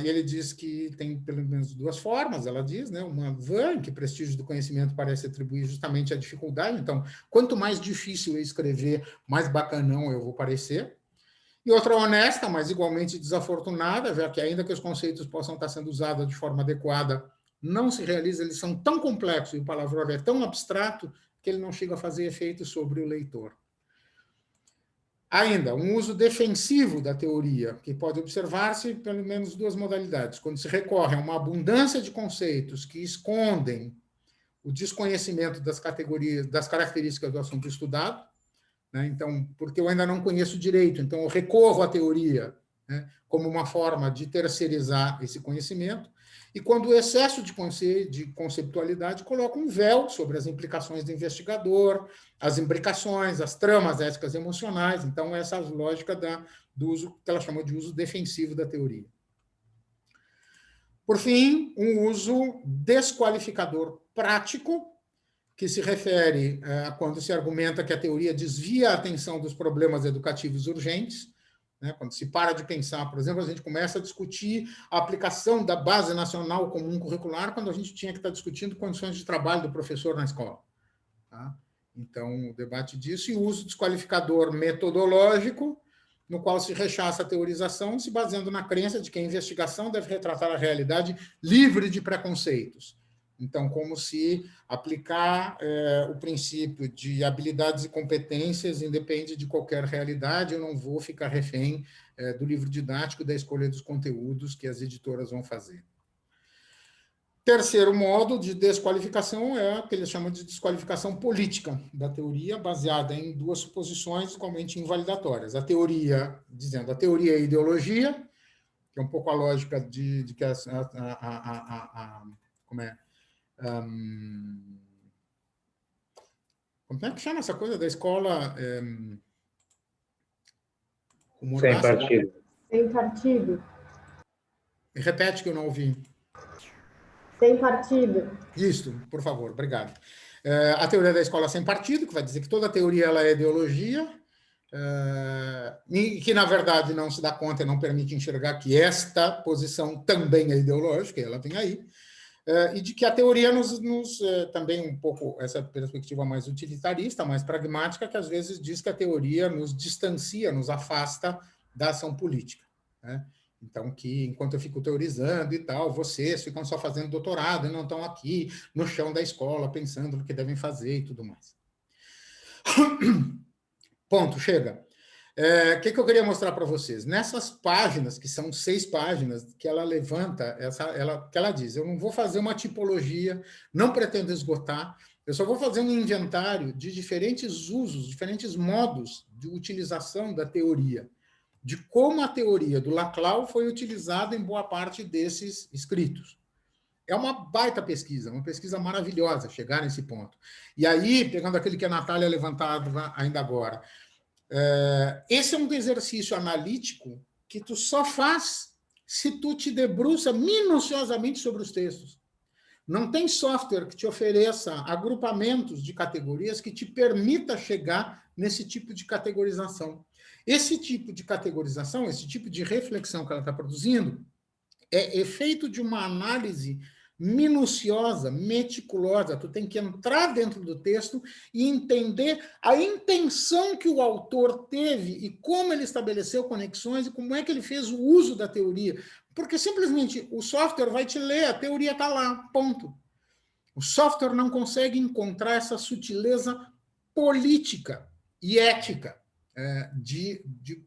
E ele diz que tem pelo menos duas formas, ela diz, né? Uma vã, que prestígio do conhecimento parece atribuir justamente à dificuldade, então, quanto mais difícil eu escrever, mais bacanão eu vou parecer. E outra honesta, mas igualmente desafortunada, já que ainda que os conceitos possam estar sendo usados de forma adequada, não se realiza, eles são tão complexos e o palavrão é tão abstrato que ele não chega a fazer efeito sobre o leitor. Ainda, um uso defensivo da teoria, que pode observar-se pelo menos duas modalidades. Quando se recorre a uma abundância de conceitos que escondem o desconhecimento das características do assunto estudado, né? Então, porque eu ainda não conheço direito, então eu recorro à teoria, né, como uma forma de terceirizar esse conhecimento, e quando o excesso de conceitualidade coloca um véu sobre as implicações do investigador, as imbricações, as tramas éticas e emocionais, então essa lógica do uso, que ela chamou de uso defensivo da teoria. Por fim, um uso desqualificador prático, que se refere a quando se argumenta que a teoria desvia a atenção dos problemas educativos urgentes, né? Quando se para de pensar, por exemplo, a gente começa a discutir a aplicação da Base Nacional Comum Curricular quando a gente tinha que estar discutindo condições de trabalho do professor na escola. Tá? Então, o debate disso e o uso desqualificador metodológico, no qual se rechaça a teorização, se baseando na crença de que a investigação deve retratar a realidade livre de preconceitos. Então, como se aplicar o princípio de habilidades e competências independe de qualquer realidade, eu não vou ficar refém do livro didático, da escolha dos conteúdos que as editoras vão fazer. Terceiro modo de desqualificação é o que eles chamam de desqualificação política da teoria, baseada em duas suposições igualmente invalidatórias. A teoria, dizendo a teoria é ideologia, que é um pouco a lógica de que como é que chama essa coisa da escola?
Sem partido.
Sem partido.
Repete que eu não ouvi.
Sem partido.
Isso, por favor, obrigado. A teoria da escola sem partido, que vai dizer que toda teoria ela é ideologia, e que, na verdade, não se dá conta e não permite enxergar que esta posição também é ideológica, ela vem aí. E de que a teoria também um pouco, essa perspectiva mais utilitarista, mais pragmática, que às vezes diz que a teoria nos distancia, nos afasta da ação política, né? Então, que enquanto eu fico teorizando e tal, vocês ficam só fazendo doutorado e não estão aqui no chão da escola pensando no que devem fazer e tudo mais. Ponto, chega. O que eu queria mostrar para vocês? Nessas páginas, que são 6 páginas, que ela levanta, que ela diz, eu não vou fazer uma tipologia, não pretendo esgotar, eu só vou fazer um inventário de diferentes usos, diferentes modos de utilização da teoria, de como a teoria do Laclau foi utilizada em boa parte desses escritos. É uma baita pesquisa, uma pesquisa maravilhosa chegar nesse ponto. E aí, pegando aquele que a Natália levantava ainda agora, esse é um exercício analítico que tu só faz se tu te debruça minuciosamente sobre os textos. Não tem software que te ofereça agrupamentos de categorias que te permita chegar nesse tipo de categorização. Esse tipo de categorização, esse tipo de reflexão que ela está produzindo, é efeito de uma análise minuciosa, meticulosa. Tu tem que entrar dentro do texto e entender a intenção que o autor teve e como ele estabeleceu conexões e como é que ele fez o uso da teoria. Porque simplesmente o software vai te ler, a teoria está lá, ponto. O software não consegue encontrar essa sutileza política e ética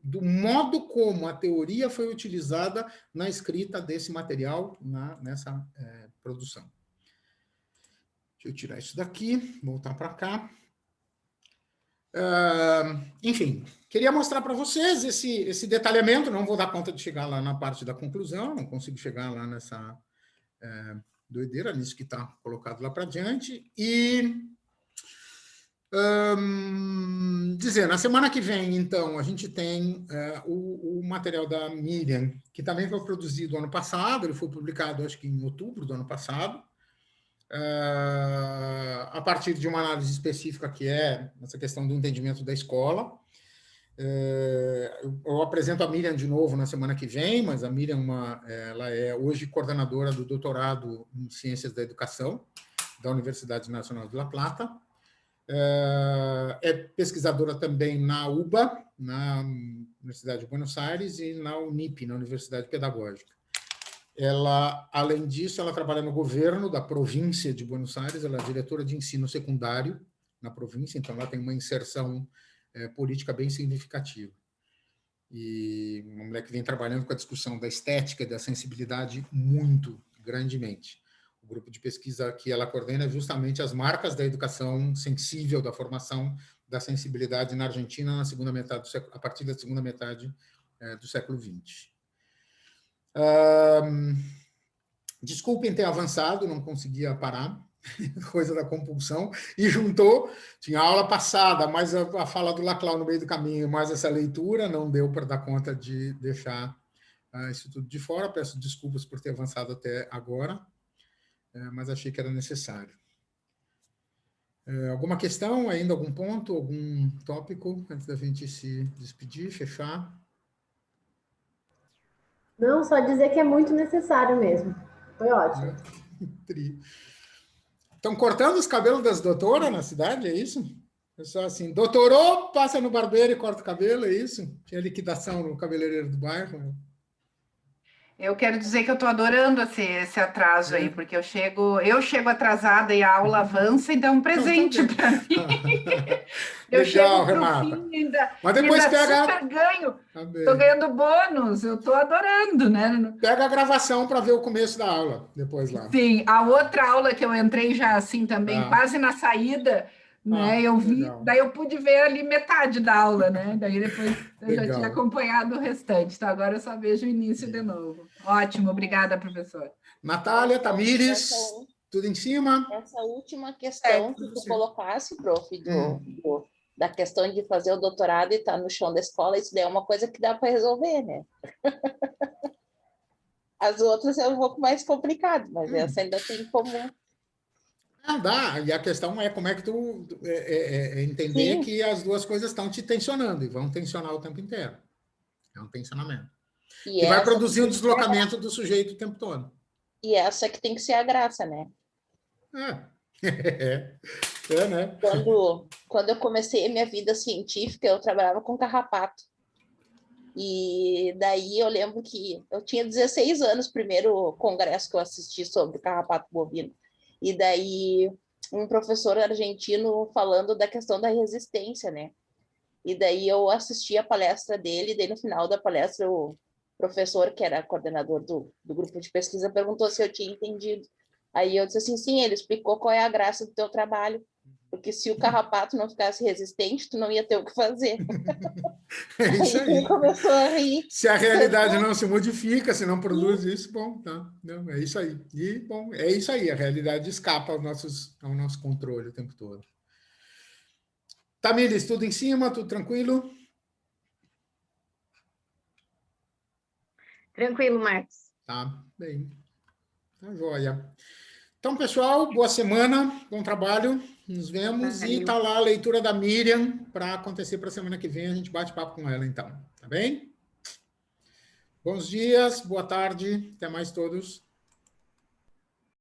do modo como a teoria foi utilizada na escrita desse material, nessa produção. Deixa eu tirar isso daqui, voltar para cá. Enfim, queria mostrar para vocês esse detalhamento, não vou dar conta de chegar lá na parte da conclusão, não consigo chegar lá nessa doideira, nisso que está colocado lá para diante, e dizer, na semana que vem, então, a gente tem o material da Miriam, que também foi produzido ano passado, ele foi publicado, acho que em outubro do ano passado, a partir de uma análise específica que é essa questão do entendimento da escola. Eu apresento a Miriam de novo na semana que vem, mas a Miriam ela é hoje coordenadora do doutorado em Ciências da Educação da Universidade Nacional de La Plata. É pesquisadora também na UBA, na Universidade de Buenos Aires, e na UNIP, na Universidade Pedagógica. Ela, além disso, ela trabalha no governo da província de Buenos Aires, ela é diretora de ensino secundário na província, então ela tem uma inserção política bem significativa. E uma mulher que vem trabalhando com a discussão da estética e da sensibilidade muito grandemente. O grupo de pesquisa que ela coordena é justamente as marcas da educação sensível, da formação da sensibilidade na Argentina na segunda metade a partir da segunda metade do século XX. Desculpem ter avançado, não conseguia parar, coisa da compulsão, e juntou, tinha a aula passada, mais a fala do Laclau no meio do caminho, mais essa leitura, não deu para dar conta de deixar isso tudo de fora. Peço desculpas por ter avançado até agora, mas achei que era necessário. Alguma questão ainda, algum ponto, algum tópico, antes da gente se despedir, fechar?
Não, só dizer que é muito necessário mesmo. Foi ótimo.
Estão cortando os cabelos das doutoras na cidade, é isso? Pessoal assim, doutorou, passa no barbeiro e corta o cabelo, é isso? Tinha liquidação no cabeleireiro do bairro.
Eu quero dizer que eu estou adorando esse atraso aí, porque eu chego atrasada e a aula avança, então é um presente para mim. Eu
Legal,
chego
Renata.
pro fim ainda,
mas depois
ainda
pega...
super ganho. Estou ganhando bônus, eu estou adorando, né?
Pega a gravação para ver o começo da aula, depois lá.
Sim, a outra aula que eu entrei já assim também, quase na saída, né? Eu vi, legal. Daí eu pude ver ali metade da aula, né? Daí depois eu já tinha acompanhado o restante, então agora eu só vejo o início de novo. Ótimo, obrigada, professora.
Natália, Tamires, tudo em cima?
Essa última questão que tu colocasse, prof, da questão de fazer o doutorado e estar no chão da escola, isso daí é uma coisa que dá para resolver, né? As outras é um pouco mais complicado, mas essa ainda tem como...
Dá, e a questão é como é que tu entender que as duas coisas estão te tensionando e vão tensionar o tempo inteiro. É um tensionamento. E vai produzir um deslocamento do sujeito o tempo todo.
E essa que tem que ser a graça, né?
Né?
Quando eu comecei a minha vida científica, eu trabalhava com carrapato. E daí eu lembro que eu tinha 16 anos, primeiro congresso que eu assisti sobre carrapato bovino. E daí um professor argentino falando da questão da resistência, né? E daí eu assisti a palestra dele, e daí no final da palestra o professor, que era coordenador do grupo de pesquisa, perguntou se eu tinha entendido. Aí eu disse assim, sim, ele explicou qual é a graça do teu trabalho, porque se o carrapato não ficasse resistente, tu não ia ter o que fazer.
É isso aí.
Ele começou a rir.
Se a realidade não se modifica, se não produz isso, bom, tá. Não, é isso aí. E, bom, é isso aí, a realidade escapa ao nosso controle o tempo todo. Tamires, tudo em cima, tudo tranquilo?
Tranquilo, Marcos.
Tá, bem. Tá joia. Então, pessoal, boa semana, bom trabalho, nos vemos. Valeu. E tá lá a leitura da Miriam para acontecer para a semana que vem, a gente bate papo com ela, então. Tá bem? Bons dias, boa tarde, até mais todos.